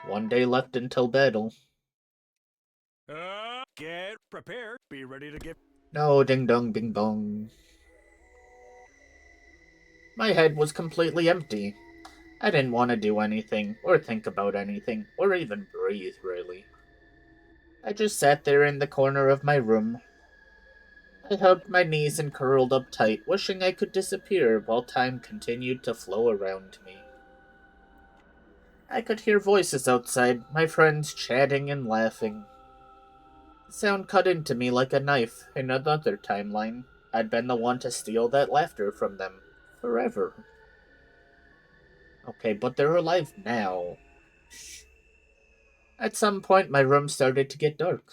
one day left until battle. Get prepared. Be ready to get... No, ding dong, bing bong. My head was completely empty. I didn't want to do anything, or think about anything, or even breathe, really. I just sat there in the corner of my room. I hugged my knees and curled up tight, wishing I could disappear while time continued to flow around me. I could hear voices outside, my friends chatting and laughing. The sound cut into me like a knife. In another timeline, I'd been the one to steal that laughter from them. Forever. Okay, but they're alive now. At some point, my room started to get dark.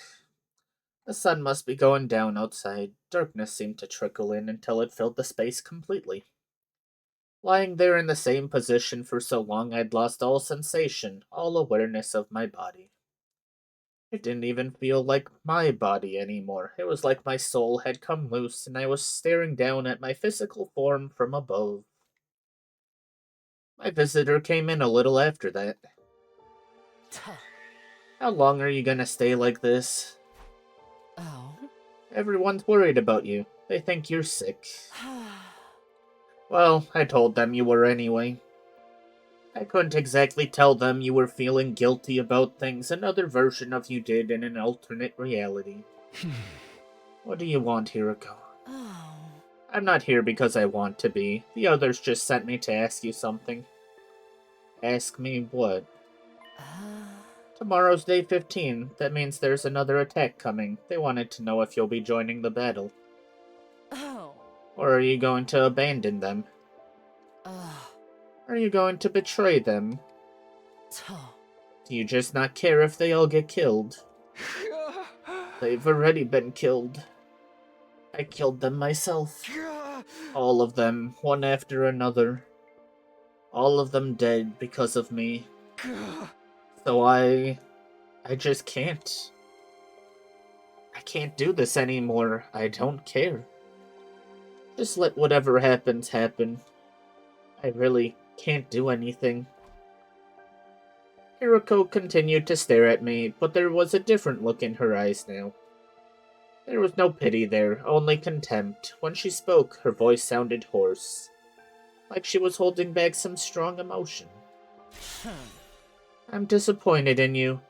The sun must be going down outside. Darkness seemed to trickle in until it filled the space completely. Lying there in the same position for so long, I'd lost all sensation, all awareness of my body. It didn't even feel like my body anymore. It was like my soul had come loose and I was staring down at my physical form from above. My visitor came in a little after that. How long are you gonna stay like this? Oh? Everyone's worried about you. They think you're sick. Well, I told them you were anyway. I couldn't exactly tell them you were feeling guilty about things another version of you did in an alternate reality. What do you want, Hiroko? Oh. I'm not here because I want to be. The others just sent me to ask you something. Ask me what? Tomorrow's day 15. That means there's another attack coming. They wanted to know if you'll be joining the battle. Oh. Or are you going to abandon them? Are you going to betray them? Do you just not care if they all get killed? They've already been killed. I killed them myself. All of them, one after another. All of them dead because of me. So I just can't. I can't do this anymore. I don't care. Just let whatever happens happen. I really can't do anything. Hiroko continued to stare at me, but there was a different look in her eyes now. There was no pity there, only contempt. When she spoke, her voice sounded hoarse, like she was holding back some strong emotion. I'm disappointed in you.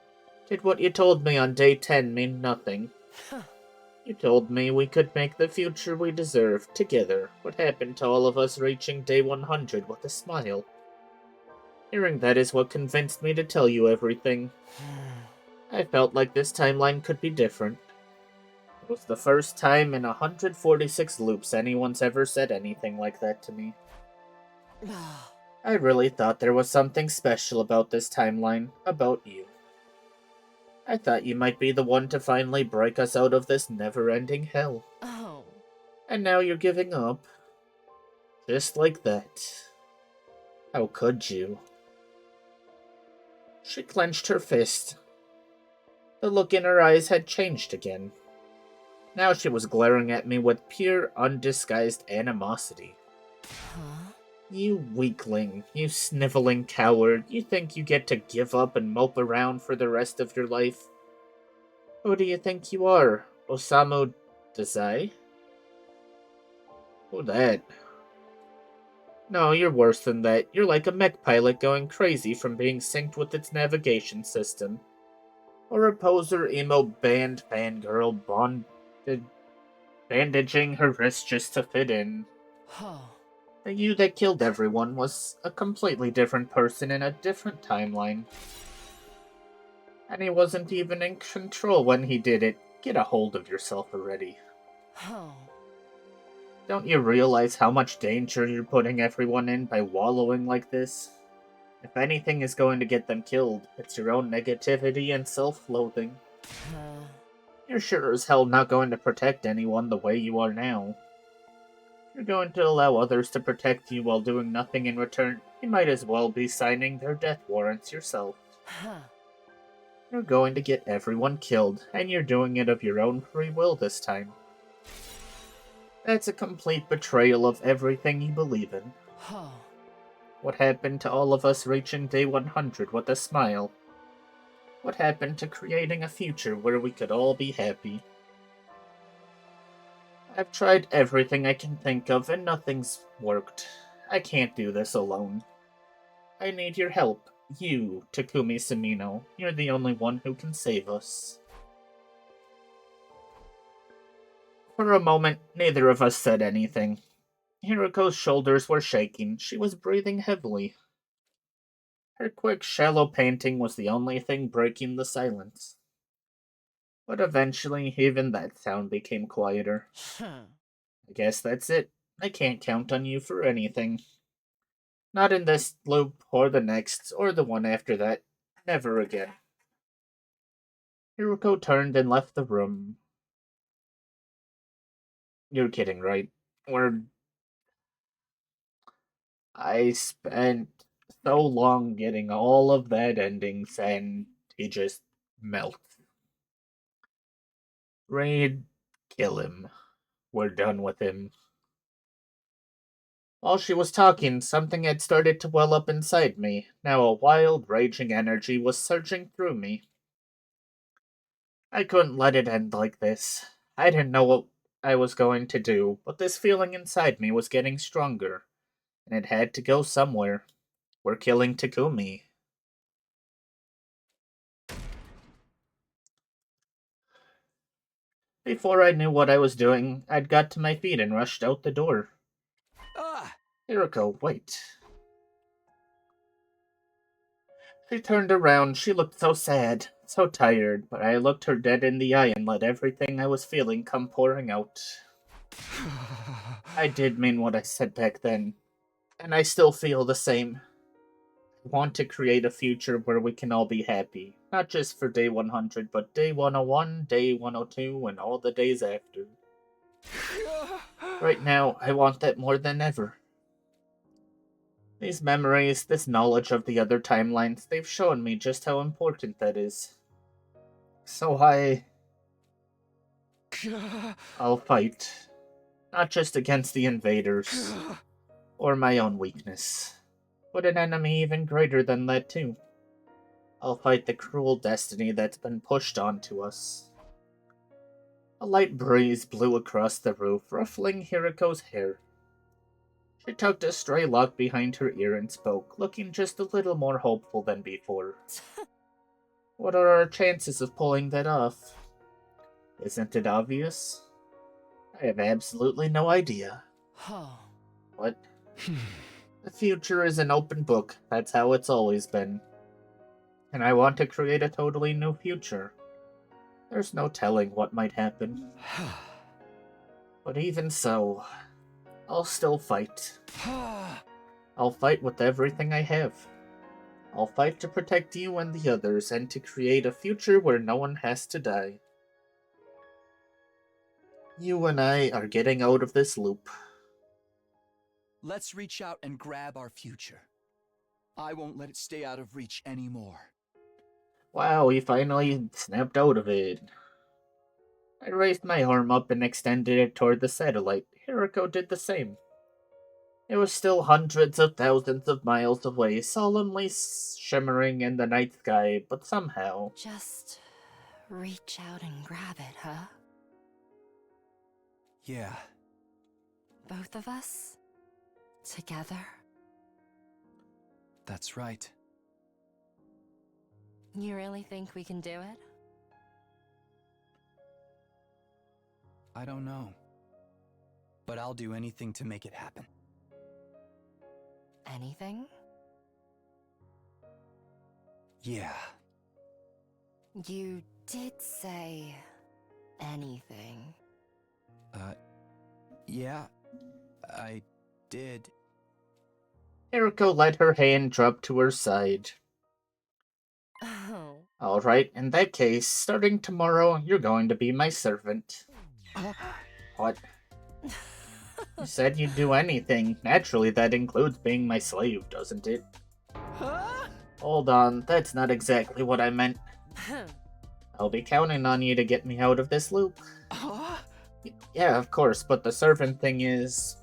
Did what you told me on day 10 mean nothing? You told me we could make the future we deserve, together. What happened to all of us reaching day 100 with a smile? Hearing that is what convinced me to tell you everything. I felt like this timeline could be different. It was the first time in 146 loops anyone's ever said anything like that to me. I really thought there was something special about this timeline, about you. I thought you might be the one to finally break us out of this never-ending hell. Oh. And now you're giving up. Just like that. How could you? She clenched her fist. The look in her eyes had changed again. Now she was glaring at me with pure, undisguised animosity. Huh? You weakling, you sniveling coward, you think you get to give up and mope around for the rest of your life? Who do you think you are, Osamu Dazai? Who that? No, you're worse than that. You're like a mech pilot going crazy from being synced with its navigation system. Or a poser emo band fangirl bandaging her wrist just to fit in. Huh. The you that killed everyone was a completely different person in a different timeline. And he wasn't even in control when he did it. Get a hold of yourself already. Huh. Don't you realize how much danger you're putting everyone in by wallowing like this? If anything is going to get them killed, it's your own negativity and self-loathing. You're sure as hell not going to protect anyone the way you are now. If you're going to allow others to protect you while doing nothing in return, you might as well be signing their death warrants yourself. Huh. You're going to get everyone killed, and you're doing it of your own free will this time. That's a complete betrayal of everything you believe in. Huh. What happened to all of us reaching day 100 with a smile? What happened to creating a future where we could all be happy? I've tried everything I can think of and nothing's worked. I can't do this alone. I need your help. You, Takumi Samino. You're the only one who can save us. For a moment, neither of us said anything. Hiroko's shoulders were shaking. She was breathing heavily. Her quick, shallow panting was the only thing breaking the silence. But eventually, even that sound became quieter. I guess that's it. I can't count on you for anything. Not in this loop, or the next, or the one after that. Never again. Hiroko turned and left the room. You're kidding, right? I spent so long getting all of that endings, and he just melts. Raid, kill him. We're done with him. While she was talking, something had started to well up inside me. Now a wild, raging energy was surging through me. I couldn't let it end like this. I didn't know what I was going to do, but this feeling inside me was getting stronger, and it had to go somewhere. We're killing Takumi. Before I knew what I was doing, I'd got to my feet and rushed out the door. Ah! Hiroko, wait. She turned around. She looked so sad, so tired, but I looked her dead in the eye and let everything I was feeling come pouring out. I did mean what I said back then, and I still feel the same. I want to create a future where we can all be happy, not just for day 100, but day 101, day 102, and all the days after. Right now, I want that more than ever. These memories, this knowledge of the other timelines, they've shown me just how important that is. So I'll fight. Not just against the invaders, or my own weakness, but an enemy even greater than that too. I'll fight the cruel destiny that's been pushed onto us. A light breeze blew across the roof, ruffling Hiroko's hair. She tucked a stray lock behind her ear and spoke, looking just a little more hopeful than before. What are our chances of pulling that off? Isn't it obvious? I have absolutely no idea. What? The future is an open book. That's how it's always been. And I want to create a totally new future. There's no telling what might happen. But even so, I'll still fight. I'll fight with everything I have. I'll fight to protect you and the others, and to create a future where no one has to die. You and I are getting out of this loop. Let's reach out and grab our future. I won't let it stay out of reach anymore. Wow, he finally snapped out of it. I raised my arm up and extended it toward the satellite. Hiriko did the same. It was still hundreds of thousands of miles away, solemnly shimmering in the night sky, but somehow... Just reach out and grab it, huh? Yeah. Both of us? Together? That's right. You really think we can do it? I don't know. But I'll do anything to make it happen. Anything? Yeah. You did say anything. Yeah. I did. Hiriko let her hand drop to her side. Oh. Alright, in that case, starting tomorrow, you're going to be my servant. What? You said you'd do anything. Naturally, that includes being my slave, doesn't it? Hold on, that's not exactly what I meant. I'll be counting on you to get me out of this loop. Yeah, of course, but the servant thing is...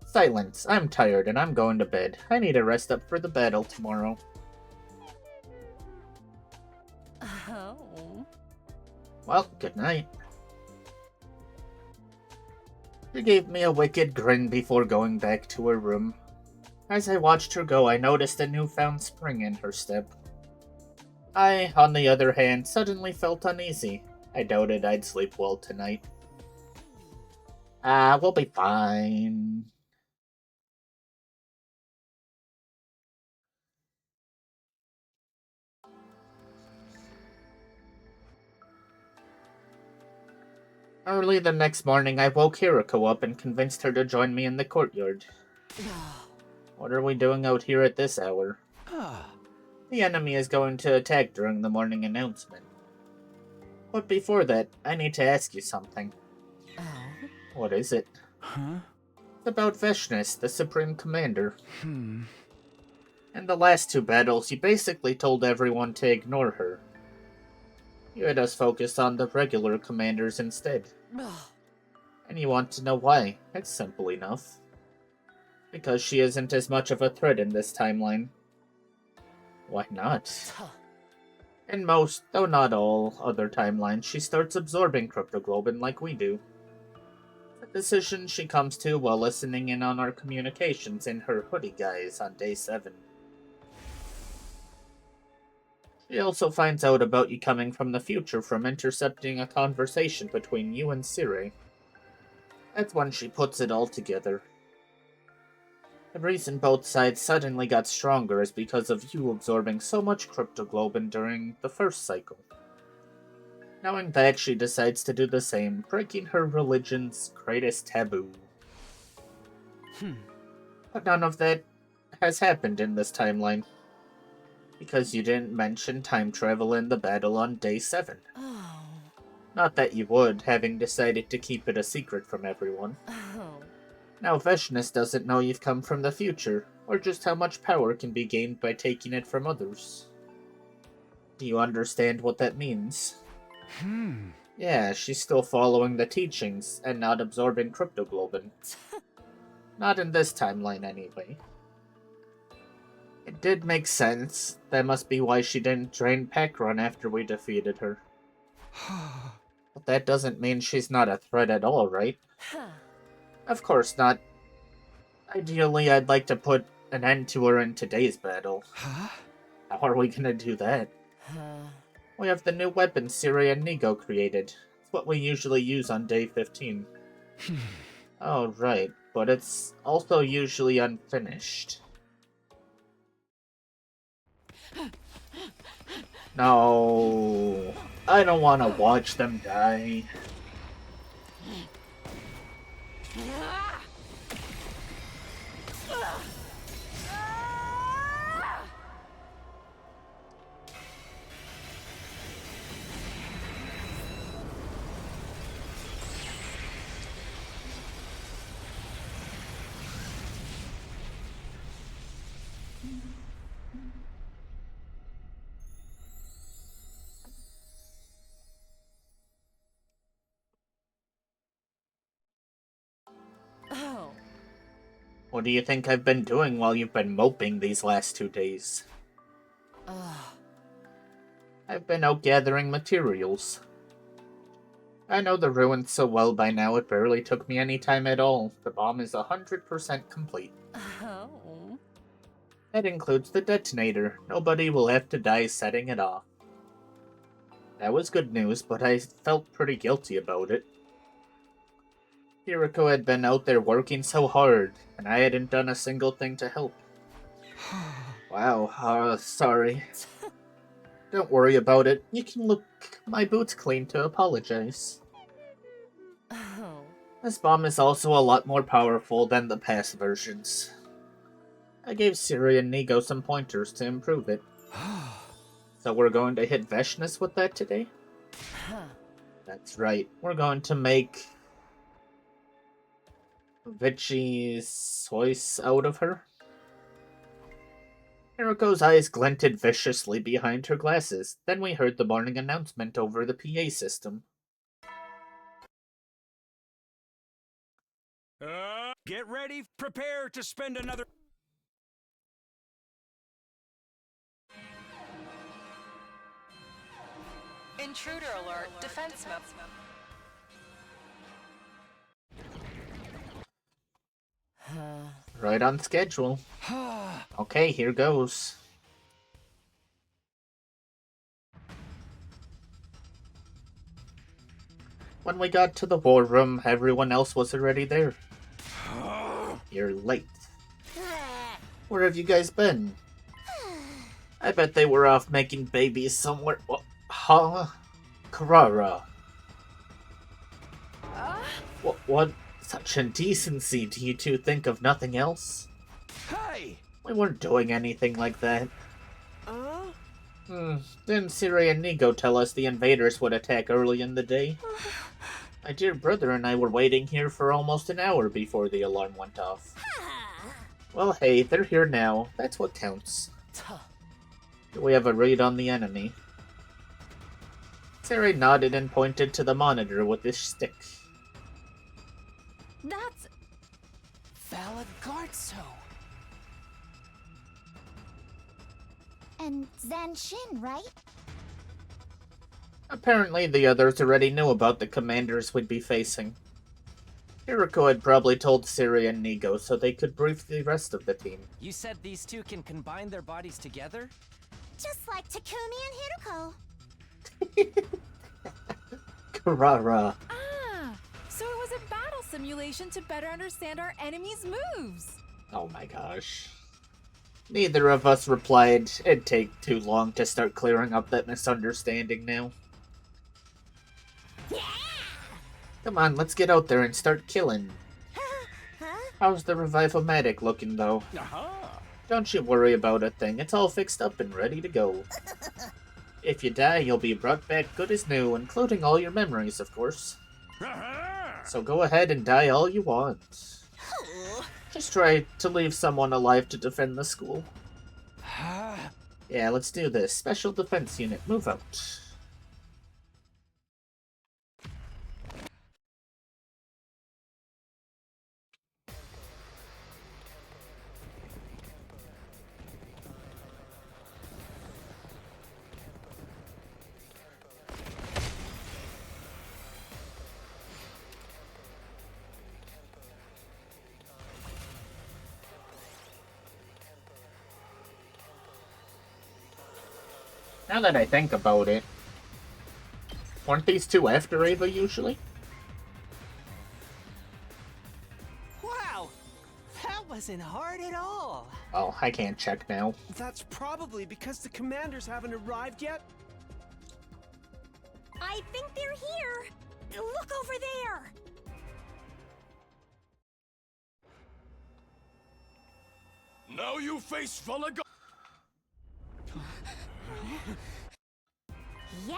Silence. I'm tired and I'm going to bed. I need to rest up for the battle tomorrow. Oh. Well, good night. She gave me a wicked grin before going back to her room. As I watched her go, I noticed a newfound spring in her step. I, on the other hand, suddenly felt uneasy. I doubted I'd sleep well tonight. We'll be fine. Early the next morning, I woke Hiriko up and convinced her to join me in the courtyard. What are we doing out here at this hour? The enemy is going to attack during the morning announcement. But before that, I need to ask you something. Oh. What is it? Huh? It's about Veshness, the Supreme Commander. In the last two battles, you basically told everyone to ignore her. You had us focus on the regular commanders instead. And you want to know why? It's simple enough. Because she isn't as much of a threat in this timeline. Why not? In most, though not all, other timelines, she starts absorbing cryptoglobin like we do. A decision she comes to while listening in on our communications in her hoodie guise on day 7. She also finds out about you coming from the future from intercepting a conversation between you and Sire. That's when she puts it all together. The reason both sides suddenly got stronger is because of you absorbing so much cryptoglobin during the first cycle. Knowing that, she decides to do the same, breaking her religion's greatest taboo. But none of that has happened in this timeline. Because you didn't mention time travel in the battle on day 7. Oh. Not that you would, having decided to keep it a secret from everyone. Oh. Now Veshness doesn't know you've come from the future, or just how much power can be gained by taking it from others. Do you understand what that means? Yeah, she's still following the teachings, and not absorbing cryptoglobin. Not in this timeline, anyway. It did make sense. That must be why she didn't train Pakrun after we defeated her. But that doesn't mean she's not a threat at all, right? Of course not. Ideally, I'd like to put an end to her in today's battle. How are we gonna do that? We have the new weapon Siri and Nigo created. It's what we usually use on day 15. Oh, right. But it's also usually unfinished. No, I don't want to watch them die. What do you think I've been doing while you've been moping these last 2 days? I've been out gathering materials. I know the ruins so well by now it barely took me any time at all. The bomb is 100% complete. Oh. That includes the detonator. Nobody will have to die setting it off. That was good news, but I felt pretty guilty about it. Hiriko had been out there working so hard, and I hadn't done a single thing to help. Wow, sorry. Don't worry about it. You can look my boots clean to apologize. Oh. This bomb is also a lot more powerful than the past versions. I gave Siri and Nigo some pointers to improve it. So we're going to hit Veshness with that today? That's right. We're going to make Vichy's voice out of her. Hiriko's eyes glinted viciously behind her glasses. Then we heard the morning announcement over the PA system. Get ready, prepare to spend another... Intruder alert, defense mode. Right on schedule. Okay, here goes. When we got to the war room, everyone else was already there. You're late. Where have you guys been? I bet they were off making babies somewhere. Huh? Carrara. What such indecency, do you two think of nothing else? Hey! We weren't doing anything like that. Didn't Siri and Nigo tell us the invaders would attack early in the day? My dear brother and I were waiting here for almost an hour before the alarm went off. Well, hey, they're here now. That's what counts. Do we have a read on the enemy? Siri nodded and pointed to the monitor with his stick. That's... Valagarzo. And Zanshin, right? Apparently the others already knew about the commanders we'd be facing. Hiriko had probably told Siri and Nigo so they could brief the rest of the team. You said these two can combine their bodies together? Just like Takumi and Hiroko. Carrara. Ah, so it was a battle simulation to better understand our enemy's moves. Oh my gosh. Neither of us replied. It'd take too long to start clearing up that misunderstanding now. Yeah! Come on, let's get out there and start killing. Huh? How's the Revivomatic looking, though? Don't you worry about a thing. It's all fixed up and ready to go. If you die, you'll be brought back good as new, including all your memories, of course. So go ahead and die all you want. Just try to leave someone alive to defend the school. Yeah, let's do this. Special Defense Unit, move out. Now that I think about it, weren't these two after Ava usually? Wow! That wasn't hard at all! Oh, I can't check now. That's probably because the commanders haven't arrived yet. I think they're here. Look over there. Now you face Valagarzo. Yeah,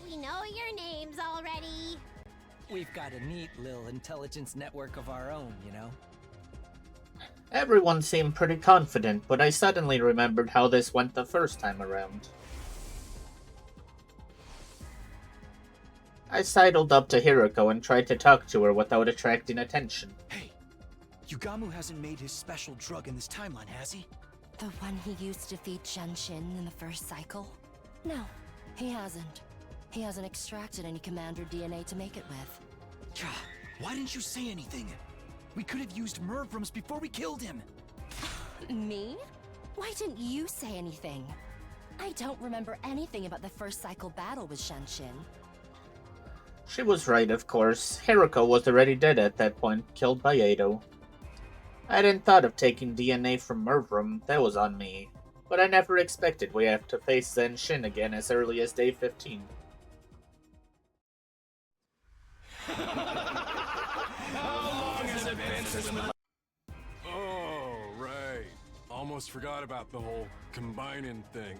we know your names already. We've got a neat little intelligence network of our own, you know? Everyone seemed pretty confident, but I suddenly remembered how this went the first time around. I sidled up to Hiriko and tried to talk to her without attracting attention. Hey, Yugamu hasn't made his special drug in this timeline, has he? The one he used to feed Genshin in the first cycle? No, he hasn't. He hasn't extracted any Commander DNA to make it with. Why didn't you say anything? We could have used Mervrams before we killed him. Me? Why didn't you say anything? I don't remember anything about the first cycle battle with Genshin. She was right, of course. Hiriko was already dead at that point, killed by Edo. I hadn't thought of taking DNA from Mervram, that was on me. But I never expected we have to face Zenshin again as early as day 15. Oh, right. Almost forgot about the whole combining thing.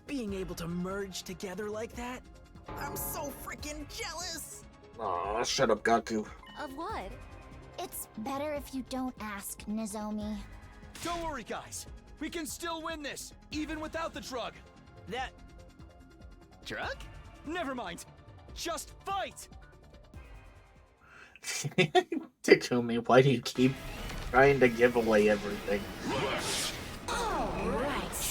Being able to merge together like that? I'm so freaking jealous! Aw, shut up, Gaku. Of what? It's better if you don't ask, Nozomi. Don't worry, guys. We can still win this, even without the drug. That... drug? Never mind. Just fight! Takumi, why do you keep trying to give away everything? Alright.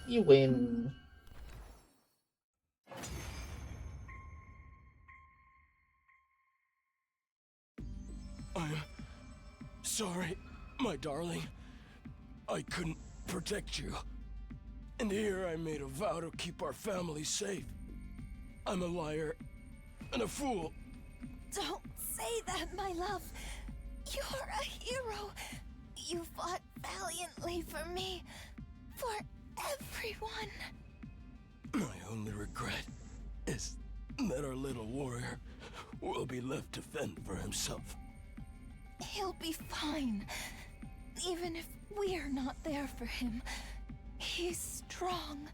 You win. I'm sorry, my darling. I couldn't protect you. And here I made a vow to keep our family safe. I'm a liar and a fool. Don't say that, my love. You're a hero. You fought valiantly for me, for everyone. My only regret is that our little warrior will be left to fend for himself. He'll be fine. Even if we're not there for him, he's strong.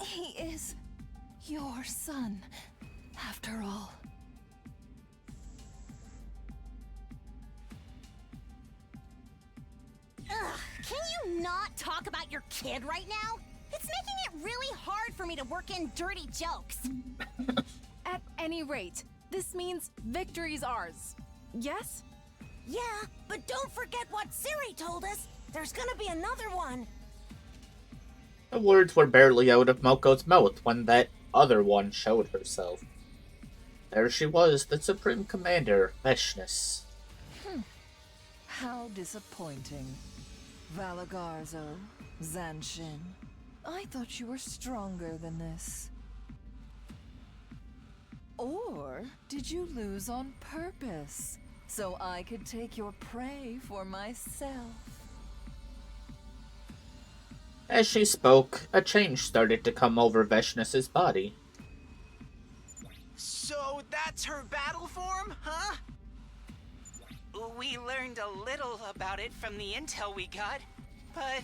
He is your son, after all. Ugh, can you not talk about your kid right now? It's making it really hard for me to work in dirty jokes. At any rate, this means victory's ours. Yes? Yeah, but don't forget what Siri told us. There's gonna be another one. The words were barely out of Moko's mouth when that other one showed herself. There she was, the Supreme Commander, Veshness. How disappointing. Valagarzo, Zanshin. I thought you were stronger than this. Or did you lose on purpose, so I could take your prey for myself? As she spoke, a change started to come over Veshness's body. So that's her battle form, huh? We learned a little about it from the intel we got, but...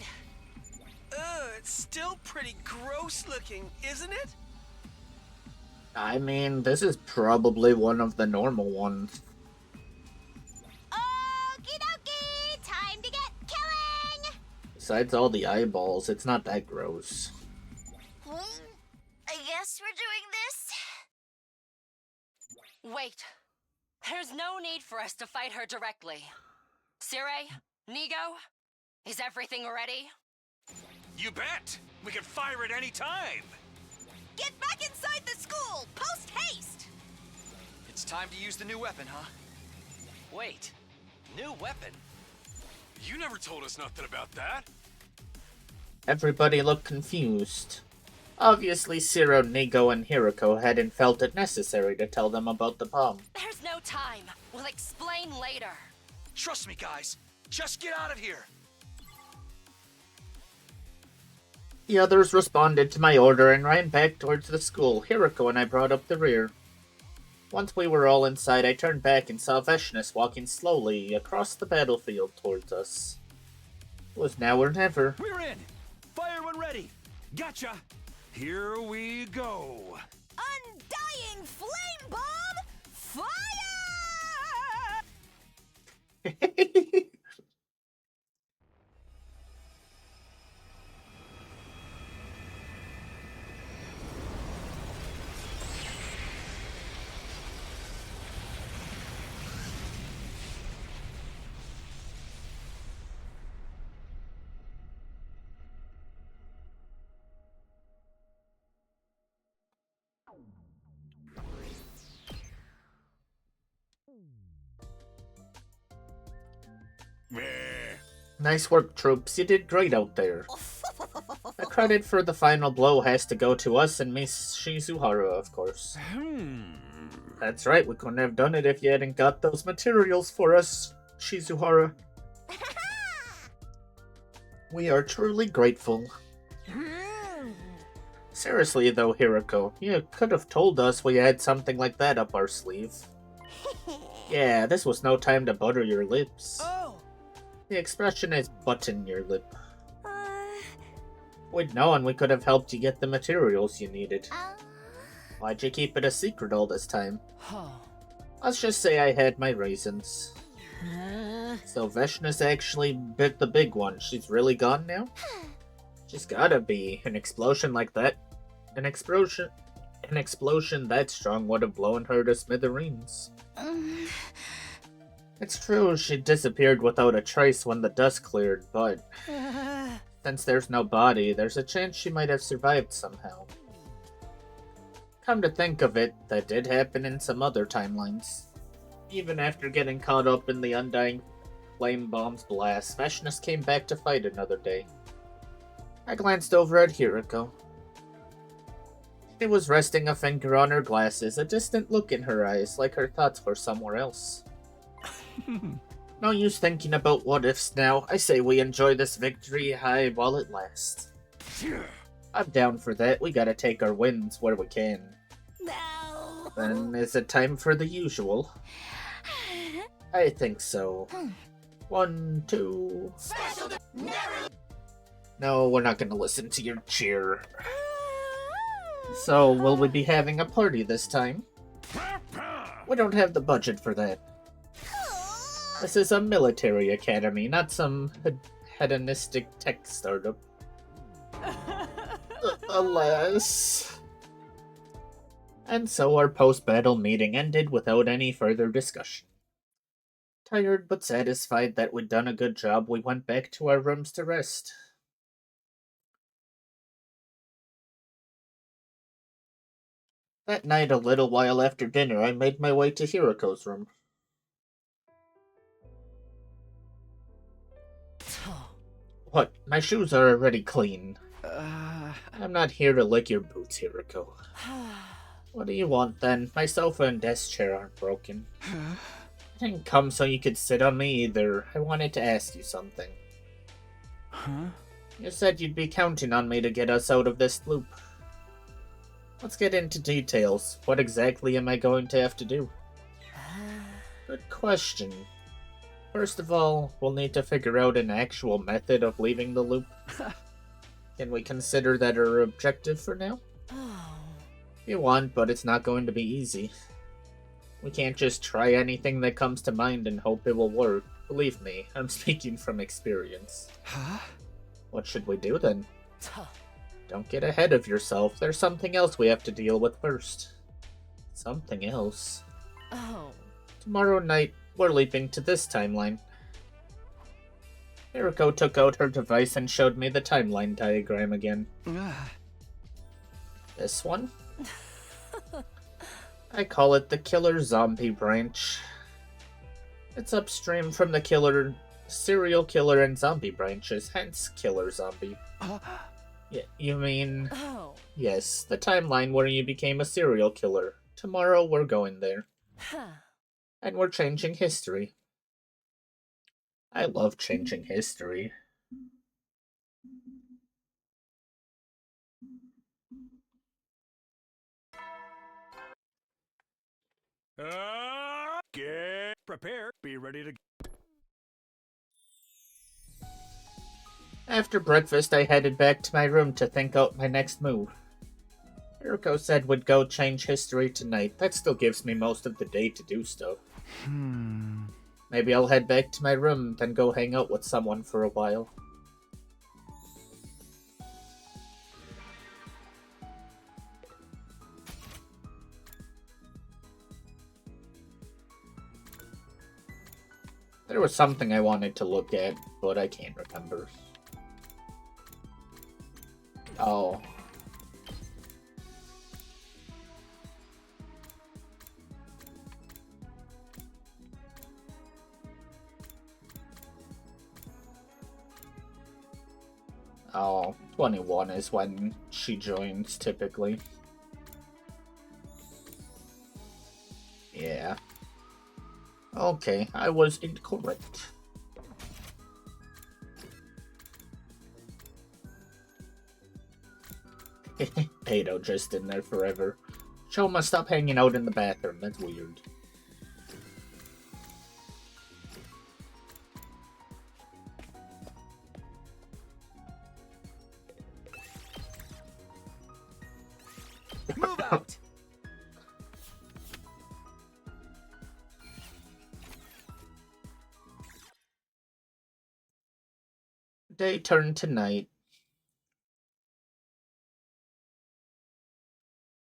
It's still pretty gross looking, isn't it? I mean, this is probably one of the normal ones. Okie dokie, time to get killing! Besides all the eyeballs, it's not that gross. I guess we're doing this. Wait. There's no need for us to fight her directly. Sirei? Nigo? Is everything ready? You bet! We can fire at any time! Get back inside the school! Post haste! It's time to use the new weapon, huh? Wait, new weapon? You never told us nothing about that. Everybody looked confused. Obviously, Zero, Nigo, and Hiriko hadn't felt it necessary to tell them about the bomb. There's no time. We'll explain later. Trust me, guys. Just get out of here. The others responded to my order and ran back towards the school. Hiriko and I brought up the rear. Once we were all inside, I turned back and saw Veshness walking slowly across the battlefield towards us. It was now or never. We're in! Fire when ready! Gotcha! Here we go! Undying flame bomb! Fire! Nice work, troops. You did great out there. The credit for the final blow has to go to us and Miss Shizuhara, of course. That's right, we couldn't have done it if you hadn't got those materials for us, Shizuhara. We are truly grateful. Seriously though, Hiroko, you could have told us we had something like that up our sleeve. Yeah, this was no time to butter your lips. The expression is button your lip. We'd known we could have helped you get the materials you needed. Why'd you keep it a secret all this time? Let's just say I had my reasons. So Veshna's actually bit the big one. She's really gone now? She's gotta be. An explosion like that. An explosion that strong would have blown her to smithereens. It's true she disappeared without a trace when the dust cleared, but since there's no body, there's a chance she might have survived somehow. Come to think of it, that did happen in some other timelines. Even after getting caught up in the undying flame bomb's blast, Veshna came back to fight another day. I glanced over at Hiroko. She was resting a finger on her glasses, a distant look in her eyes, like her thoughts were somewhere else. No use thinking about what ifs now. I say we enjoy this victory high while it lasts. I'm down for that. We gotta take our wins where we can. No. Then is it time for the usual? I think so. 1, 2... No, we're not gonna listen to your cheer. So, will we be having a party this time? We don't have the budget for that. This is a military academy, not some hedonistic tech startup. Alas. And so our post-battle meeting ended without any further discussion. Tired but satisfied that we'd done a good job, we went back to our rooms to rest. That night, a little while after dinner, I made my way to Hiroko's room. What? My shoes are already clean. I'm not here to lick your boots, Hiroko. What do you want, then? My sofa and desk chair aren't broken. I didn't come so you could sit on me either. I wanted to ask you something. You said you'd be counting on me to get us out of this loop. Let's get into details. What exactly am I going to have to do? Good question. First of all, we'll need to figure out an actual method of leaving the loop. Can we consider that our objective for now? If you want, but it's not going to be easy. We can't just try anything that comes to mind and hope it will work. Believe me, I'm speaking from experience. What should we do then? Don't get ahead of yourself. There's something else we have to deal with first. Something else? Tomorrow night, we're leaping to this timeline. Hiroko took out her device and showed me the timeline diagram again. This one? I call it the Killer Zombie branch. It's upstream from the serial killer and zombie branches, hence Killer Zombie. Yeah, you mean... Yes, the timeline where you became a serial killer. Tomorrow we're going there. And we're changing history. I love changing history. Get prepared. Be ready to... After breakfast, I headed back to my room to think out my next move. Hiroko said we'd go change history tonight. That still gives me most of the day to do stuff. Maybe I'll head back to my room, then go hang out with someone for a while. There was something I wanted to look at, but I can't remember. Oh. Oh, 21 is when she joins, typically. Yeah. Okay, I was incorrect. Pato just in there forever. Shoma, stop hanging out in the bathroom, that's weird. Move out! Day turned to night.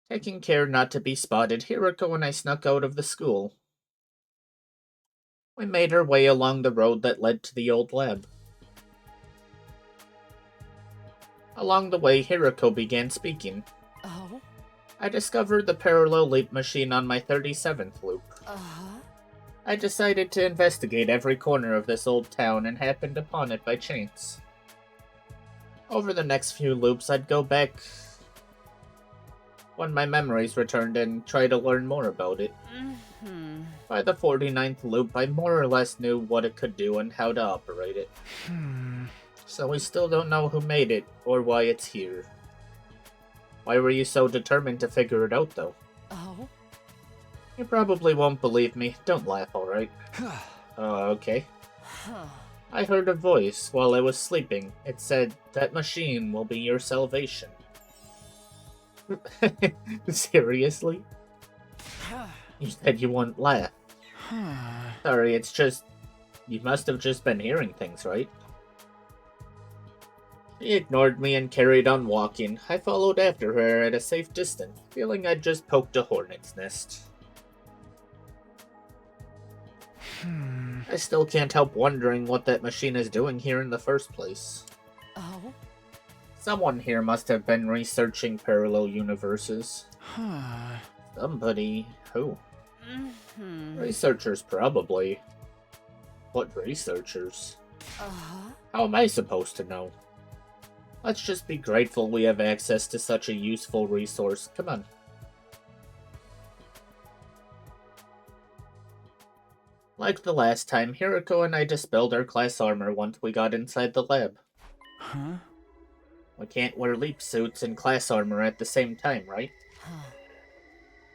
Taking care not to be spotted, Hiroko and I snuck out of the school. We made our way along the road that led to the old lab. Along the way, Hiroko began speaking. Oh? I discovered the parallel leap machine on my 37th loop. Uh-huh. I decided to investigate every corner of this old town and happened upon it by chance. Over the next few loops, I'd go back when my memories returned and try to learn more about it. By the 49th loop, I more or less knew what it could do and how to operate it. So we still don't know who made it or why it's here. Why were you so determined to figure it out, though? Oh? You probably won't believe me. Don't laugh, alright? Okay. Huh. I heard a voice while I was sleeping. It said, that machine will be your salvation. Seriously? You said you wouldn't laugh. Sorry, it's just... You must have just been hearing things, right? She ignored me and carried on walking. I followed after her at a safe distance, feeling I'd just poked a hornet's nest. I still can't help wondering what that machine is doing here in the first place. Oh? Someone here must have been researching parallel universes. Somebody... who? Researchers, probably. What researchers? Uh-huh. How am I supposed to know? Let's just be grateful we have access to such a useful resource. Come on. Like the last time, Hiroko and I dispelled our class armor once we got inside the lab. Huh? We can't wear leap suits and class armor at the same time, right?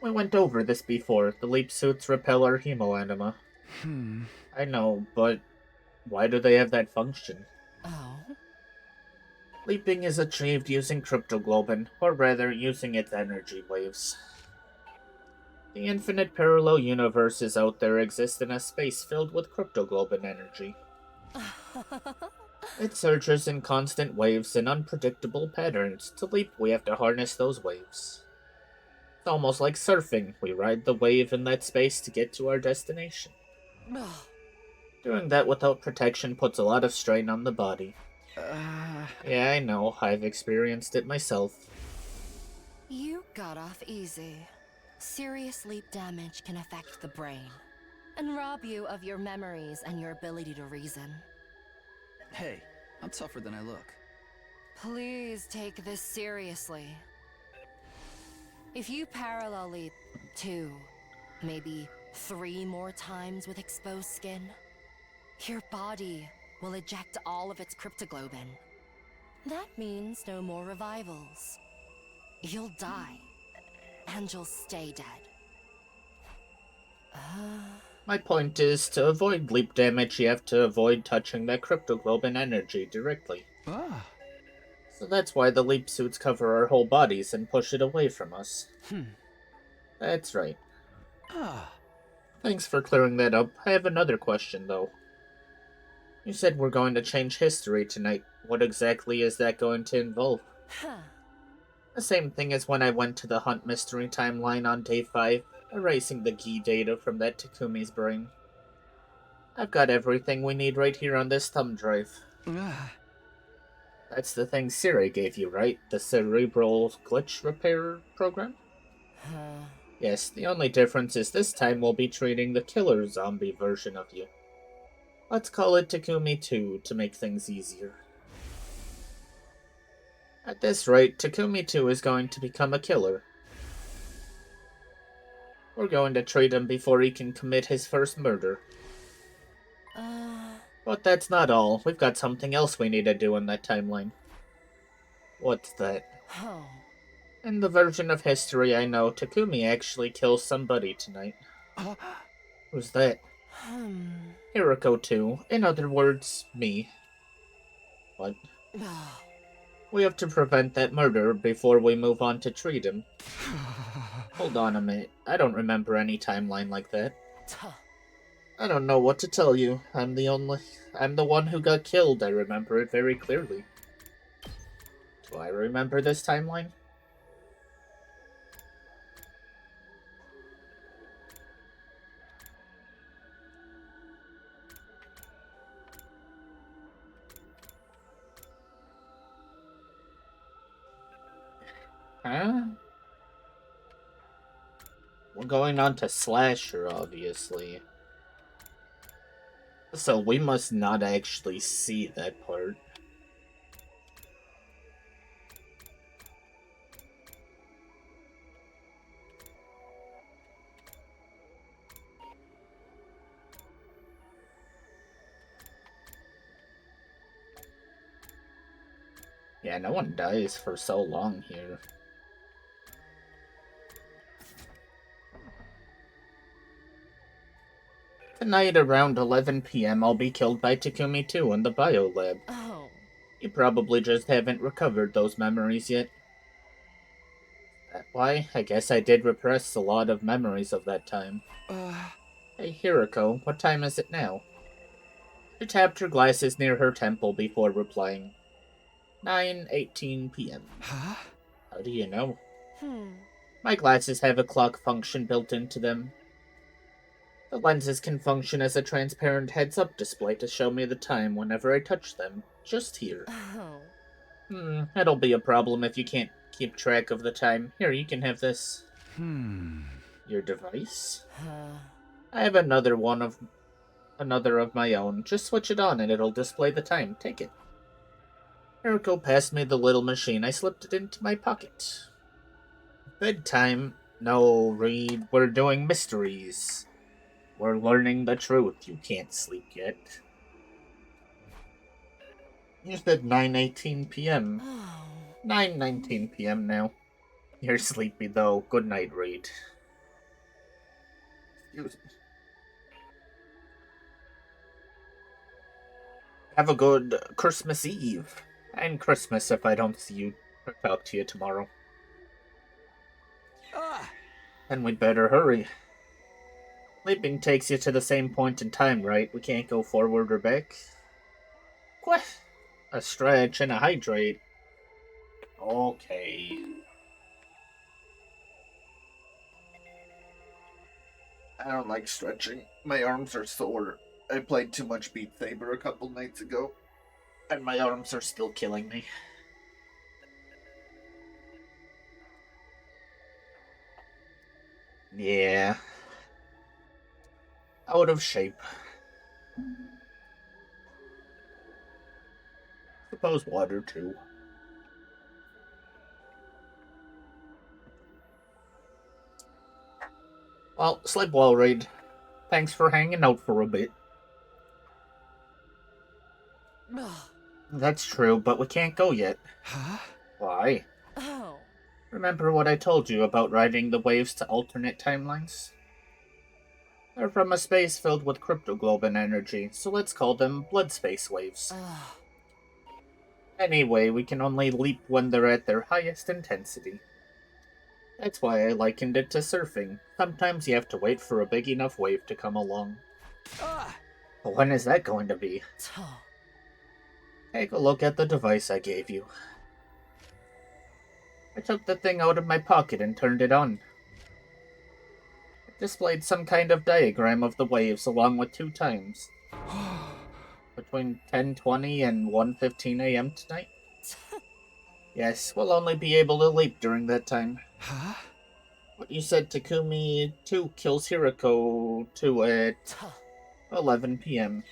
We went over this before. The leap suits repel our hemoanima. I know, but why do they have that function? Oh? Leaping is achieved using cryptoglobin, or rather, using its energy waves. The infinite parallel universes out there exist in a space filled with cryptoglobin energy. It surges in constant waves in unpredictable patterns. To leap, we have to harness those waves. It's almost like surfing. We ride the wave in that space to get to our destination. Doing that without protection puts a lot of strain on the body. Yeah, I know. I've experienced it myself. You got off easy. Serious leap damage can affect the brain and rob you of your memories and your ability to reason. Hey, I'm tougher than I look. Please take this seriously. If you parallel leap 2, maybe 3 more times with exposed skin, your body will eject all of its cryptoglobin. That means no more revivals. You'll die, and you'll stay dead. My point is, to avoid leap damage, you have to avoid touching that cryptoglobin energy directly. So that's why the leap suits cover our whole bodies and push it away from us. That's right. Thanks for clearing that up. I have another question, though. You said we're going to change history tonight. What exactly is that going to involve? The same thing as when I went to the Hunt Mystery timeline on day 5, erasing the key data from that Takumi's brain. I've got everything we need right here on this thumb drive. That's the thing Siri gave you, right? The cerebral glitch repair program? Yes, the only difference is this time we'll be treating the killer zombie version of you. Let's call it Takumi 2 to make things easier. At this rate, Takumi 2 is going to become a killer. We're going to treat him before he can commit his first murder. But that's not all. We've got something else we need to do in that timeline. What's that? In the version of history I know, Takumi actually kills somebody tonight. Who's that? Hiriko 2. In other words, me. What? We have to prevent that murder before we move on to treat him. Hold on a minute. I don't remember any timeline like that. I don't know what to tell you. I'm the one who got killed. I remember it very clearly. Do I remember this timeline? Huh? We're going on to Slasher, obviously. So we must not actually see that part. Yeah, no one dies for so long here. Tonight around 11 p.m. I'll be killed by Takumi 2 in the biolab. You probably just haven't recovered those memories yet. That why? I guess I did repress a lot of memories of that time. Hey Hiriko, what time is it now? She tapped her glasses near her temple before replying. 9:18 p.m. Huh? How do you know? My glasses have a clock function built into them. The lenses can function as a transparent heads-up display to show me the time whenever I touch them. Just here. That'll be a problem if you can't keep track of the time. Here, you can have this. Your device? I have another of my own. Just switch it on and it'll display the time. Take it. Hiriko passed me the little machine. I slipped it into my pocket. Bedtime? No, Reed. We're doing mysteries. We're learning the truth. You can't sleep yet. You said 9:18 p.m. 9:19 p.m. now. You're sleepy, though. Good night, Reed. Excuse me. Have a good Christmas Eve. And Christmas if I don't see you or talk to you tomorrow. And we'd better hurry. Sleeping takes you to the same point in time, right? We can't go forward or back. What? A stretch and a hydrate. Okay. I don't like stretching. My arms are sore. I played too much Beat Saber a couple nights ago, and my arms are still killing me. Yeah. Out of shape. Suppose water, too. Well, sleep well, Reed. Thanks for hanging out for a bit. That's true, but we can't go yet. Huh? Why? Remember what I told you about riding the waves to alternate timelines? They're from a space filled with cryptoglobin energy, so let's call them blood space waves. Anyway, we can only leap when they're at their highest intensity. That's why I likened it to surfing. Sometimes you have to wait for a big enough wave to come along. But when is that going to be? Take a look at the device I gave you. I took the thing out of my pocket and turned it on. It displayed some kind of diagram of the waves along with 2 times. Between 10:20 and 1:15 a.m. tonight. Yes, we'll only be able to leap during that time. Huh? What you said, Takumi 2 kills Hiroko 2 at 11 p.m.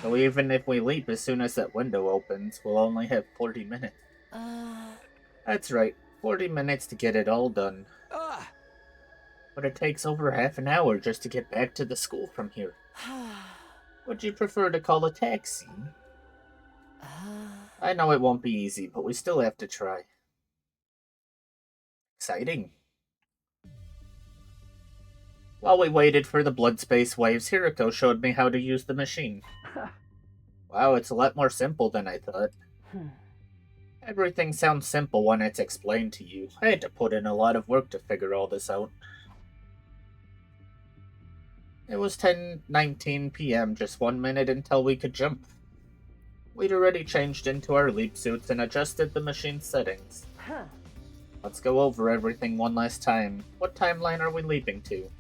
So even if we leap as soon as that window opens, we'll only have 40 minutes. That's right, 40 minutes to get it all done. But it takes over half an hour just to get back to the school from here. Would you prefer to call a taxi? I know it won't be easy, but we still have to try. Exciting. While we waited for the blood space waves, Hiroko showed me how to use the machine. Wow, it's a lot more simple than I thought. Everything sounds simple when it's explained to you. I had to put in a lot of work to figure all this out. It was 10:19 p.m., just 1 minute until we could jump. We'd already changed into our leap suits and adjusted the machine's settings. Let's go over everything one last time. What timeline are we leaping to?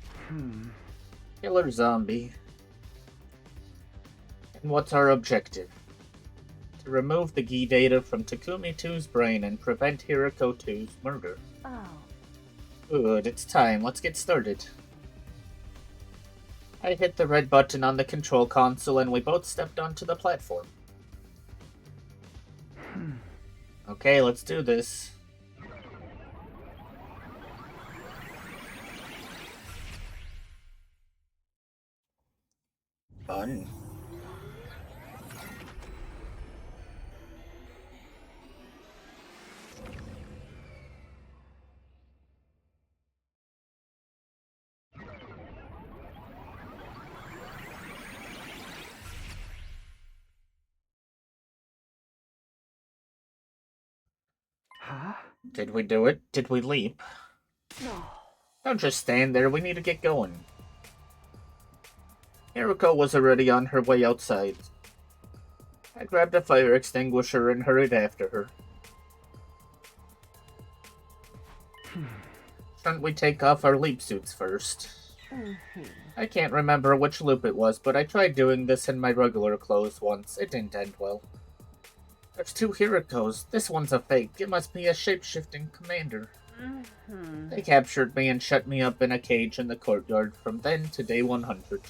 Killer zombie. And what's our objective? To remove the Gi data from Takumi 2's brain and prevent Hiroko 2's murder. Good, it's time. Let's get started. I hit the red button on the control console and we both stepped onto the platform. Okay, let's do this. Fun. Did we do it? Did we leap? No. Don't just stand there, we need to get going. Hiroko was already on her way outside. I grabbed a fire extinguisher and hurried after her. Shouldn't we take off our leap suits first? I can't remember which loop it was, but I tried doing this in my regular clothes once. It didn't end well. There's 2 Hirokos. This one's a fake. It must be a shape-shifting commander. They captured me and shut me up in a cage in the courtyard from then to day 100.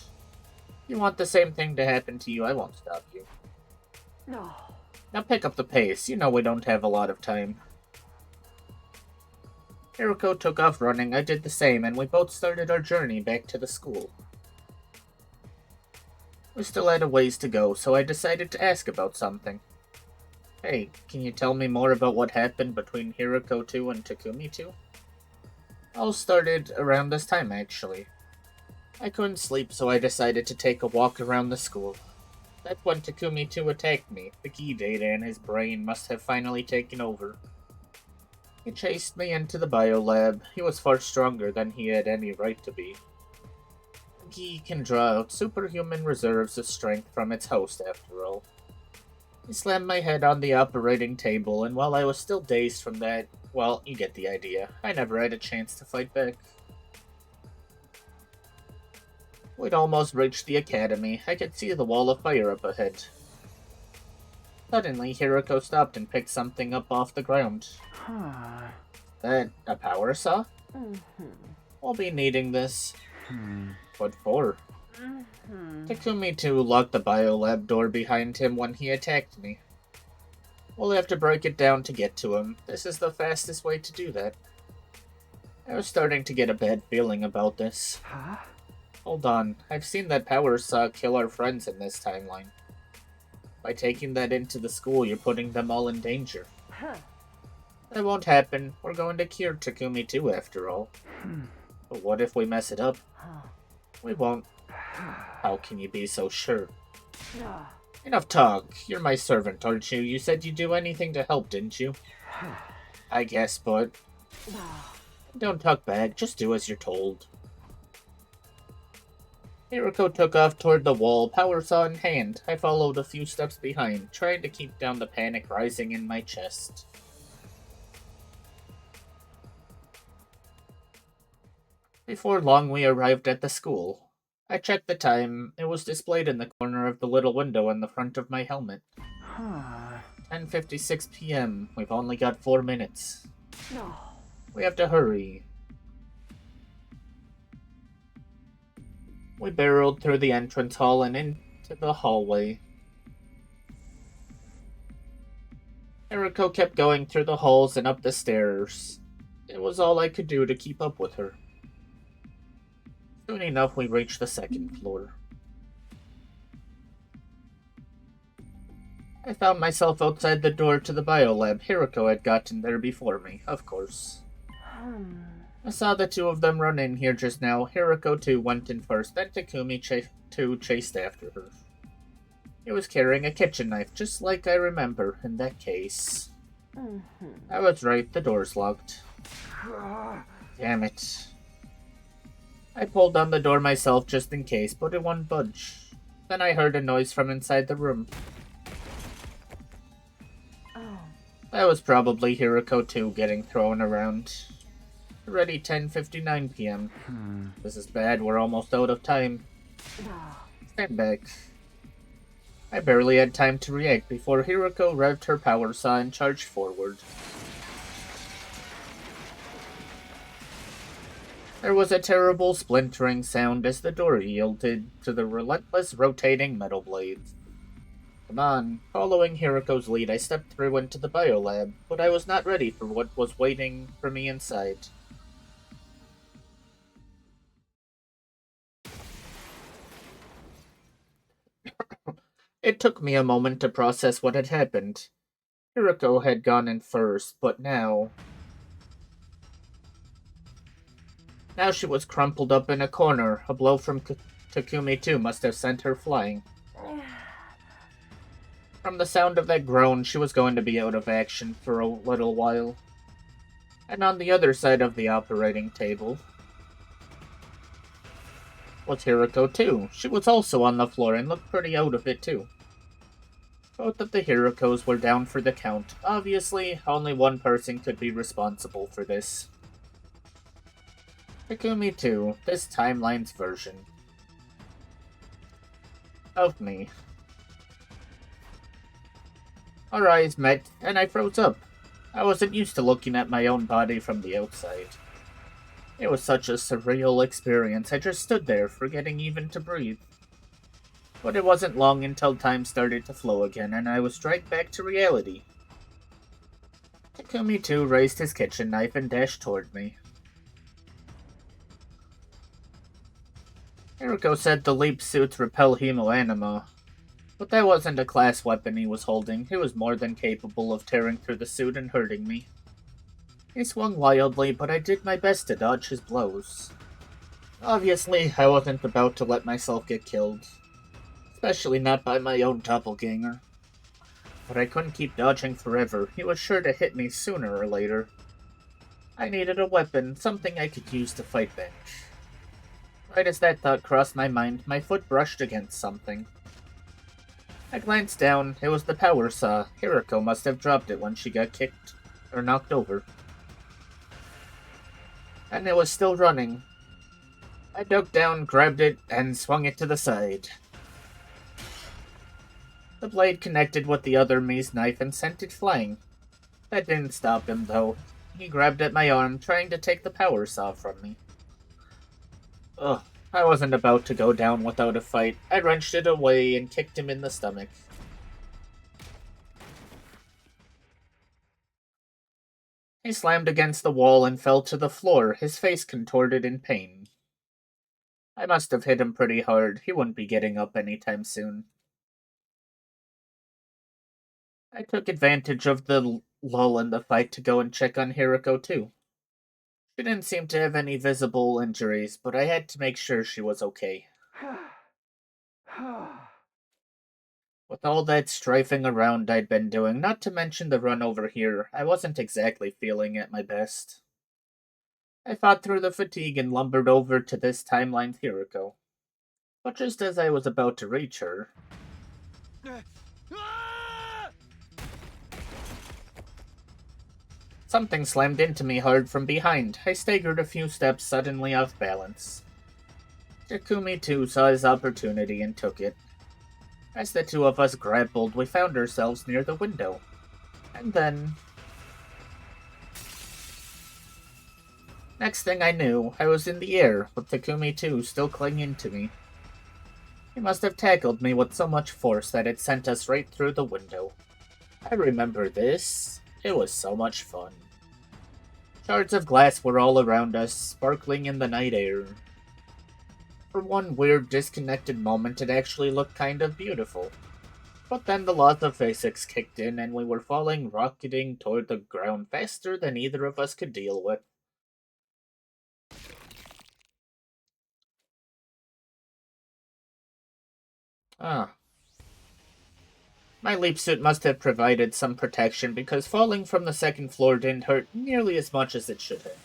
You want the same thing to happen to you, I won't stop you. No. Now pick up the pace. You know we don't have a lot of time. Hiroko took off running, I did the same, and we both started our journey back to the school. We still had a ways to go, so I decided to ask about something. Hey, can you tell me more about what happened between Hiroko 2 and Takumi 2? All started around this time, actually. I couldn't sleep, so I decided to take a walk around the school. That's when Takumi 2 attacked me. The Gi data in his brain must have finally taken over. He chased me into the biolab. He was far stronger than he had any right to be. Gi can draw out superhuman reserves of strength from its host, after all. He slammed my head on the operating table, and while I was still dazed from that, well, you get the idea. I never had a chance to fight back. We'd almost reached the academy. I could see the wall of fire up ahead. Suddenly, Hiroko stopped and picked something up off the ground. That a power saw? We'll be needing this. What for? Takumi 2 locked the biolab door behind him when he attacked me. We'll have to break it down to get to him. This is the fastest way to do that. I was starting to get a bad feeling about this. Hold on, I've seen that power saw kill our friends in this timeline. By taking that into the school, you're putting them all in danger. That won't happen. We're going to cure Takumi 2 after all. But what if we mess it up? We won't. How can you be so sure? Enough talk. You're my servant, aren't you? You said you'd do anything to help, didn't you? I guess, but... Don't talk back, just do as you're told. Hiroko took off toward the wall, power saw in hand. I followed a few steps behind, trying to keep down the panic rising in my chest. Before long, we arrived at the school. I checked the time. It was displayed in the corner of the little window in the front of my helmet. 10:56 p.m. We've only got 4 minutes. No. We have to hurry. We barreled through the entrance hall and into the hallway. Eriko kept going through the halls and up the stairs. It was all I could do to keep up with her. Soon enough, we reached the second floor. I found myself outside the door to the biolab. Hiroko had gotten there before me, of course. I saw the two of them run in here just now. Hiroko too went in first, then Takumi too chased after her. He was carrying a kitchen knife, just like I remember in that case. I was right, the door's locked. Damn it. I pulled on the door myself just in case, but it wouldn't budge. Then I heard a noise from inside the room. That was probably Hiroko too getting thrown around. Already 10:59 p.m. This is bad, we're almost out of time. Stand back. I barely had time to react before Hiroko revved her power saw and charged forward. There was a terrible splintering sound as the door yielded to the relentless rotating metal blades. Come on. Following Hiroko's lead, I stepped through into the biolab, but I was not ready for what was waiting for me inside. It took me a moment to process what had happened. Hiroko had gone in first, but now she was crumpled up in a corner. A blow from Takumi too must have sent her flying. From the sound of that groan, she was going to be out of action for a little while. And on the other side of the operating table was Hiroko too. She was also on the floor and looked pretty out of it too. Both of the Hirokos were down for the count. Obviously, only one person could be responsible for this. Takumi too, this timeline's version of me. Our eyes met, and I froze up. I wasn't used to looking at my own body from the outside. It was such a surreal experience. I just stood there, forgetting even to breathe. But it wasn't long until time started to flow again, and I was right back to reality. Takumi too raised his kitchen knife and dashed toward me. Hiroko said the leap suits repel hemoanima, but that wasn't a class weapon he was holding. He was more than capable of tearing through the suit and hurting me. He swung wildly, but I did my best to dodge his blows. Obviously, I wasn't about to let myself get killed. Especially not by my own doppelganger. But I couldn't keep dodging forever. He was sure to hit me sooner or later. I needed a weapon, something I could use to fight back. Right as that thought crossed my mind, my foot brushed against something. I glanced down. It was the power saw. Hiroko must have dropped it when she got kicked or knocked over. And it was still running. I dug down, grabbed it, and swung it to the side. The blade connected with the other me's knife and sent it flying. That didn't stop him, though. He grabbed at my arm, trying to take the power saw from me. Ugh, I wasn't about to go down without a fight. I wrenched it away and kicked him in the stomach. He slammed against the wall and fell to the floor, his face contorted in pain. I must have hit him pretty hard. He wouldn't be getting up anytime soon. I took advantage of the lull in the fight to go and check on Hiroko too. She didn't seem to have any visible injuries, but I had to make sure she was okay. With all that strafing around I'd been doing, not to mention the run over here, I wasn't exactly feeling at my best. I fought through the fatigue and lumbered over to this timeline's Hiriko. But just as I was about to reach her... something slammed into me hard from behind. I staggered a few steps, suddenly off balance. Takumi too saw his opportunity and took it. As the two of us grappled, we found ourselves near the window. And then... next thing I knew, I was in the air, with Takumi too still clinging to me. He must have tackled me with so much force that it sent us right through the window. I remember this. It was so much fun. Shards of glass were all around us, sparkling in the night air. For one weird, disconnected moment, it actually looked kind of beautiful. But then the laws of physics kicked in and we were falling, rocketing toward the ground faster than either of us could deal with. My leap suit must have provided some protection because falling from the second floor didn't hurt nearly as much as it should have.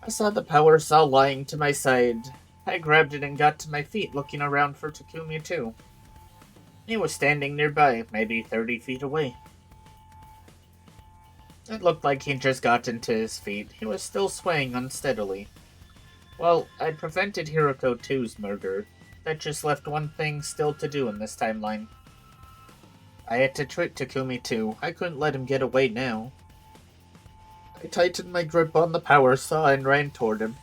I saw the power saw lying to my side. I grabbed it and got to my feet, looking around for Takumi too. He was standing nearby, maybe 30 feet away. It looked like he'd just gotten to his feet. He was still swaying unsteadily. Well, I'd prevented Hiriko 2's murder. That just left one thing still to do in this timeline. I had to trick Takumi too. I couldn't let him get away now. I tightened my grip on the power saw and ran toward him.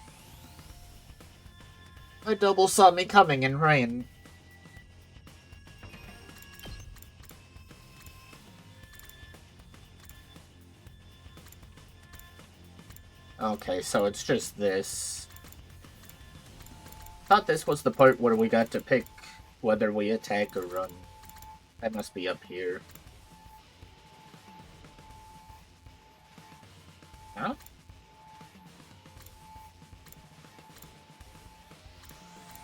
My double saw me coming and ran. Okay, so it's just this. Thought this was the part where we got to pick whether we attack or run. That must be up here. Huh?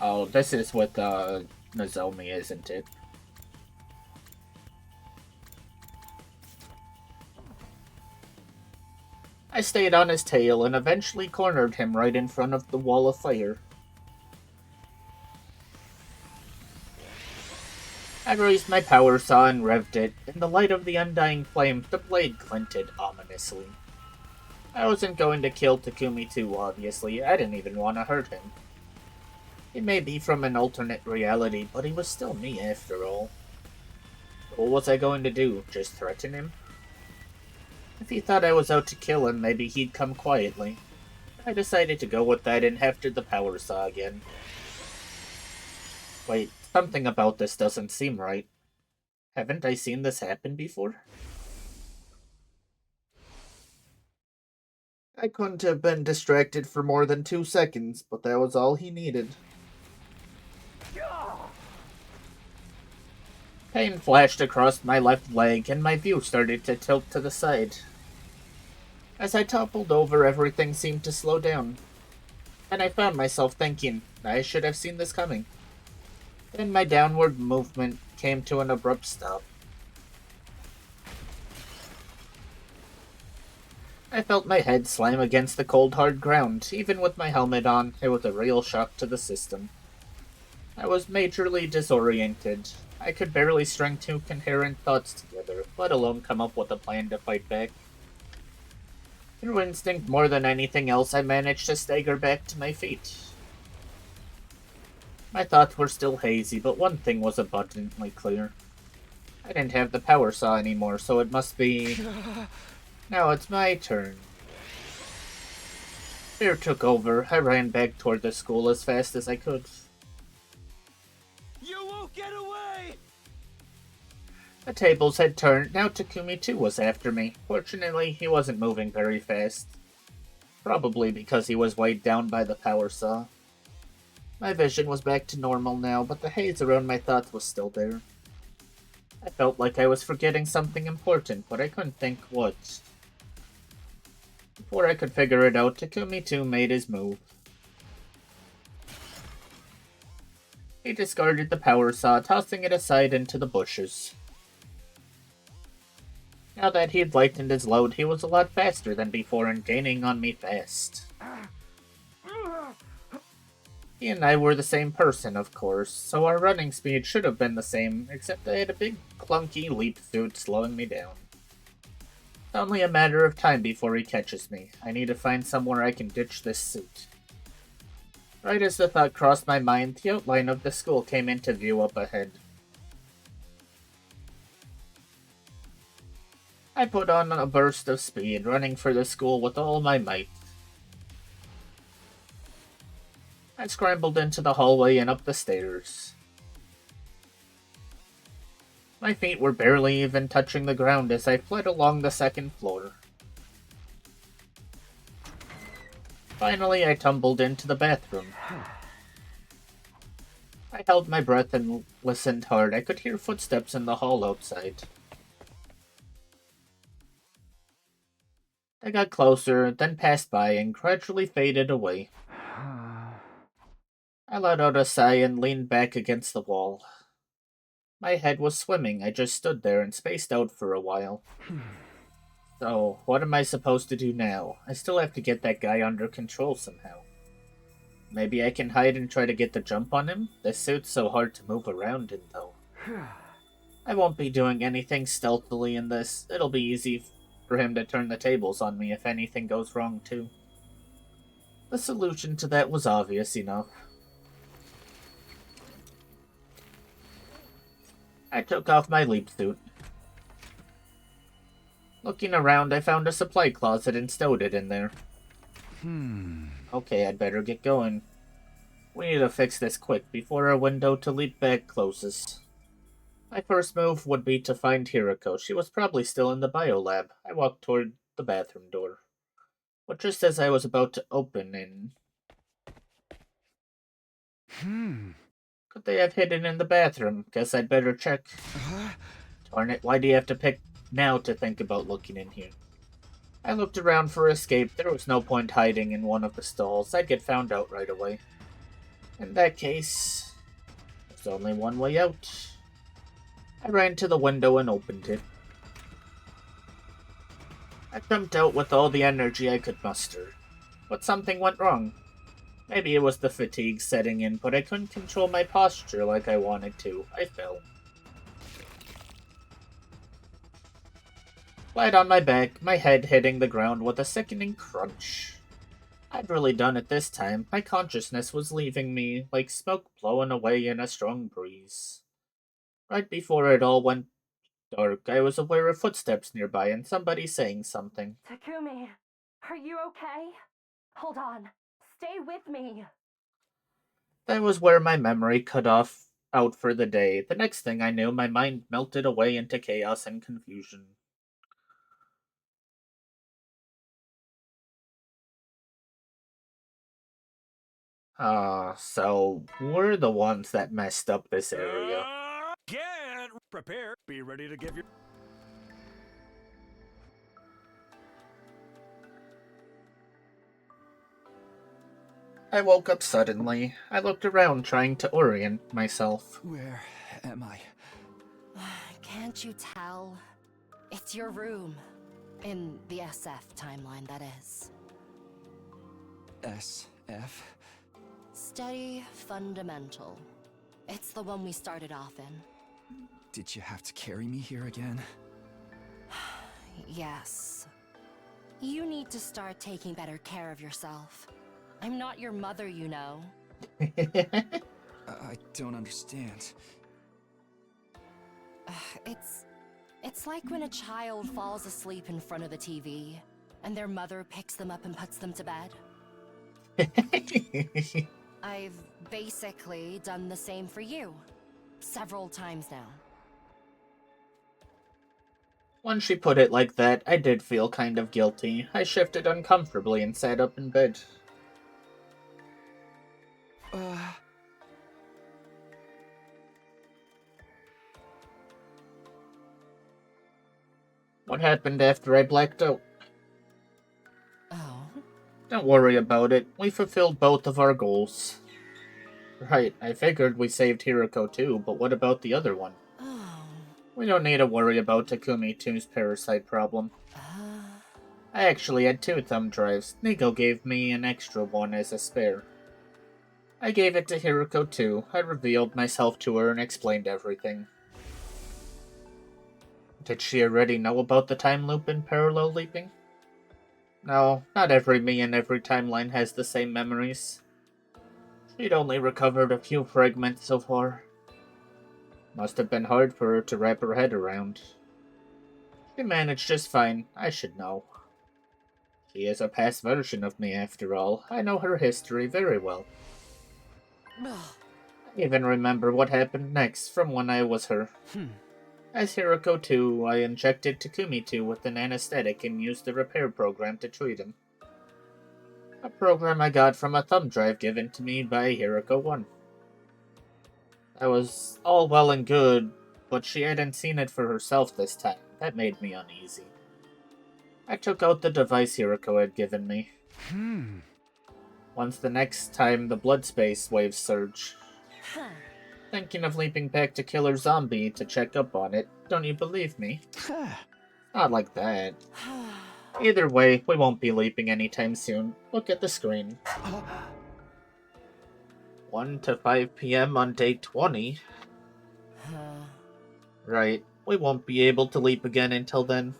Oh, this is with Nozomi, isn't it? I stayed on his tail and eventually cornered him right in front of the wall of fire. I raised my power saw and revved it. In the light of the undying flame, the blade glinted ominously. I wasn't going to kill Takumi too, obviously. I didn't even want to hurt him. He may be from an alternate reality, but he was still me after all. What was I going to do? Just threaten him? If he thought I was out to kill him, maybe he'd come quietly. I decided to go with that and hefted the power saw again. Wait, something about this doesn't seem right. Haven't I seen this happen before? I couldn't have been distracted for more than 2 seconds, but that was all he needed. Pain flashed across my left leg, and my view started to tilt to the side. As I toppled over, everything seemed to slow down. And I found myself thinking, I should have seen this coming. Then my downward movement came to an abrupt stop. I felt my head slam against the cold, hard ground. Even with my helmet on, it was a real shock to the system. I was majorly disoriented. I could barely string 2 coherent thoughts together, let alone come up with a plan to fight back. Through instinct more than anything else, I managed to stagger back to my feet. My thoughts were still hazy, but one thing was abundantly clear. I didn't have the power saw anymore, so it must be... Now it's my turn. Fear took over. I ran back toward the school as fast as I could. You won't get away! The tables had turned. Now Takumi too was after me. Fortunately, he wasn't moving very fast. Probably because he was weighed down by the power saw. My vision was back to normal now, but the haze around my thoughts was still there. I felt like I was forgetting something important, but I couldn't think what. Before I could figure it out, Takumi too made his move. He discarded the power saw, tossing it aside into the bushes. Now that he'd lightened his load, he was a lot faster than before and gaining on me fast. He and I were the same person, of course, so our running speed should have been the same, except I had a big, clunky leap suit slowing me down. It's only a matter of time before he catches me. I need to find somewhere I can ditch this suit. Right as the thought crossed my mind, the outline of the school came into view up ahead. I put on a burst of speed, running for the school with all my might. I scrambled into the hallway and up the stairs. My feet were barely even touching the ground as I fled along the second floor. Finally, I tumbled into the bathroom. I held my breath and listened hard. I could hear footsteps in the hall outside. They got closer, then passed by and gradually faded away. I let out a sigh and leaned back against the wall. My head was swimming. I just stood there and spaced out for a while. So, what am I supposed to do now? I still have to get that guy under control somehow. Maybe I can hide and try to get the jump on him? This suit's so hard to move around in, though. I won't be doing anything stealthily in this. It'll be easy for him to turn the tables on me if anything goes wrong, too. The solution to that was obvious enough. I took off my leap suit. Looking around, I found a supply closet and stowed it in there. Okay, I'd better get going. We need to fix this quick before our window to leap back closes. My first move would be to find Hiroko. She was probably still in the biolab. I walked toward the bathroom door. But just as I was about to open Could they have hidden in the bathroom? Guess I'd better check. Darn it, why do you have to pick now to think about looking in here? I looked around for escape. There was no point hiding in one of the stalls. I'd get found out right away. In that case, there's only one way out. I ran to the window and opened it. I jumped out with all the energy I could muster. But something went wrong. Maybe it was the fatigue setting in, but I couldn't control my posture like I wanted to. I fell. Flat on my back, my head hitting the ground with a sickening crunch. I'd really done it this time. My consciousness was leaving me, like smoke blowing away in a strong breeze. Right before it all went dark, I was aware of footsteps nearby and somebody saying something. Takumi, are you okay? Hold on. Stay with me. That was where my memory cut off out for the day. The next thing I knew, my mind melted away into chaos and confusion. So we're the ones that messed up this area. Get prepared. Be ready to give your... I woke up suddenly. I looked around trying to orient myself. Where am I? Can't you tell? It's your room. In the SF timeline, that is. SF? Steady Fundamental. It's the one we started off in. Did you have to carry me here again? Yes. You need to start taking better care of yourself. I'm not your mother, you know. I don't understand. It's like when a child falls asleep in front of the TV, and their mother picks them up and puts them to bed. I've basically done the same for you. Several times now. When she put it like that, I did feel kind of guilty. I shifted uncomfortably and sat up in bed. What happened after I blacked out? Oh? Don't worry about it. We fulfilled both of our goals. Right, I figured we saved Hiroko too, but what about the other one? Oh. We don't need to worry about Takumi 2's parasite problem. I actually had 2 thumb drives. Nico gave me an extra one as a spare. I gave it to Hiroko too. I revealed myself to her and explained everything. Did she already know about the time loop and parallel leaping? No, not every me in every timeline has the same memories. She'd only recovered a few fragments so far. Must have been hard for her to wrap her head around. She managed just fine, I should know. She is a past version of me after all. I know her history very well. I even remember what happened next from when I was her. As Hiroko 2, I injected Takumi 2 with an anesthetic and used the repair program to treat him. A program I got from a thumb drive given to me by Hiroko 1. That was all well and good, but she hadn't seen it for herself this time. That made me uneasy. I took out the device Hiroko had given me. Once the next time the blood space waves surge. Thinking of leaping back to Killer Zombie to check up on it. Don't you believe me? Not like that. Either way, we won't be leaping anytime soon. Look at the screen. 1 to 5 p.m. on day 20. Right, we won't be able to leap again until then.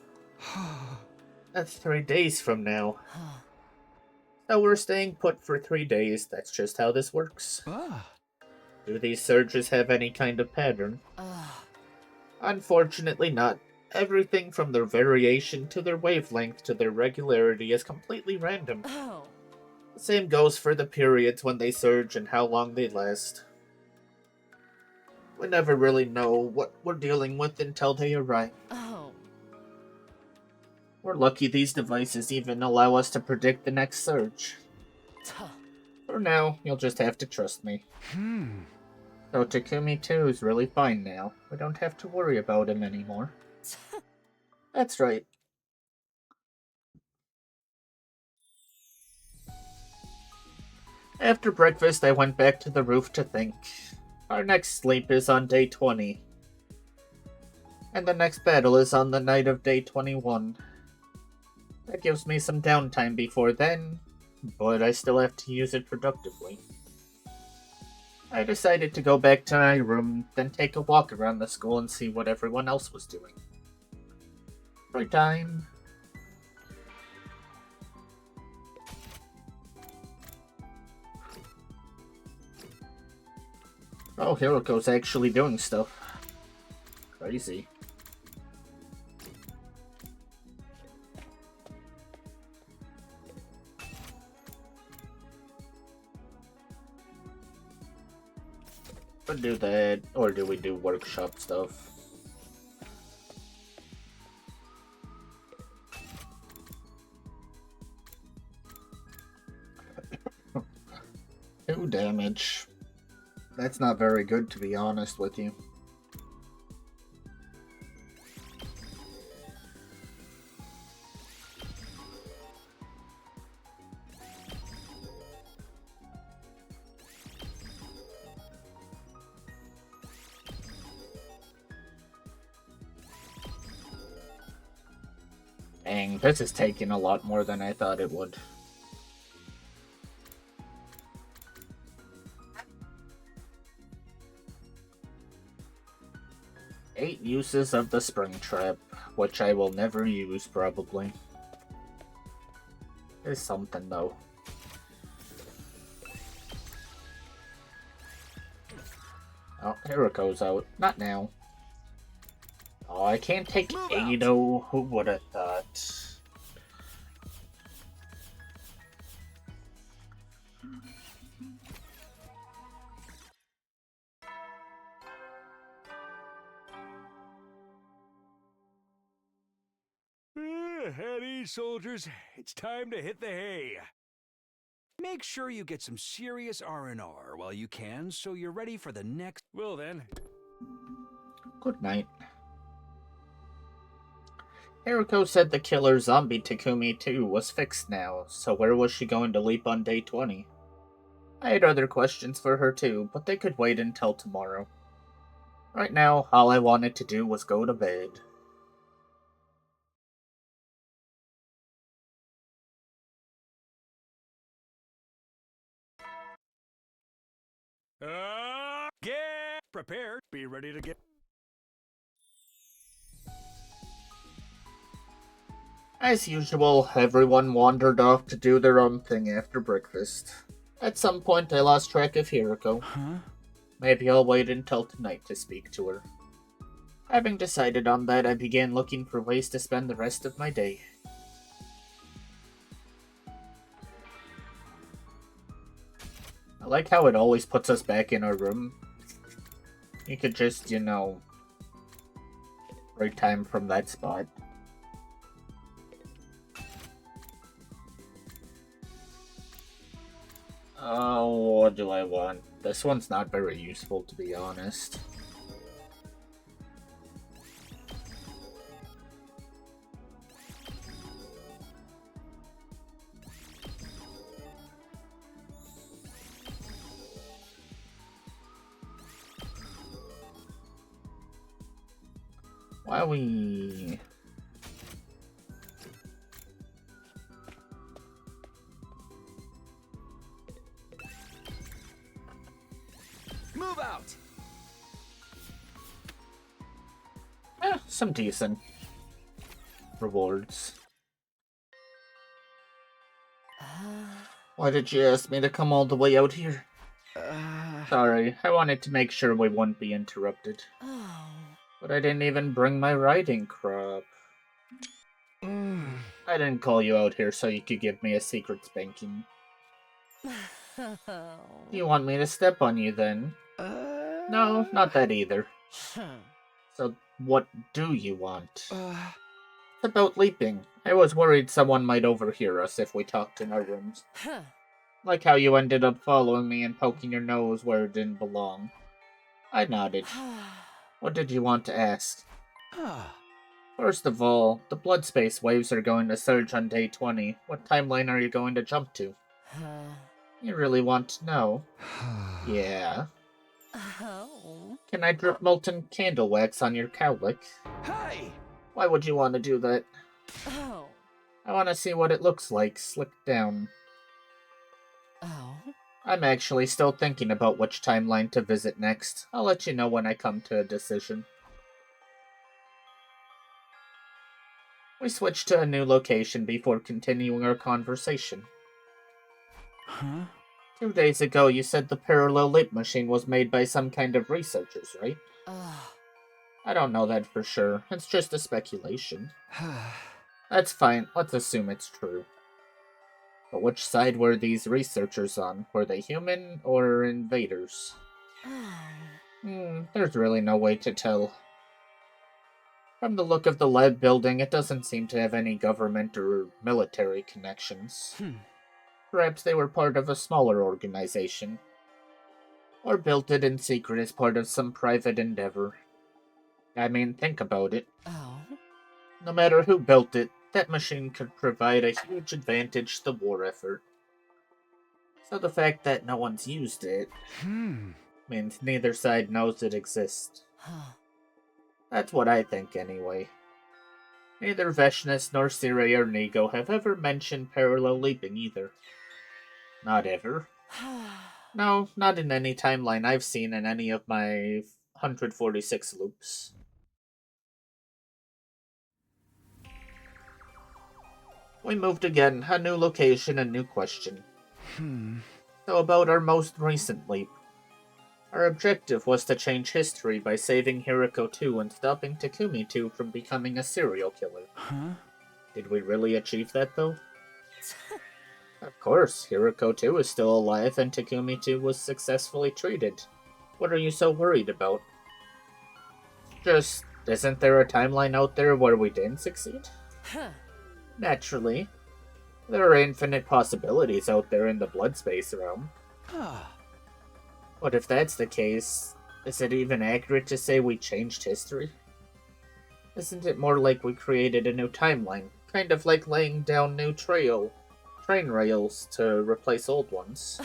That's 3 days from now. So we're staying put for 3 days. That's just how this works. Do these surges have any kind of pattern? Unfortunately not. Everything from their variation to their wavelength to their regularity is completely random. The same goes for the periods when they surge and how long they last. We never really know what we're dealing with until they arrive. We're lucky these devices even allow us to predict the next surge. For now, you'll just have to trust me. So Takumi 2 is really fine now. We don't have to worry about him anymore. That's right. After breakfast, I went back to the roof to think. Our next sleep is on day 20. And the next battle is on the night of day 21. That gives me some downtime before then, but I still have to use it productively. I decided to go back to my room, then take a walk around the school and see what everyone else was doing. Free time. Oh, Hiroko's actually doing stuff. Crazy. Or do that, or do we do workshop stuff? Two damage. That's not very good, to be honest with you. Dang, this is taking a lot more than I thought it would. Eight uses of the spring trap, which I will never use, probably. Is something, though. Oh, here it goes out. Not now. Oh, I can't take Ado. Who would have thought? At ease, soldiers. It's time to hit the hay. Make sure you get some serious R&R while you can, so you're ready for the next... Well then. Good night. Hiroko said the killer zombie Takumi 2 was fixed now, so where was she going to leap on day 20? I had other questions for her too, but they could wait until tomorrow. Right now, all I wanted to do was go to bed. Get prepared. Be ready to get. As usual, everyone wandered off to do their own thing after breakfast. At some point, I lost track of Hiroko. Maybe I'll wait until tonight to speak to her. Having decided on that, I began looking for ways to spend the rest of my day. I like how it always puts us back in our room. You could just, break time from that spot. Oh, what do I want? This one's not very useful, to be honest. Why we... Move out. Some decent rewards. Why did you ask me to come all the way out here? Sorry, I wanted to make sure we wouldn't be interrupted. But I didn't even bring my riding crop. I didn't call you out here so you could give me a secret spanking. You want me to step on you then? No, not that either. So what do you want? It's about leaping. I was worried someone might overhear us if we talked in our rooms. Like how you ended up following me and poking your nose where it didn't belong. I nodded. What did you want to ask? First of all, the blood space waves are going to surge on day 20. What timeline are you going to jump to? You really want to know? Yeah. Can I drip molten candle wax on your cowlick? Hey! Why would you want to do that? I want to see what it looks like, slicked down. I'm actually still thinking about which timeline to visit next. I'll let you know when I come to a decision. We switched to a new location before continuing our conversation. 2 days ago, you said the parallel leap machine was made by some kind of researchers, right? I don't know that for sure. It's just a speculation. That's fine. Let's assume it's true. But which side were these researchers on? Were they human or invaders? There's really no way to tell. From the look of the lab building, it doesn't seem to have any government or military connections. Perhaps they were part of a smaller organization. Or built it in secret as part of some private endeavor. I mean, think about it. No matter who built it, that machine could provide a huge advantage to the war effort. So the fact that no one's used it means neither side knows it exists. That's what I think anyway. Neither Veshness nor Sire or Nigo have ever mentioned parallel leaping either. Not ever. No, not in any timeline I've seen in any of my 146 loops. We moved again, a new location, a new question. So about our most recent leap. Our objective was to change history by saving Hiroko 2 and stopping Takumi 2 from becoming a serial killer. Did we really achieve that, though? Of course, Hiroko 2 is still alive and Takumi 2 was successfully treated. What are you so worried about? Just, isn't there a timeline out there where we didn't succeed? Naturally. There are infinite possibilities out there in the blood space realm. But if that's the case, is it even accurate to say we changed history? Isn't it more like we created a new timeline, kind of like laying down new train rails to replace old ones?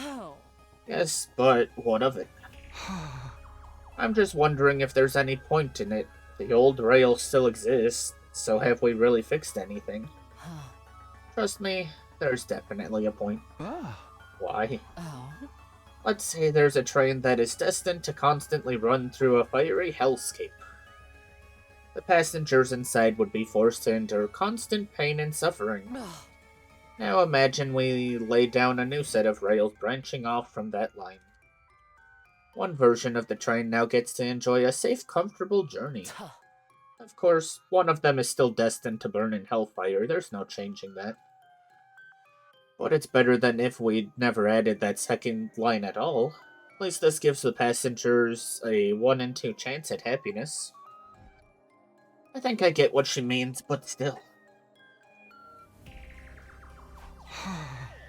Yes, but what of it? I'm just wondering if there's any point in it. The old rail still exists, so have we really fixed anything? Trust me, there's definitely a point. Why? Let's say there's a train that is destined to constantly run through a fiery hellscape. The passengers inside would be forced to endure constant pain and suffering. Now imagine we lay down a new set of rails branching off from that line. One version of the train now gets to enjoy a safe, comfortable journey. Of course, one of them is still destined to burn in hellfire, there's no changing that. But it's better than if we'd never added that second line at all. At least this gives the passengers a 1 in 2 chance at happiness. I think I get what she means, but still.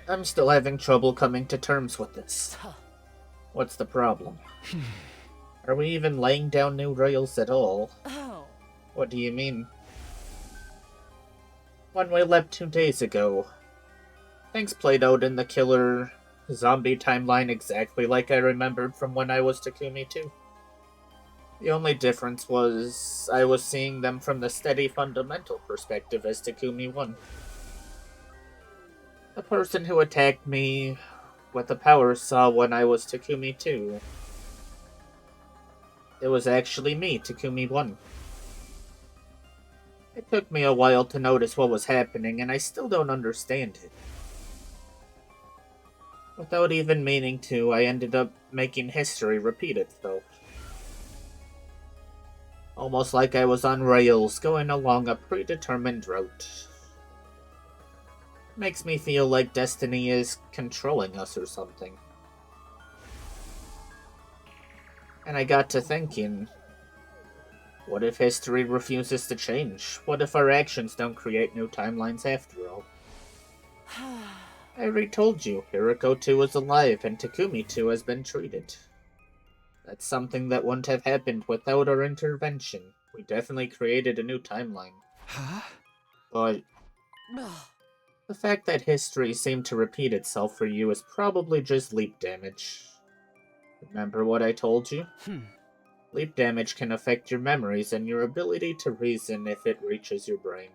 I'm still having trouble coming to terms with this. What's the problem? Are we even laying down new rails at all? What do you mean? When we left 2 days ago, things played out in the killer zombie timeline exactly like I remembered from when I was Takumi 2. The only difference was I was seeing them from the steady fundamental perspective as Takumi 1. The person who attacked me with the power saw when I was Takumi 2. It was actually me, Takumi 1. It took me a while to notice what was happening, and I still don't understand it. Without even meaning to, I ended up making history repeat itself. Almost like I was on rails, going along a predetermined route. Makes me feel like destiny is controlling us or something. And I got to thinking, what if history refuses to change? What if our actions don't create new timelines after all? I already told you, Hiriko 2 is alive and Takumi 2 has been treated. That's something that wouldn't have happened without our intervention. We definitely created a new timeline. But the fact that history seemed to repeat itself for you is probably just leap damage. Remember what I told you? Leap damage can affect your memories and your ability to reason if it reaches your brain.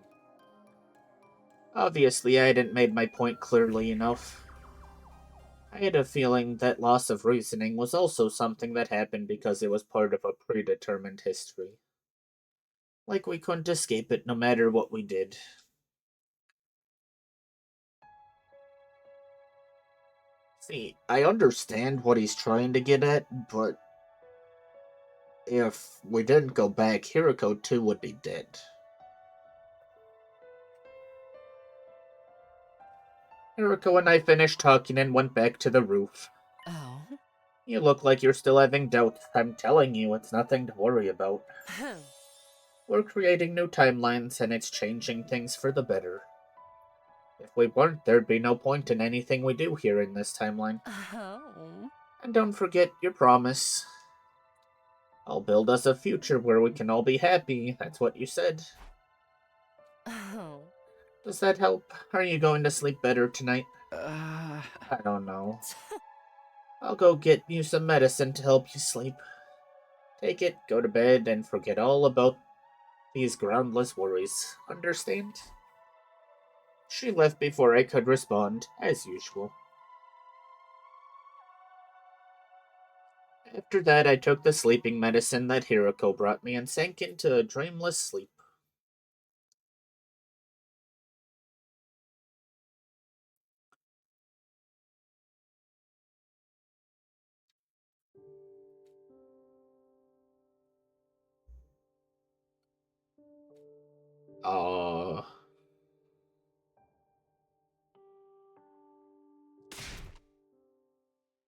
Obviously, I hadn't made my point clearly enough. I had a feeling that loss of reasoning was also something that happened because it was part of a predetermined history. Like we couldn't escape it no matter what we did. See, I understand what he's trying to get at, but if we didn't go back, Hiriko 2 would be dead. Hiriko and I finished talking and went back to the roof. You look like you're still having doubts. I'm telling you, it's nothing to worry about. We're creating new timelines and it's changing things for the better. If we weren't, there'd be no point in anything we do here in this timeline. And don't forget your promise. I'll build us a future where we can all be happy. That's what you said. Does that help? Are you going to sleep better tonight? I don't know. I'll go get you some medicine to help you sleep. Take it, go to bed, and forget all about these groundless worries. Understand? She left before I could respond, as usual. After that, I took the sleeping medicine that Hiroko brought me and sank into a dreamless sleep.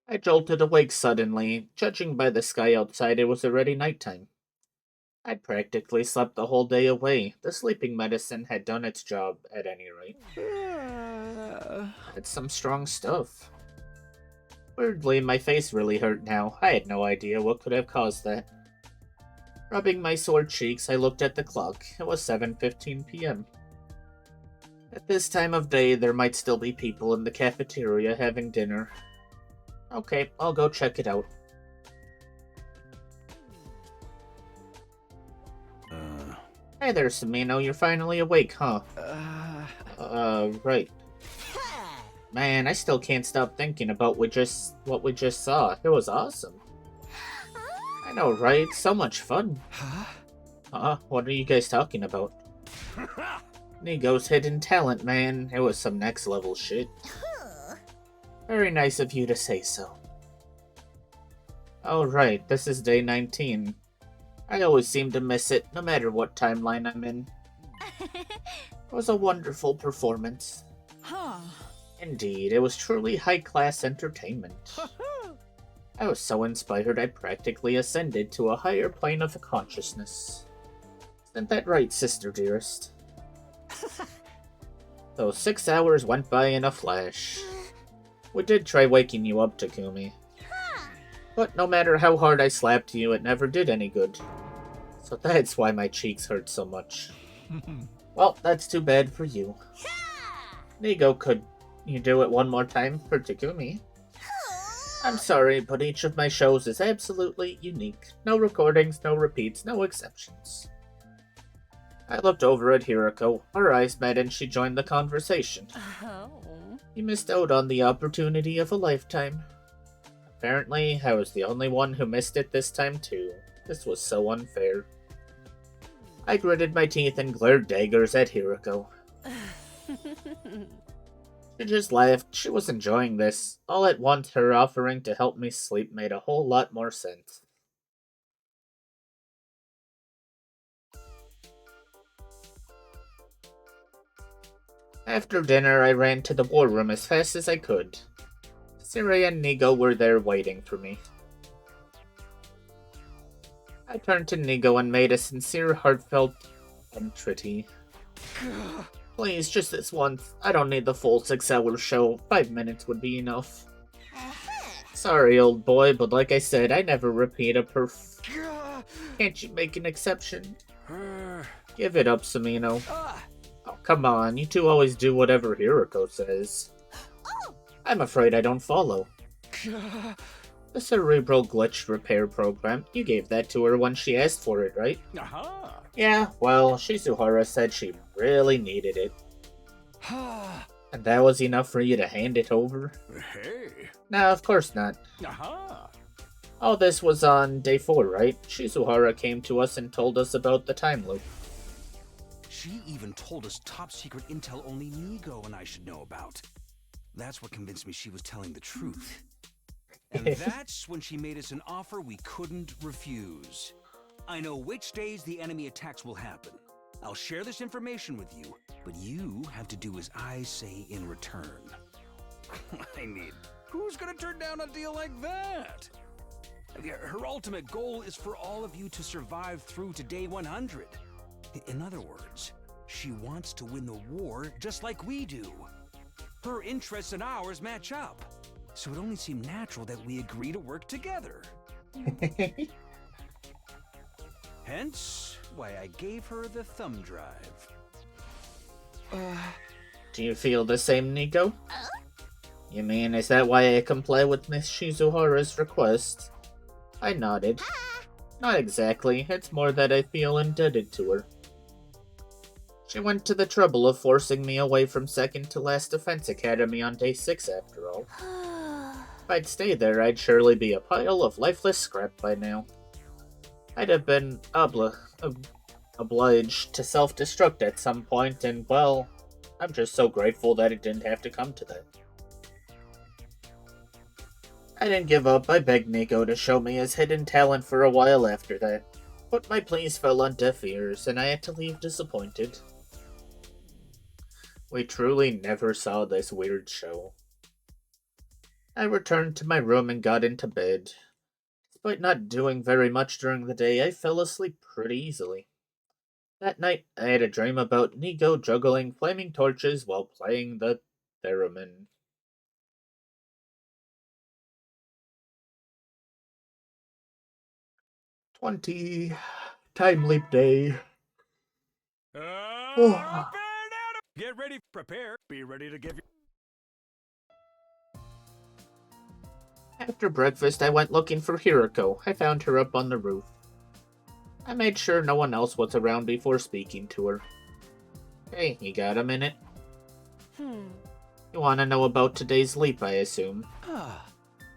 I jolted awake suddenly. Judging by the sky outside, it was already nighttime. I'd practically slept the whole day away. The sleeping medicine had done its job, at any rate. It's some strong stuff. Weirdly, my face really hurt now. I had no idea what could have caused that. Rubbing my sore cheeks, I looked at the clock. It was 7:15 p.m. At this time of day, there might still be people in the cafeteria having dinner. Okay, I'll go check it out. Hey there, Samino, you're finally awake, huh? Right. Man, I still can't stop thinking about what we just saw. It was awesome. I know, right? So much fun. What are you guys talking about? Nigo's hidden talent, man. It was some next level shit. Very nice of you to say so. Oh right, this is day 19. I always seem to miss it, no matter what timeline I'm in. It was a wonderful performance. Indeed, it was truly high-class entertainment. I was so inspired I practically ascended to a higher plane of consciousness. Isn't that right, sister dearest? Those 6 hours went by in a flash. We did try waking you up, Takumi. But no matter how hard I slapped you, it never did any good. So that's why my cheeks hurt so much. Well, that's too bad for you. Nigo, could you do it one more time for Takumi? I'm sorry, but each of my shows is absolutely unique. No recordings, no repeats, no exceptions. I looked over at Hirako. Our eyes met and she joined the conversation. You missed out on the opportunity of a lifetime. Apparently, I was the only one who missed it this time too. This was so unfair. I gritted my teeth and glared daggers at Hirako. She just laughed. She was enjoying this. All at once, her offering to help me sleep made a whole lot more sense. After dinner, I ran to the war room as fast as I could. Siri and Nigo were there waiting for me. I turned to Nigo and made a sincere, heartfelt entreaty. Please, just this once. I don't need the full 6-hour show. 5 minutes would be enough. Sorry, old boy, but like I said, I never repeat a Can't you make an exception? Give it up, Samino. Oh, come on, you two always do whatever Hirako says. I'm afraid I don't follow. The cerebral glitch repair program, you gave that to her when she asked for it, right? Yeah, well, Shizuhara said she really needed it. And that was enough for you to hand it over? Hey. No, of course not. All this was on day 4, right? Shizuhara came to us and told us about the time loop. She even told us top secret intel only Nigo and I should know about. That's what convinced me she was telling the truth. And that's when she made us an offer we couldn't refuse. I know which days the enemy attacks will happen. I'll share this information with you, but you have to do as I say in return. I mean, who's gonna turn down a deal like that? Her ultimate goal is for all of you to survive through to day 100. In other words, she wants to win the war just like we do. Her interests and ours match up, so it only seemed natural that we agree to work together. Hence, why I gave her the thumb drive. Do you feel the same, Nigo? You mean, is that why I comply with Miss Shizuhara's request? I nodded. Not exactly, it's more that I feel indebted to her. She went to the trouble of forcing me away from second to last Defense Academy on day 6 after all. If I'd stayed there, I'd surely be a pile of lifeless scrap by now. I'd have been obliged to self-destruct at some point, and well, I'm just so grateful that it didn't have to come to that. I didn't give up. I begged Nigo to show me his hidden talent for a while after that, but my pleas fell on deaf ears, and I had to leave disappointed. We truly never saw this weird show. I returned to my room and got into bed. Despite not doing very much during the day, I fell asleep pretty easily. That night, I had a dream about Nigo juggling flaming torches while playing the theremin. Time leap day. Get ready, prepare, be ready to give you. After breakfast, I went looking for Hirako. I found her up on the roof. I made sure no one else was around before speaking to her. Hey, you got a minute? You want to know about today's leap, I assume?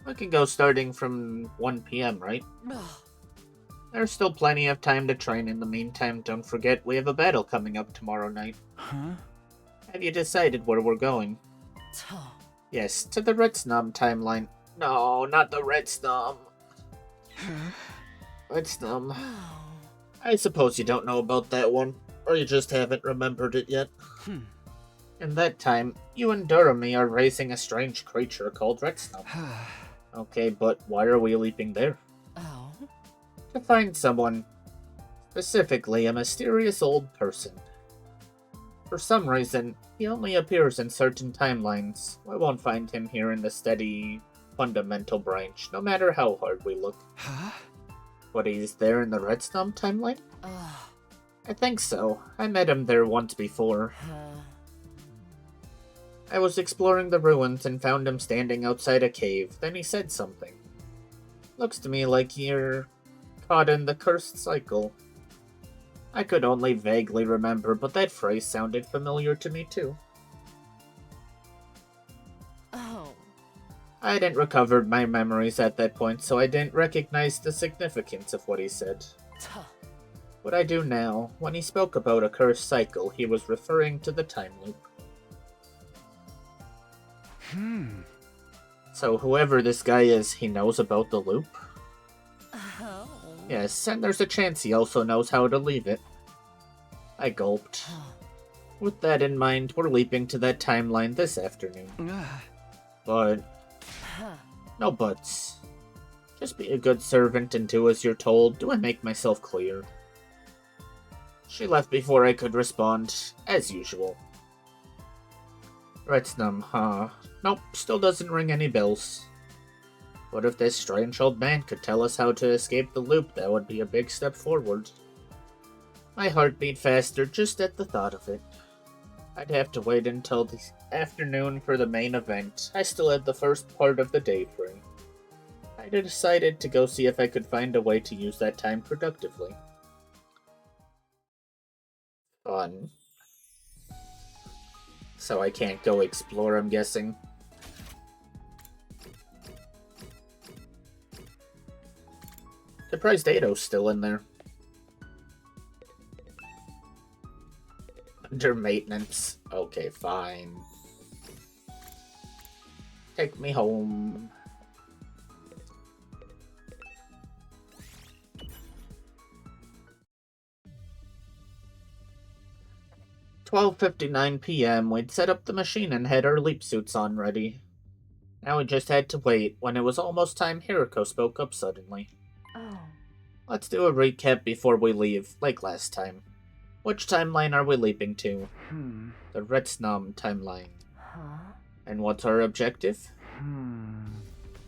We can go starting from 1 p.m., right? There's still plenty of time to train in the meantime. Don't forget, we have a battle coming up tomorrow night. Huh? Have you decided where we're going? Yes, to the Red Snum timeline. No, not the Red Snum. Red Snum. I suppose you don't know about that one, or you just haven't remembered it yet. In that time, you and Duramy are raising a strange creature called Red Snum. Okay, but why are we leaping there? To find someone. Specifically, a mysterious old person. For some reason, he only appears in certain timelines. We won't find him here in the steady, fundamental branch, no matter how hard we look. But he's there in the Red Snum timeline? I think so. I met him there once before. I was exploring the ruins and found him standing outside a cave. Then he said something. Looks to me like you're caught in the cursed cycle. I could only vaguely remember, but that phrase sounded familiar to me too. I hadn't recovered my memories at that point, so I didn't recognize the significance of what he said. What I do now, when he spoke about a cursed cycle, he was referring to the time loop. So whoever this guy is, he knows about the loop? Yes, and there's a chance he also knows how to leave it. I gulped. With that in mind, we're leaping to that timeline this afternoon. But... no buts. Just be a good servant and do as you're told. Do I make myself clear? She left before I could respond, as usual. Red Snum, huh? Nope, still doesn't ring any bells. What if this strange old man could tell us how to escape the loop? That would be a big step forward. My heart beat faster just at the thought of it. I'd have to wait until the afternoon for the main event. I still had the first part of the day free. I decided to go see if I could find a way to use that time productively. Fun. So I can't go explore, I'm guessing. Surprised Ado's still in there. Under maintenance. Okay, fine. Take me home. "12:59 p.m. We'd set up the machine and had our leap suits on ready. Now we just had to wait. When it was almost time, Hiriko spoke up suddenly. Let's do a recap before we leave, like last time. Which timeline are we leaping to? The Red Snum timeline. And what's our objective?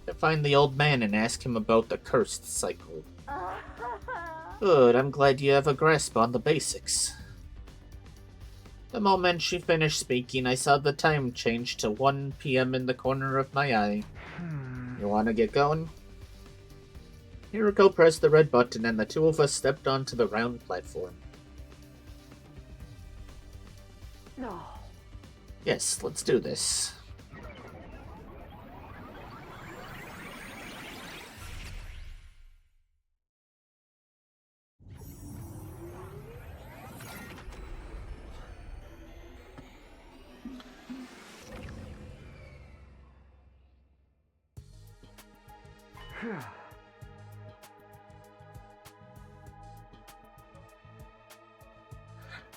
To find the old man and ask him about the cursed cycle. Good, I'm glad you have a grasp on the basics. The moment she finished speaking, I saw the time change to 1 p.m. in the corner of my eye. You wanna get going? Hiriko pressed the red button and the two of us stepped onto the round platform. No. Yes, let's do this.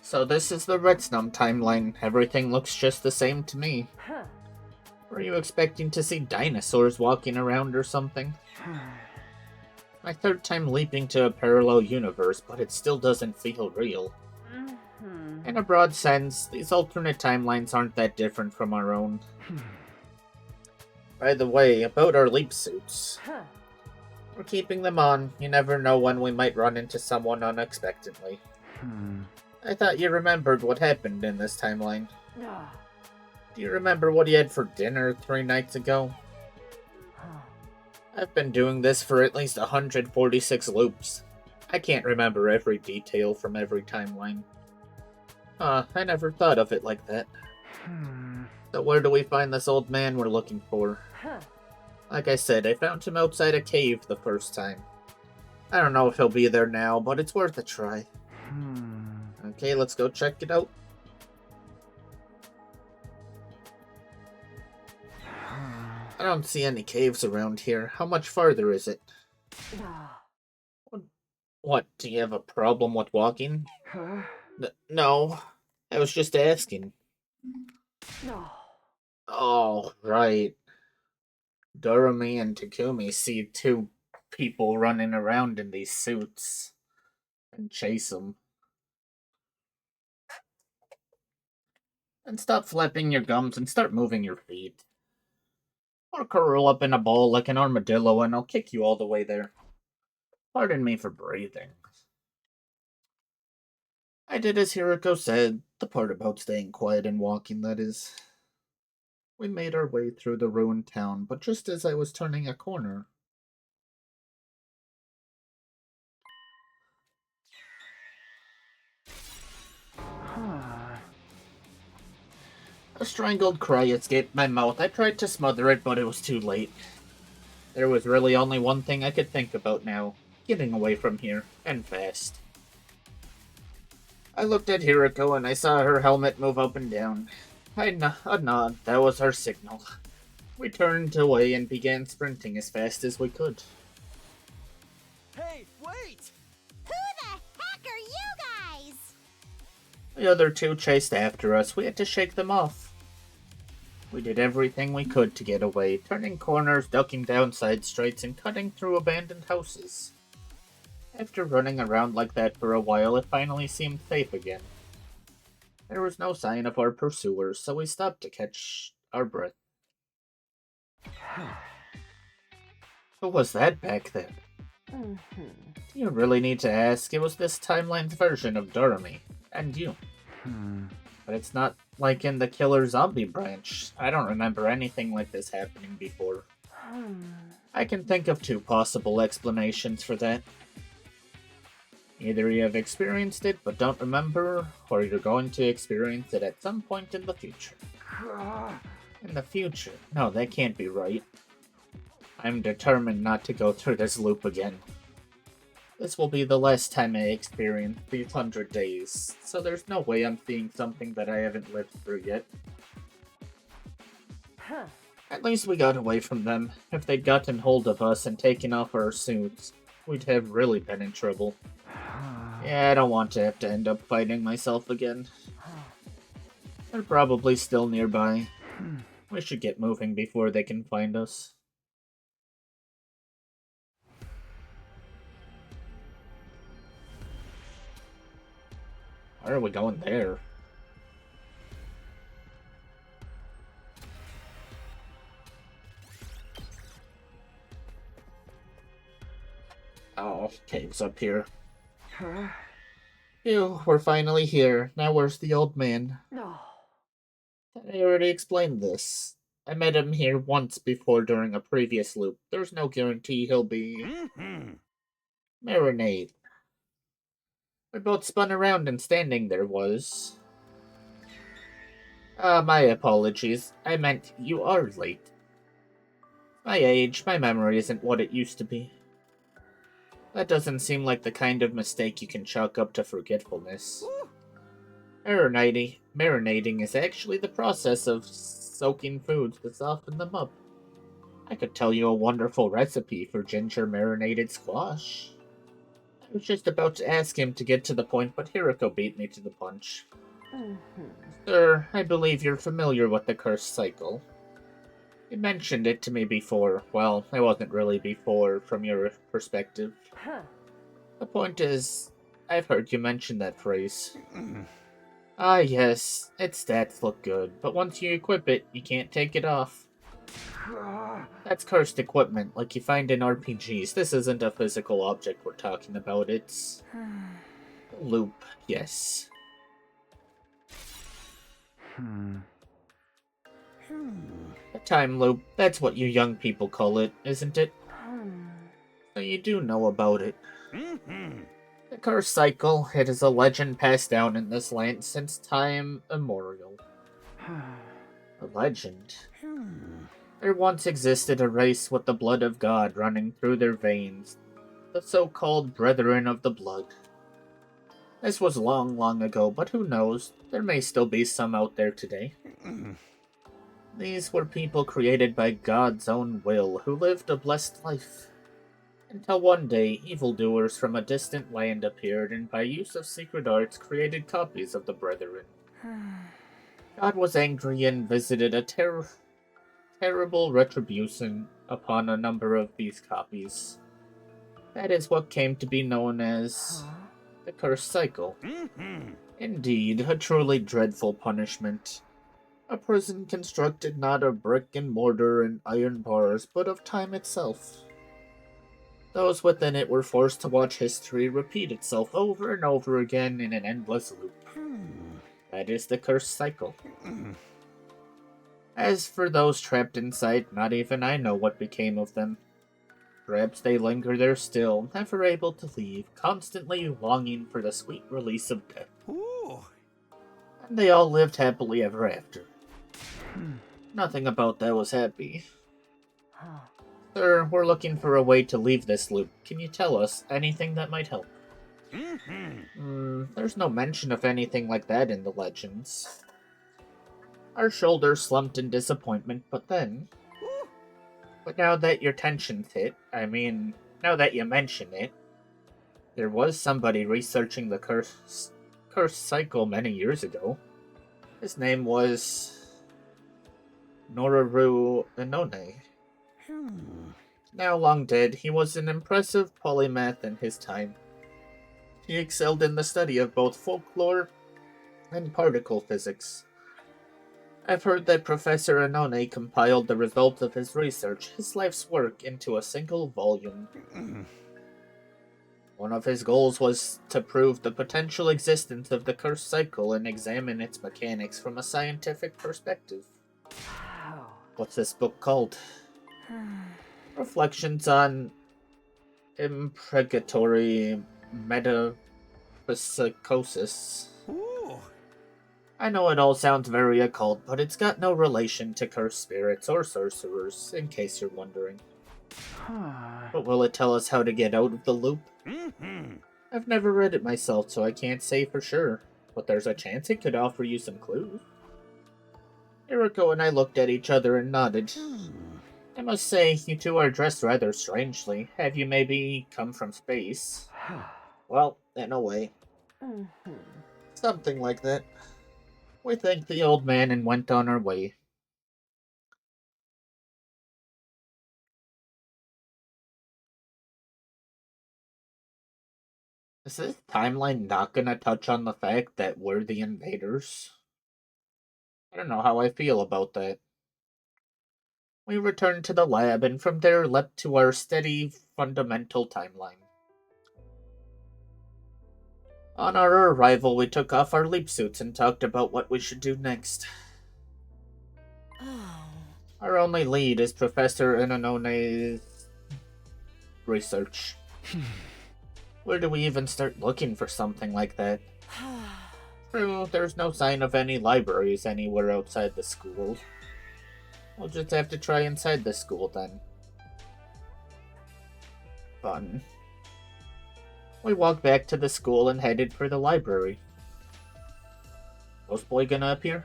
So this is the Red Snum timeline. Everything looks just the same to me. Were you expecting to see dinosaurs walking around or something? My third time leaping to a parallel universe, but it still doesn't feel real. In a broad sense, these alternate timelines aren't that different from our own. By the way, about our leap suits. We're keeping them on. You never know when we might run into someone unexpectedly. I thought you remembered what happened in this timeline. Do you remember what you had for dinner 3 nights ago? I've been doing this for at least 146 loops. I can't remember every detail from every timeline. I never thought of it like that. So where do we find this old man we're looking for? Like I said, I found him outside a cave the first time. I don't know if he'll be there now, but it's worth a try. Okay, let's go check it out. I don't see any caves around here. How much farther is it? What, do you have a problem with walking? No, I was just asking. Oh, right. Doremi and Takumi see two people running around in these suits and chase them. And stop flapping your gums and start moving your feet. Or curl up in a ball like an armadillo and I'll kick you all the way there. Pardon me for breathing. I did as Hiroko said, the part about staying quiet and walking, that is. We made our way through the ruined town, but just as I was turning a corner... A strangled cry escaped my mouth. I tried to smother it, but it was too late. There was really only one thing I could think about now. Getting away from here, and fast. I looked at Hiroko and I saw her helmet move up and down. I nod, that was her signal. We turned away and began sprinting as fast as we could. Hey, wait! Who the heck are you guys? The other two chased after us. We had to shake them off. We did everything we could to get away, turning corners, ducking down side streets, and cutting through abandoned houses. After running around like that for a while, it finally seemed safe again. There was no sign of our pursuers, so we stopped to catch our breath. Who was that back there? You really need to ask. It was this timeline's version of Doremi, and you. But it's not like in the Killer Zombie branch. I don't remember anything like this happening before. I can think of two possible explanations for that. Either you have experienced it but don't remember, or you're going to experience it at some point in the future. In the future? No, that can't be right. I'm determined not to go through this loop again. This will be the last time I experience these 100 days, so there's no way I'm seeing something that I haven't lived through yet. At least we got away from them. If they'd gotten hold of us and taken off our suits, we'd have really been in trouble. Yeah, I don't want to have to end up fighting myself again. They're probably still nearby. We should get moving before they can find us. Why are we going there? Oh, cave's up here. Phew, we're finally here. Now where's the old man? No. I already explained this. I met him here once before during a previous loop. There's no guarantee he'll be... Marinade. We both spun around and standing there was... my apologies. I meant you are late. My age, my memory isn't what it used to be. That doesn't seem like the kind of mistake you can chalk up to forgetfulness. Marinating is actually the process of soaking foods to soften them up. I could tell you a wonderful recipe for ginger marinated squash. I was just about to ask him to get to the point, but Hiroko beat me to the punch. Sir, I believe you're familiar with the curse cycle. You mentioned it to me before. Well, it wasn't really before, from your perspective. The point is, I've heard you mention that phrase. Ah, yes, its stats look good, but once you equip it, you can't take it off. That's cursed equipment, like you find in RPGs. This isn't a physical object we're talking about, it's... a loop, yes. A time loop, that's what you young people call it, isn't it? So you do know about it. The curse cycle, it is a legend passed down in this land since time immemorial. A legend. There once existed a race with the blood of God running through their veins, the so-called Brethren of the Blood. This was long, long ago, but who knows, there may still be some out there today. These were people created by God's own will, who lived a blessed life. Until one day, evildoers from a distant land appeared and by use of secret arts created copies of the Brethren. God was angry and visited a terrible retribution upon a number of these copies. That is what came to be known as the cursed cycle. Indeed, a truly dreadful punishment. A prison constructed not of brick and mortar and iron bars, but of time itself. Those within it were forced to watch history repeat itself over and over again in an endless loop. That is the cursed cycle. As for those trapped inside, not even I know what became of them. Perhaps they linger there still, never able to leave, constantly longing for the sweet release of death. And they all lived happily ever after. Nothing about that was happy. Sir, we're looking for a way to leave this loop. Can you tell us anything that might help? There's no mention of anything like that in the legends. Our shoulders slumped in disappointment, but now that your tension's hit, now that you mention it, there was somebody researching the curse cycle many years ago. His name was Noraru Inone. Now long dead, he was an impressive polymath in his time. He excelled in the study of both folklore and particle physics. I've heard that Professor Inone compiled the results of his research, his life's work, into a single volume. One of his goals was to prove the potential existence of the cursed cycle and examine its mechanics from a scientific perspective. What's this book called? Reflections on Impregatory Metapsychosis. I know it all sounds very occult, but it's got no relation to cursed spirits or sorcerers, in case you're wondering. But will it tell us how to get out of the loop? I've never read it myself, so I can't say for sure, but there's a chance it could offer you some clues. Eriko and I looked at each other and nodded. I must say, you two are dressed rather strangely. Have you maybe come from space? Well, in a way. Something like that. We thanked the old man and went on our way. Is this timeline not gonna touch on the fact that we're the invaders? I don't know how I feel about that. We returned to the lab, and from there leapt to our steady, fundamental timeline. On our arrival, we took off our leap suits and talked about what we should do next. Our only lead is Professor Inonone's research. Where do we even start looking for something like that? True, there's no sign of any libraries anywhere outside the school. We'll just have to try inside the school then. Fun. We walked back to the school and headed for the library. Postboy gonna appear?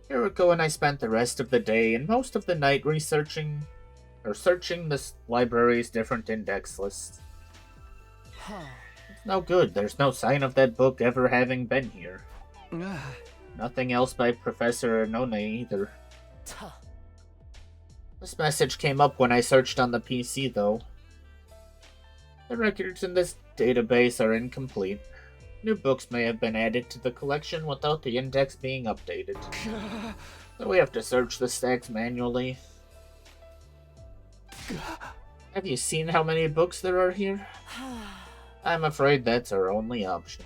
Eriko and I spent the rest of the day and most of the night searching the library's different index lists. It's no good. There's no sign of that book ever having been here. Nothing else by Professor Inone either. This message came up when I searched on the PC, though. The records in this database are incomplete. New books may have been added to the collection without the index being updated. So we have to search the stacks manually. Have you seen how many books there are here? I'm afraid that's our only option.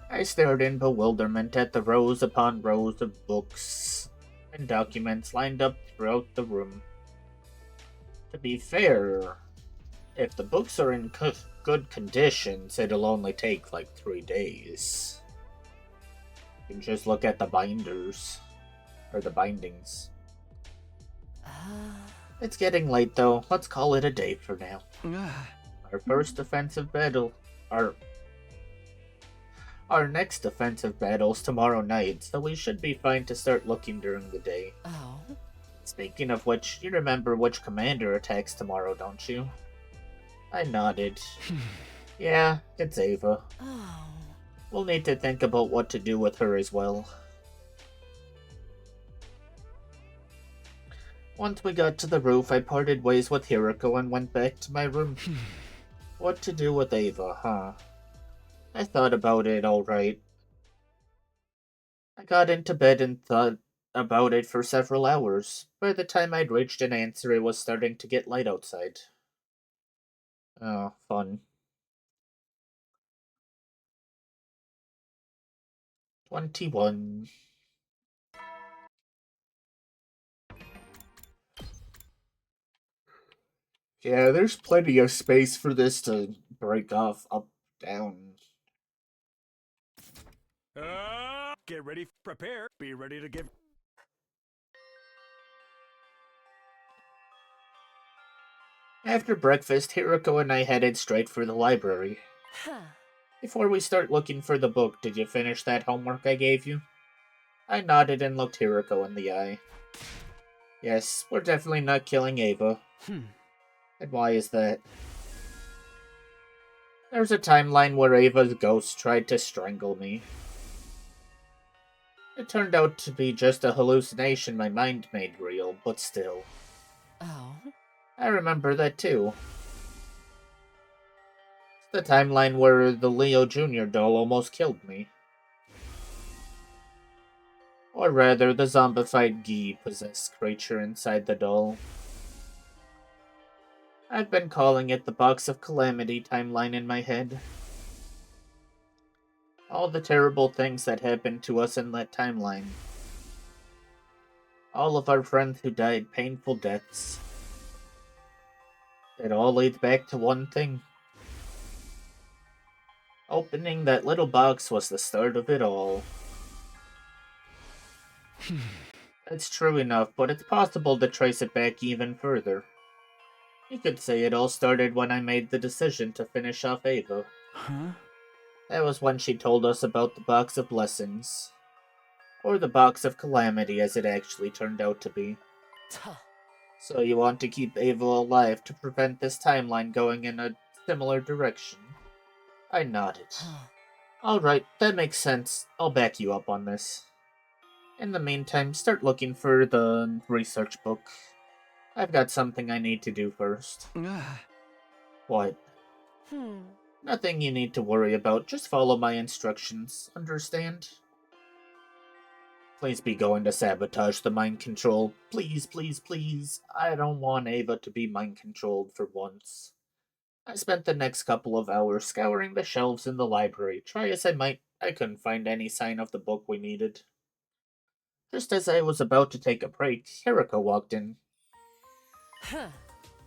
I stared in bewilderment at the rows upon rows of books and documents lined up throughout the room. To be fair, if the books are in good conditions, it'll only take like 3 days. You can just look at the binders. Or the bindings. It's getting late though. Let's call it a day for now. Our first defensive battle. Our next defensive battle's tomorrow night, so we should be fine to start looking during the day. Oh. Speaking of which, you remember which commander attacks tomorrow, don't you? I nodded. Yeah, it's Ava. Oh. We'll need to think about what to do with her as well. Once we got to the roof, I parted ways with Hiroko and went back to my room. What to do with Ava, huh? I thought about it alright. I got into bed and thought about it for several hours. By the time I'd reached an answer, it was starting to get light outside. Oh, fun. 21. Yeah, there's plenty of space for this to break off up, down. Get ready, prepare, be ready to give. After breakfast, Hiroko and I headed straight for the library. Before we start looking for the book, did you finish that homework I gave you? I nodded and looked Hiroko in the eye. Yes, we're definitely not killing Ava. And why is that? There's a timeline where Ava's ghost tried to strangle me. It turned out to be just a hallucination my mind made real, but still. Oh. I remember that too. It's the timeline where the Leo Jr. doll almost killed me. Or rather, the zombified Gi-possessed creature inside the doll. I've been calling it the Box of Calamity timeline in my head. All the terrible things that happened to us in that timeline. All of our friends who died painful deaths. It all leads back to one thing. Opening that little box was the start of it all. It's true enough, but it's possible to trace it back even further. You could say it all started when I made the decision to finish off Ava. Huh? That was when she told us about the Box of Blessings. Or the Box of Calamity, as it actually turned out to be. So you want to keep Ava alive to prevent this timeline going in a similar direction? I nodded. Alright, that makes sense. I'll back you up on this. In the meantime, start looking for the research book. I've got something I need to do first. What? Nothing you need to worry about. Just follow my instructions. Understand? Please be going to sabotage the mind control. Please, please, please. I don't want Ava to be mind controlled for once. I spent the next couple of hours scouring the shelves in the library. Try as I might, I couldn't find any sign of the book we needed. Just as I was about to take a break, Hiroko walked in.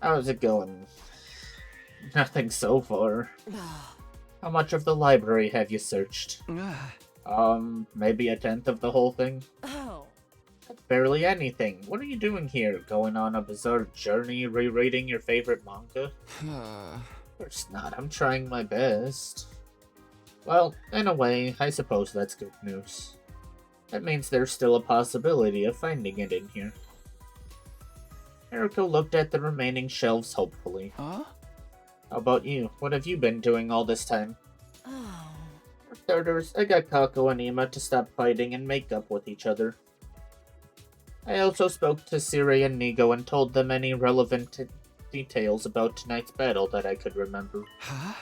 How's it going? Nothing so far. How much of the library have you searched? Maybe a tenth of the whole thing? Oh. That's barely anything. What are you doing here? Going on a bizarre journey, rereading your favorite manga? Of course not, I'm trying my best. Well, in a way, I suppose that's good news. That means there's still a possibility of finding it in here. Hiroko looked at the remaining shelves hopefully. Huh? How about you? What have you been doing all this time? Oh. For starters, I got Kako and Ima to stop fighting and make up with each other. I also spoke to Siri and Nigo and told them any relevant details about tonight's battle that I could remember. Huh?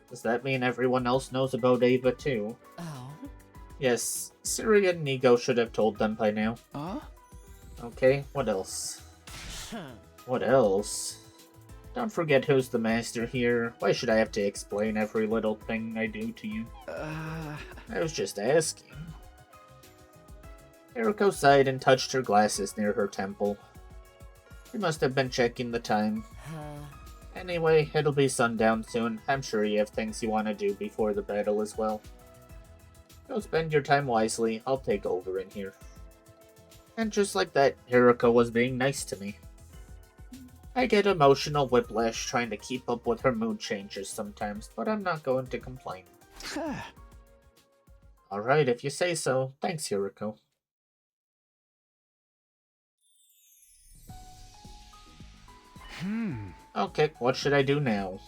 Does that mean everyone else knows about Ava too? Oh. Yes, Siri and Nigo should have told them by now. Huh? Okay, what else? What else? Don't forget who's the master here. Why should I have to explain every little thing I do to you? I was just asking. Hiroko sighed and touched her glasses near her temple. She must have been checking the time. Anyway, it'll be sundown soon. I'm sure you have things you want to do before the battle as well. Go spend your time wisely. I'll take over in here. And just like that, Hiriko was being nice to me. I get emotional whiplash trying to keep up with her mood changes sometimes, but I'm not going to complain. Alright, if you say so. Thanks, Hiriko. Okay, what should I do now?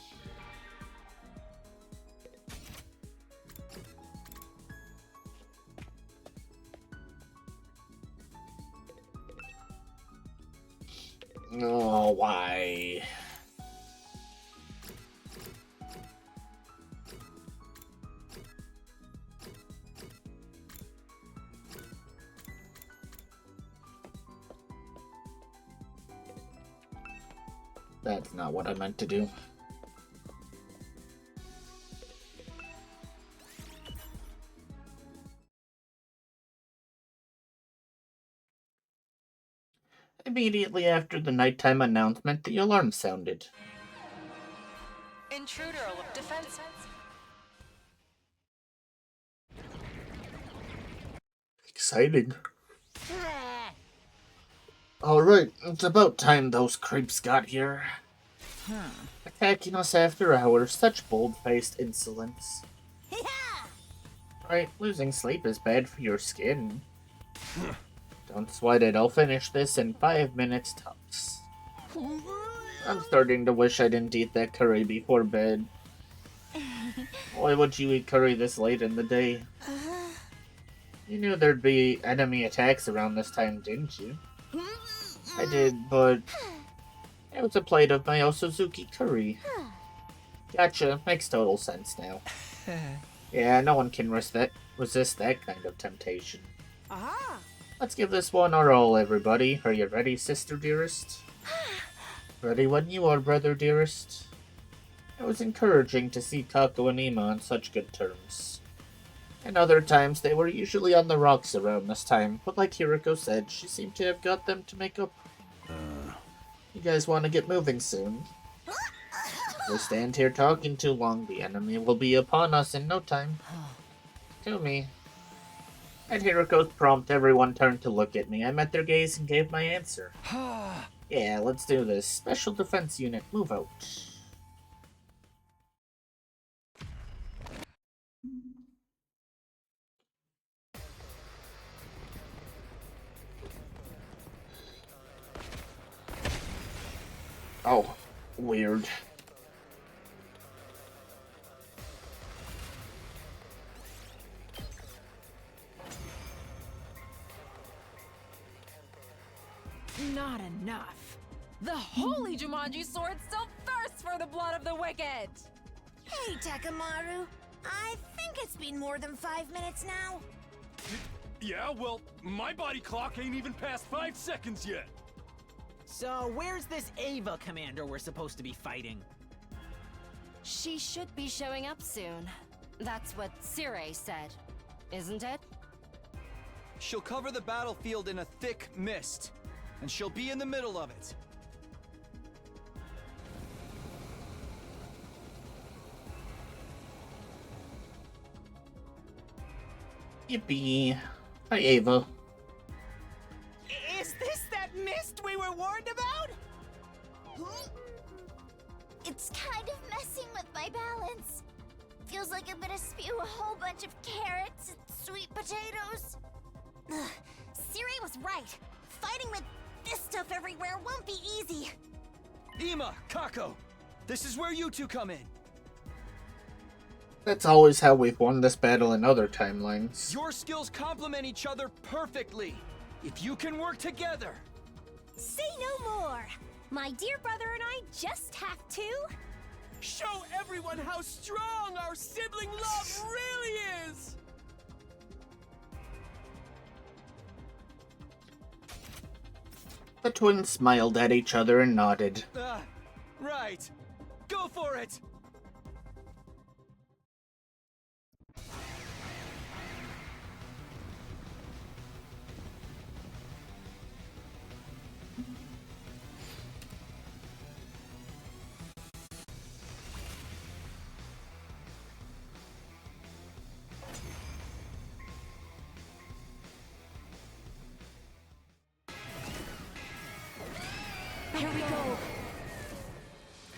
Oh, why? That's not what I meant to do. Immediately after the nighttime announcement, the alarm sounded. Intruder alert. Defense. Exciting. Alright, it's about time those creeps got here. Attacking us after hours, such bold-faced insolence. Right, losing sleep is bad for your skin. Don't sweat it, I'll finish this in 5 minutes tops. I'm starting to wish I didn't eat that curry before bed. Why would you eat curry this late in the day? You knew there'd be enemy attacks around this time, didn't you? I did, but it was a plate of my Osuzuki curry. Gotcha, makes total sense now. Yeah, no one can resist that kind of temptation. Let's give this one our all, everybody. Are you ready, sister dearest? Ready when you are, brother dearest. It was encouraging to see Kako and Ima on such good terms. And other times they were usually on the rocks around this time, but like Hiriko said, she seemed to have got them to make up. You guys want to get moving soon? If we stand here talking too long, the enemy will be upon us in no time. Kumi. At Hiriko's prompt, everyone turned to look at me. I met their gaze and gave my answer. Yeah, let's do this. Special Defense Unit, move out. Oh, weird. Not enough. The holy Jumanji sword still thirsts for the blood of the wicked! Hey, Takamaru. I think it's been more than 5 minutes now. Yeah, well, my body clock ain't even past 5 seconds yet. So, where's this Ava commander we're supposed to be fighting? She should be showing up soon. That's what Sirei said, isn't it? She'll cover the battlefield in a thick mist, and she'll be in the middle of it. Yippee. Hi, Ava. Is this that mist we were warned about? It's kind of messing with my balance. Feels like I'm gonna spew a whole bunch of carrots and sweet potatoes. Ugh, Siri was right. Fighting with this stuff everywhere won't be easy. Ima, Kako, this is where you two come in. That's always how we've won this battle in other timelines. Your skills complement each other perfectly. If you can work together. Say no more. My dear brother and I just have to Show everyone how strong our sibling love really is! The twins smiled at each other and nodded. Right. Go for it! Here we go.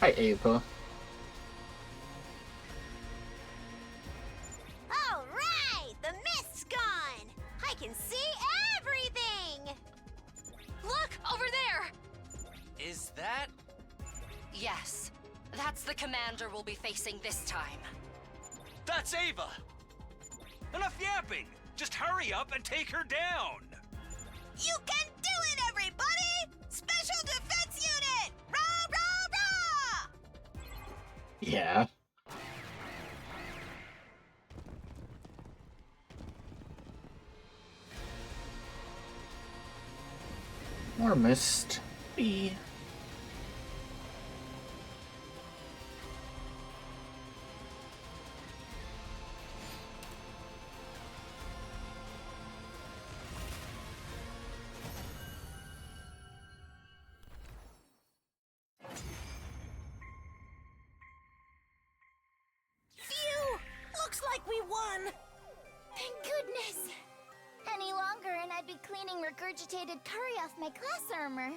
Hi, Ava. Alright! The mist's gone! I can see everything! Look, over there! Is that? Yes, that's the commander we'll be facing this time. That's Ava! Enough yapping! Just hurry up and take her down! You can do it, everybody! Special Defense Unit! Rah, rah, rah! Yeah. More mist. Eee. Phew! Looks like we won! Thank goodness. Any longer and I'd be cleaning regurgitated curry off my class armor.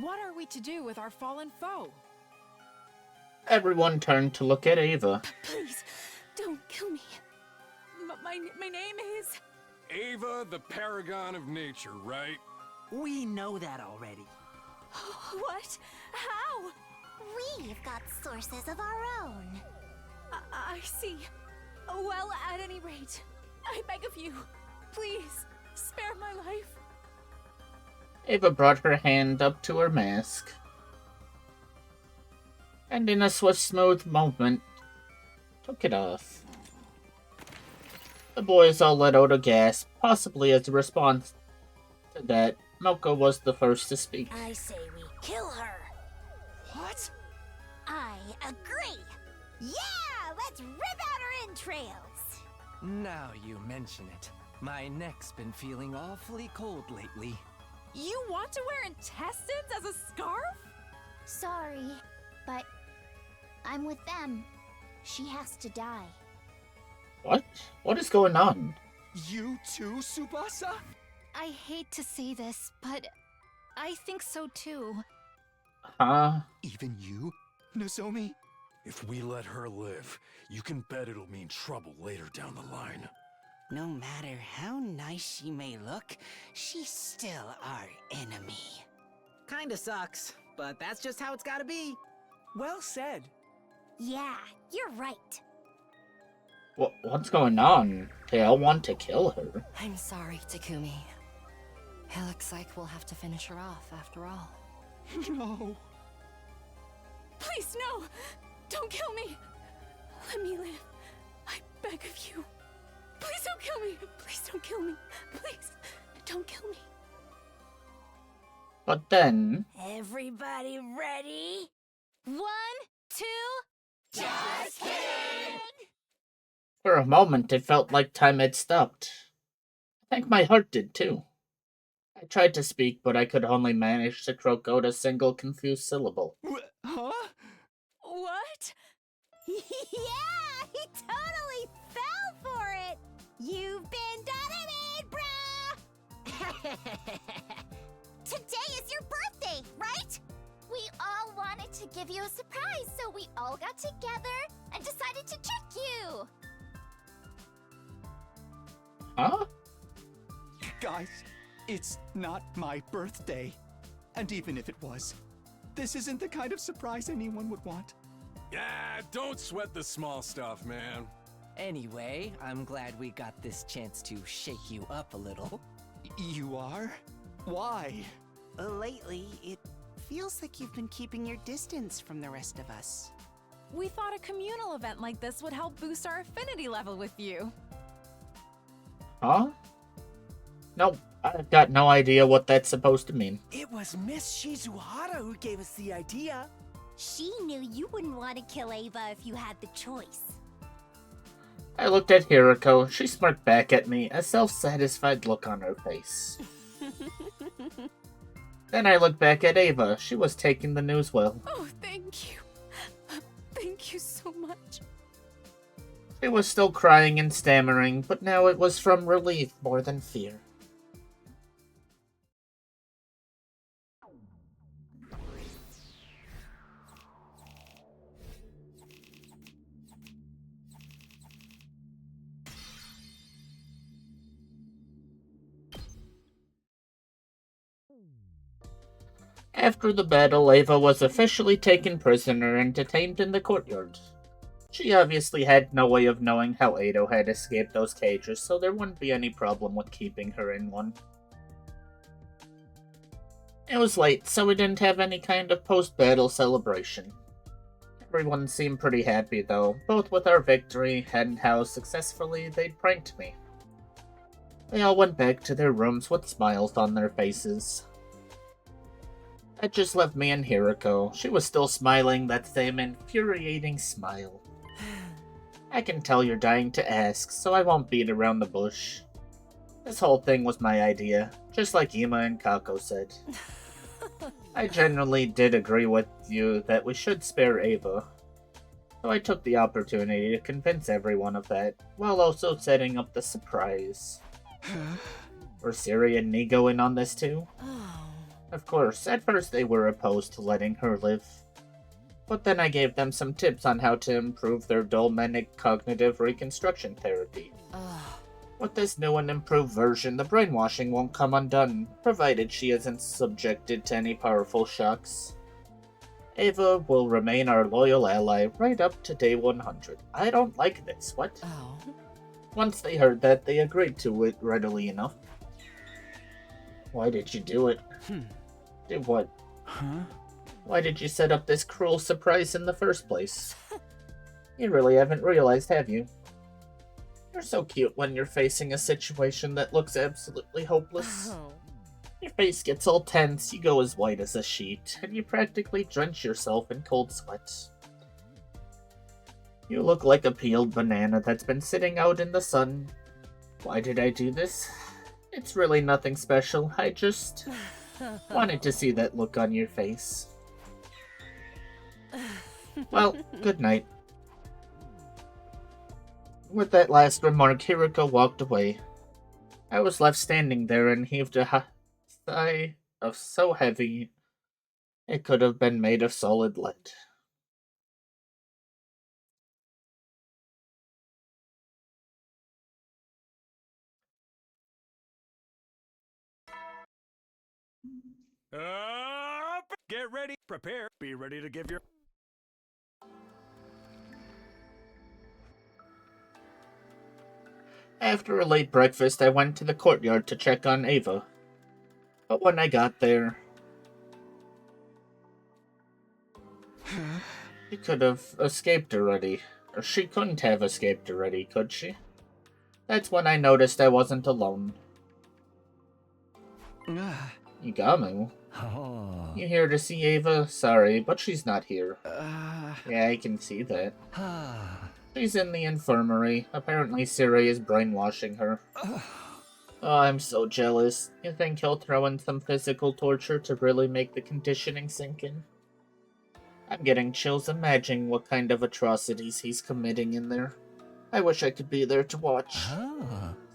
What are we to do with our fallen foe? Everyone turned to look at Ava. Please, don't kill me. My name is... Ava, the paragon of nature, right? We know that already. What? How? We've got sources of our own. I see. Well, at any rate, I beg of you, please, spare my life. Ava brought her hand up to her mask. And in a swift, smooth movement, took it off. The boys all let out a gasp, possibly as a response to that. Milko was the first to speak. I say we kill her. What? I agree. Yeah, let's rip out her entrails. Now you mention it. My neck's been feeling awfully cold lately. You want to wear intestines as a scarf? Sorry, but I'm with them. She has to die. What? What is going on? You too, Tsubasa? I hate to say this, but I think so too. Huh? Even you, Nozomi? If we let her live, you can bet it'll mean trouble later down the line. No matter how nice she may look, she's still our enemy. Kinda sucks, but that's just how it's gotta be. Well said. Yeah, you're right. What's going on? They all want to kill her. I'm sorry, Takumi. It looks like we'll have to finish her off after all. No. Please, no! Don't kill me! Let me live. I beg of you. Please don't kill me! Please don't kill me! Please, don't kill me. But then... Everybody ready? 1, 2... Just kidding! For a moment, it felt like time had stopped. I think my heart did too. I tried to speak, but I could only manage to croak out a single confused syllable. Huh? What? Yeah, he totally fell for it! You've been dynamite, bruh! Today is your birthday, right? We all wanted to give you a surprise, so we all got together and decided to trick you. Huh? Guys, it's not my birthday. And even if it was, this isn't the kind of surprise anyone would want. Yeah, don't sweat the small stuff, man. Anyway, I'm glad we got this chance to shake you up a little. You are? Why? Lately, it feels like you've been keeping your distance from the rest of us. We thought a communal event like this would help boost our affinity level with you. Huh? Nope, I've got no idea what that's supposed to mean. It was Miss Shizuhara who gave us the idea. She knew you wouldn't want to kill Ava if you had the choice. I looked at Hiriko. She smirked back at me, a self-satisfied look on her face. Then I looked back at Ava. She was taking the news well. Oh, thank you. Thank you so much. She was still crying and stammering, but now it was from relief more than fear. After the battle, Ava was officially taken prisoner and detained in the courtyard. She obviously had no way of knowing how Ado had escaped those cages, so there wouldn't be any problem with keeping her in one. It was late, so we didn't have any kind of post-battle celebration. Everyone seemed pretty happy, though, both with our victory and how successfully they'd pranked me. They all went back to their rooms with smiles on their faces. That just left me and Hiroko. She was still smiling that same infuriating smile. I can tell you're dying to ask, so I won't beat around the bush. This whole thing was my idea, just like Ima and Kako said. I genuinely did agree with you that we should spare Ava, so I took the opportunity to convince everyone of that, while also setting up the surprise. Were Siri and Nigo in on this too? Of course, at first they were opposed to letting her live, but then I gave them some tips on how to improve their dolmenic cognitive reconstruction therapy. With this new and improved version, the brainwashing won't come undone, provided she isn't subjected to any powerful shocks. Ava will remain our loyal ally right up to day 100. I don't like this, what? Once they heard that, they agreed to it readily enough. Why did you do it? Did what? Why did you set up this cruel surprise in the first place? You really haven't realized, have you? You're so cute when you're facing a situation that looks absolutely hopeless. Your face gets all tense, you go as white as a sheet, and you practically drench yourself in cold sweat. You look like a peeled banana that's been sitting out in the sun. Why did I do this? It's really nothing special, I just wanted to see that look on your face. Well, good night. With that last remark, Hiroko walked away. I was left standing there and heaved a sigh of so heavy it could have been made of solid lead. Get ready, prepare, be ready to give your... After a late breakfast, I went to the courtyard to check on Ava. But when I got there, she could have escaped already. Or she couldn't have escaped already, could she? That's when I noticed I wasn't alone. Igamu? You here to see Ava? Sorry, but she's not here. Yeah, I can see that. She's in the infirmary. Apparently Siri is brainwashing her. Oh, I'm so jealous. You think he'll throw in some physical torture to really make the conditioning sink in? I'm getting chills imagining what kind of atrocities he's committing in there. I wish I could be there to watch.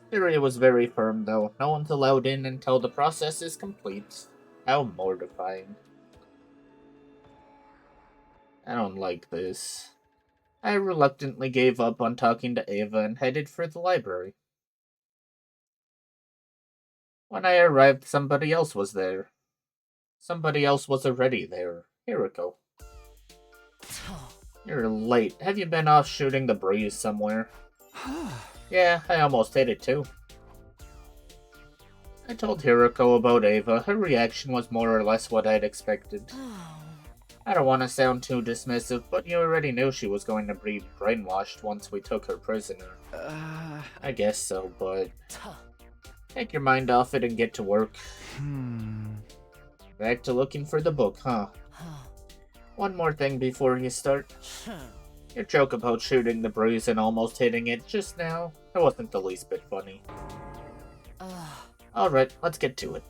Siri was very firm, though. No one's allowed in until the process is complete. How mortifying. I don't like this. I reluctantly gave up on talking to Ava and headed for the library. When I arrived, somebody else was there. Somebody else was already there. Hiroko. You're late. Have you been off shooting the breeze somewhere? Yeah, I almost hit it too. I told Hiroko about Ava. Her reaction was more or less what I'd expected. I don't want to sound too dismissive, but you already knew she was going to be brainwashed once we took her prisoner. I guess so, but... Take your mind off it and get to work. Back to looking for the book, huh? One more thing before you start. Your joke about shooting the breeze and almost hitting it just now, it wasn't the least bit funny. Alright, let's get to it.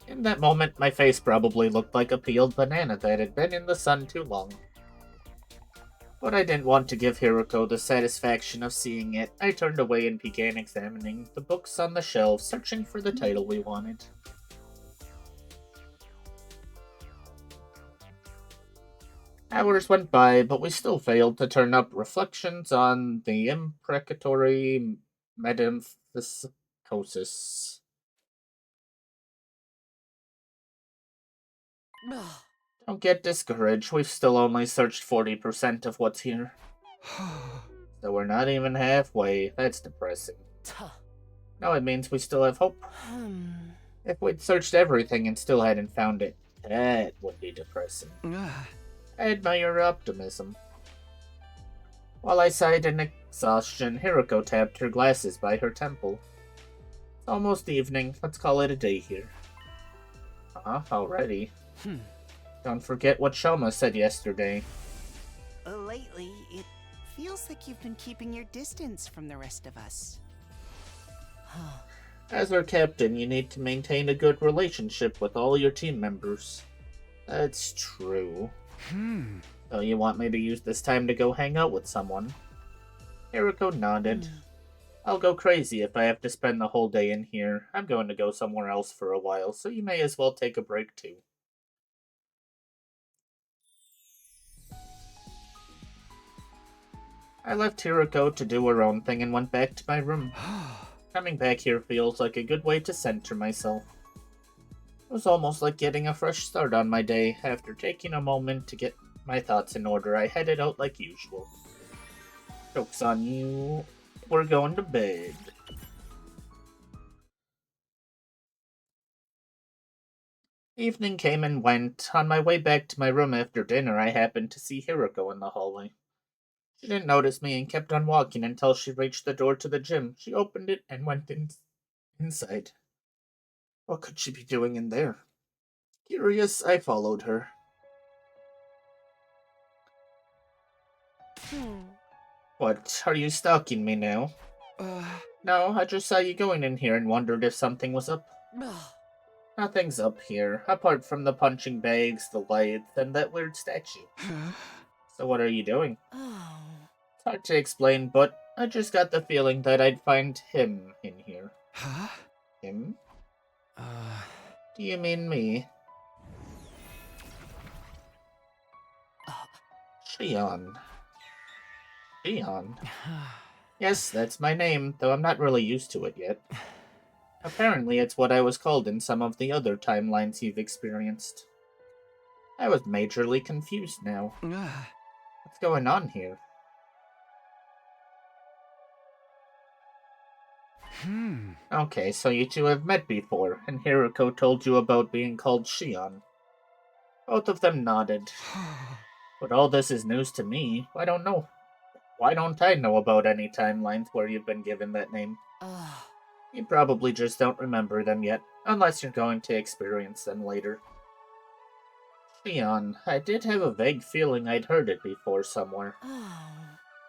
In that moment, my face probably looked like a peeled banana that had been in the sun too long. But I didn't want to give Hiroko the satisfaction of seeing it. I turned away and began examining the books on the shelves, searching for the title we wanted. Hours went by, but we still failed to turn up Reflections on the Imprecatory Metempsychosis. Don't get discouraged, we've still only searched 40% of what's here. So we're not even halfway, that's depressing. No, it means we still have hope. If we'd searched everything and still hadn't found it, that would be depressing. I admire your optimism. While I sighed in exhaustion, Hiroko tapped her glasses by her temple. It's almost evening, let's call it a day here. Already? Don't forget what Shoma said yesterday. Lately, it feels like you've been keeping your distance from the rest of us. As our captain, you need to maintain a good relationship with all your team members. That's true. So you want me to use this time to go hang out with someone? Hiroko nodded. I'll go crazy if I have to spend the whole day in here. I'm going to go somewhere else for a while, so you may as well take a break too. I left Hiroko to do her own thing and went back to my room. Coming back here feels like a good way to center myself. It was almost like getting a fresh start on my day. After taking a moment to get my thoughts in order, I headed out like usual. Joke's on you. We're going to bed. Evening came and went. On my way back to my room after dinner, I happened to see Hiroko in the hallway. She didn't notice me and kept on walking until she reached the door to the gym. She opened it and went inside. What could she be doing in there? Curious, I followed her. What, are you stalking me now? No, I just saw you going in here and wondered if something was up. Nothing's up here, apart from the punching bags, the lights, and that weird statue. So what are you doing? It's hard to explain, but I just got the feeling that I'd find him in here. Him? Do you mean me? Shion. Shion? Yes, that's my name, though I'm not really used to it yet. Apparently it's what I was called in some of the other timelines you've experienced. I was majorly confused now. What's going on here? Okay, so you two have met before, and Hiroko told you about being called Shion. Both of them nodded. But all this is news to me. I don't know. Why don't I know about any timelines where you've been given that name? You probably just don't remember them yet, unless you're going to experience them later. Shion, I did have a vague feeling I'd heard it before somewhere.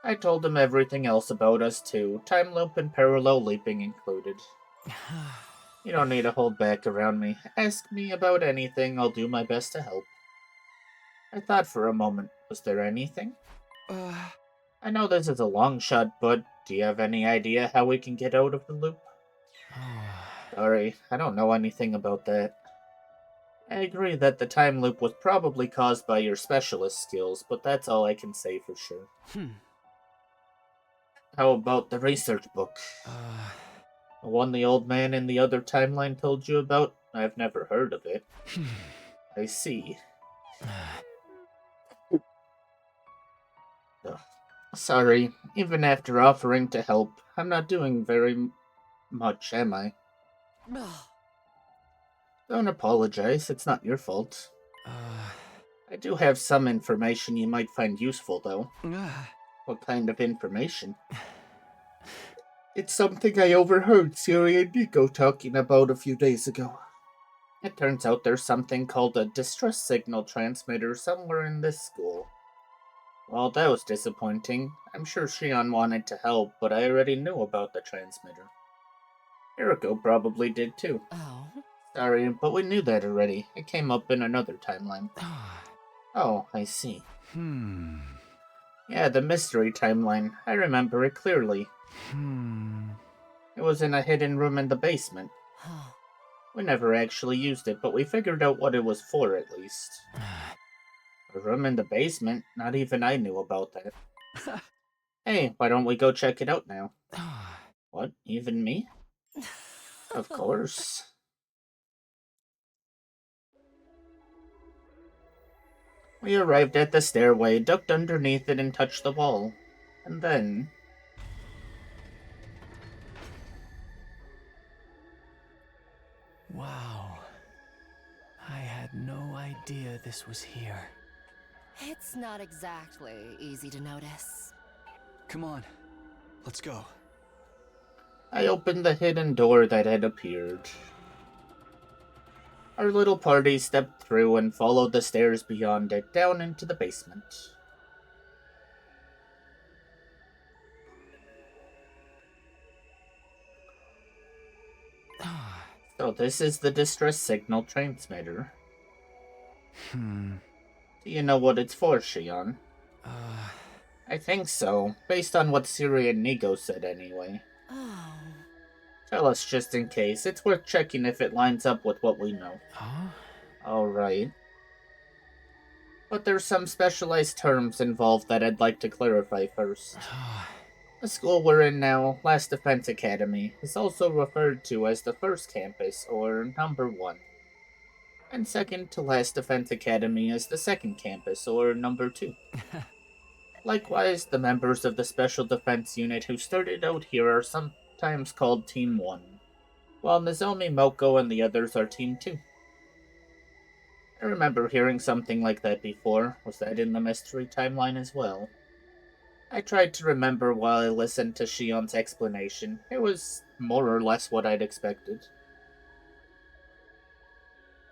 I told him everything else about us too, time loop and parallel leaping included. You don't need to hold back around me. Ask me about anything, I'll do my best to help. I thought for a moment, was there anything? I know this is a long shot, but do you have any idea how we can get out of the loop? Sorry, I don't know anything about that. I agree that the time loop was probably caused by your specialist skills, but that's all I can say for sure. How about the research book? The one the old man in the other timeline told you about? I've never heard of it. I see. Sorry, even after offering to help, I'm not doing very much, am I? Don't apologize, it's not your fault. I do have some information you might find useful, though. What kind of information? It's something I overheard Siri and Nico talking about a few days ago. It turns out there's something called a distress signal transmitter somewhere in this school. Well, that was disappointing. I'm sure Shion wanted to help, but I already knew about the transmitter. Hiroko probably did too. Sorry, but we knew that already. It came up in another timeline. Oh, I see. Yeah, the mystery timeline. I remember it clearly. It was in a hidden room in the basement. We never actually used it, but we figured out what it was for at least. A room in the basement? Not even I knew about that. Hey, why don't we go check it out now? What, even me? Of course. We arrived at the stairway, ducked underneath it, and touched the wall. And then... Wow. I had no idea this was here. It's not exactly easy to notice. Come on, let's go. I opened the hidden door that had appeared. Our little party stepped through and followed the stairs beyond it, down into the basement. So this is the distress signal transmitter. Do you know what it's for, Shion? I think so, based on what Siri and Nigo said anyway. Oh. Tell us just in case. It's worth checking if it lines up with what we know. Huh? Alright. But there's some specialized terms involved that I'd like to clarify first. The school we're in now, Last Defense Academy, is also referred to as the first campus, or number 1. And second to Last Defense Academy is the second campus, or number 2. Likewise, the members of the Special Defense Unit who started out here are sometimes called Team 1, while Nozomi, Moko, and the others are Team 2. I remember hearing something like that before. Was that in the mystery timeline as well? I tried to remember while I listened to Shion's explanation. It was more or less what I'd expected.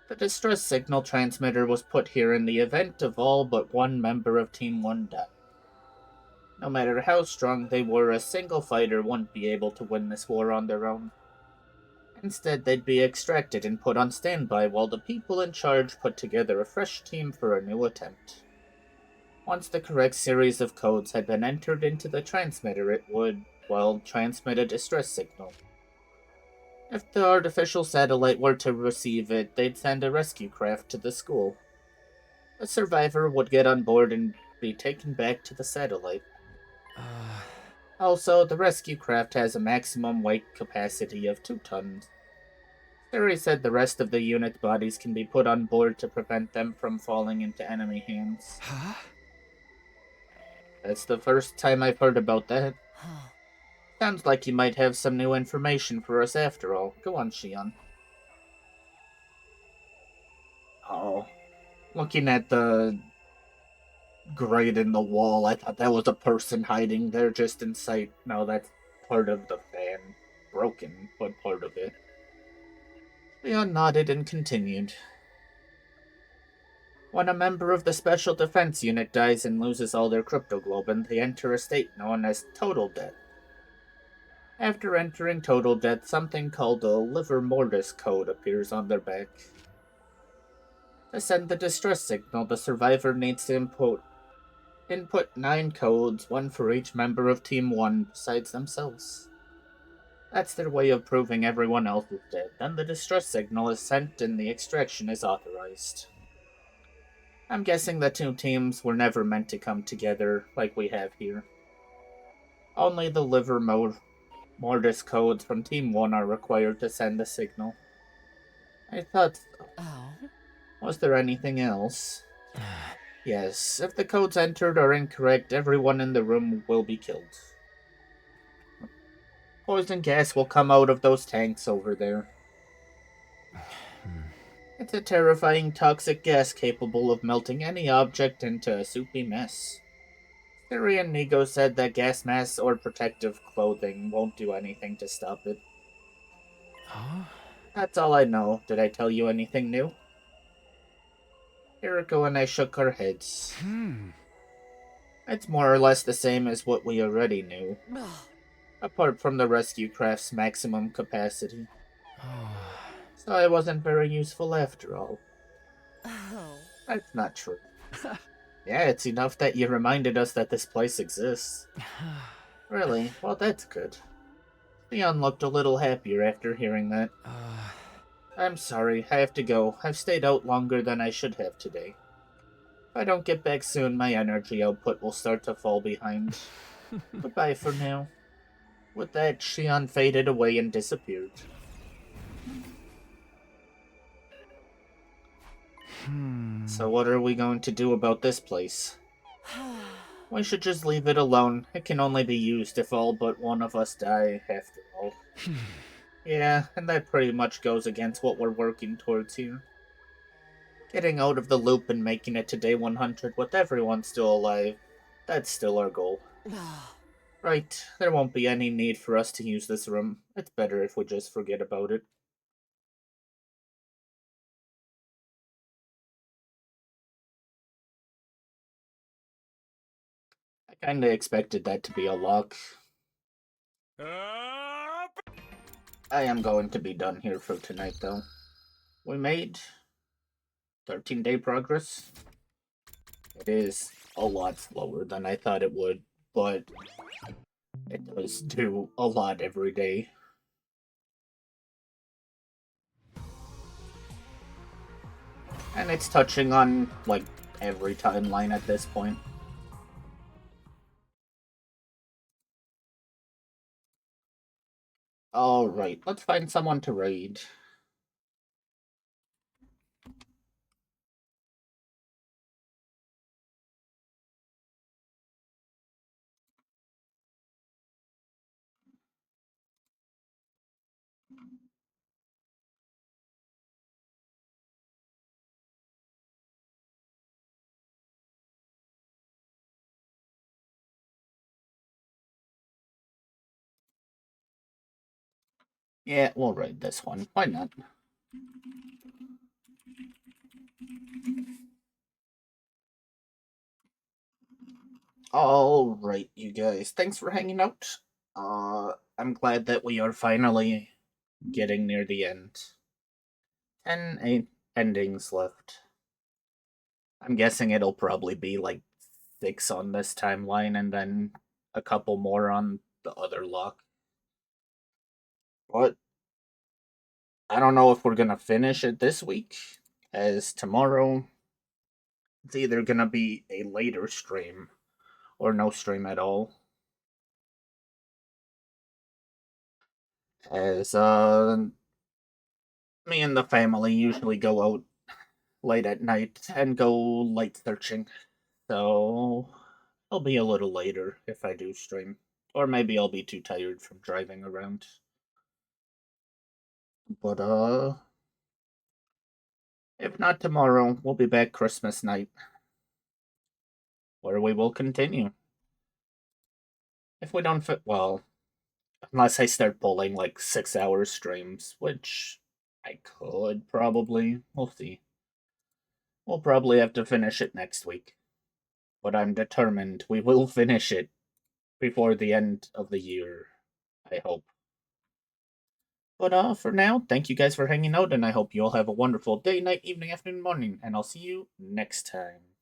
The distress signal transmitter was put here in the event of all but one member of Team 1 died. No matter how strong they were, a single fighter wouldn't be able to win this war on their own. Instead, they'd be extracted and put on standby while the people in charge put together a fresh team for a new attempt. Once the correct series of codes had been entered into the transmitter, it would, well, transmit a distress signal. If the artificial satellite were to receive it, they'd send a rescue craft to the school. A survivor would get on board and be taken back to the satellite. Also, the rescue craft has a maximum weight capacity of 2 tons. Siri said the rest of the unit's bodies can be put on board to prevent them from falling into enemy hands. Huh? That's the first time I've heard about that. Sounds like you might have some new information for us after all. Go on, Shion. Oh. Looking at the grate in the wall, I thought that was a person hiding there just in sight. No, that's part of the fan. Broken, but part of it. Leon nodded and continued. When a member of the Special Defense Unit dies and loses all their cryptoglobin, they enter a state known as total death. After entering total death, something called a liver mortis code appears on their back. To send the distress signal, the survivor needs to input 9 codes, 1 for each member of Team 1 besides themselves. That's their way of proving everyone else is dead. Then the distress signal is sent and the extraction is authorized. I'm guessing the 2 teams were never meant to come together like we have here. Only the liver mortis codes from Team 1 are required to send the signal. I thought so. Oh? Was there anything else? Yes, if the codes entered are incorrect, everyone in the room will be killed. Poison gas will come out of those tanks over there. It's a terrifying toxic gas capable of melting any object into a soupy mess. Siri and Nigo said that gas masks or protective clothing won't do anything to stop it. Huh? That's all I know. Did I tell you anything new? Hiriko and I shook our heads. It's more or less the same as what we already knew. Apart from the rescue craft's maximum capacity. So I wasn't very useful after all. That's not true. Yeah, it's enough that you reminded us that this place exists. Really? Well, that's good. Leon looked a little happier after hearing that. I'm sorry, I have to go. I've stayed out longer than I should have today. If I don't get back soon, my energy output will start to fall behind. Goodbye for now. With that, Shion faded away and disappeared. So what are we going to do about this place? We should just leave it alone. It can only be used if all but one of us die, after all. Yeah, and that pretty much goes against what we're working towards here. Getting out of the loop and making it to day 100 with everyone still alive. That's still our goal. Right, there won't be any need for us to use this room. It's better if we just forget about it. I kinda expected that to be a lock. I am going to be done here for tonight, though. We made 13-day progress. It is a lot slower than I thought it would, but it does do a lot every day. And it's touching on, like, every timeline at this point. Alright, let's find someone to raid. Yeah, we'll raid this one. Why not? Alright, you guys. Thanks for hanging out. I'm glad that we are finally getting near the end. 10 endings left. I'm guessing it'll probably be like 6 on this timeline and then a couple more on the other lock. But I don't know if we're gonna finish it this week, as tomorrow it's either gonna be a later stream or no stream at all. As me and the family usually go out late at night and go light searching. So it'll be a little later if I do stream. Or maybe I'll be too tired from driving around. But if not tomorrow, we'll be back Christmas night, where we will continue. If we don't fit, well, unless I start pulling like 6-hour streams, which I could probably. We'll see. We'll probably have to finish it next week. But I'm determined we will finish it before the end of the year, I hope. But for now, thank you guys for hanging out, and I hope you all have a wonderful day, night, evening, afternoon, morning, and I'll see you next time.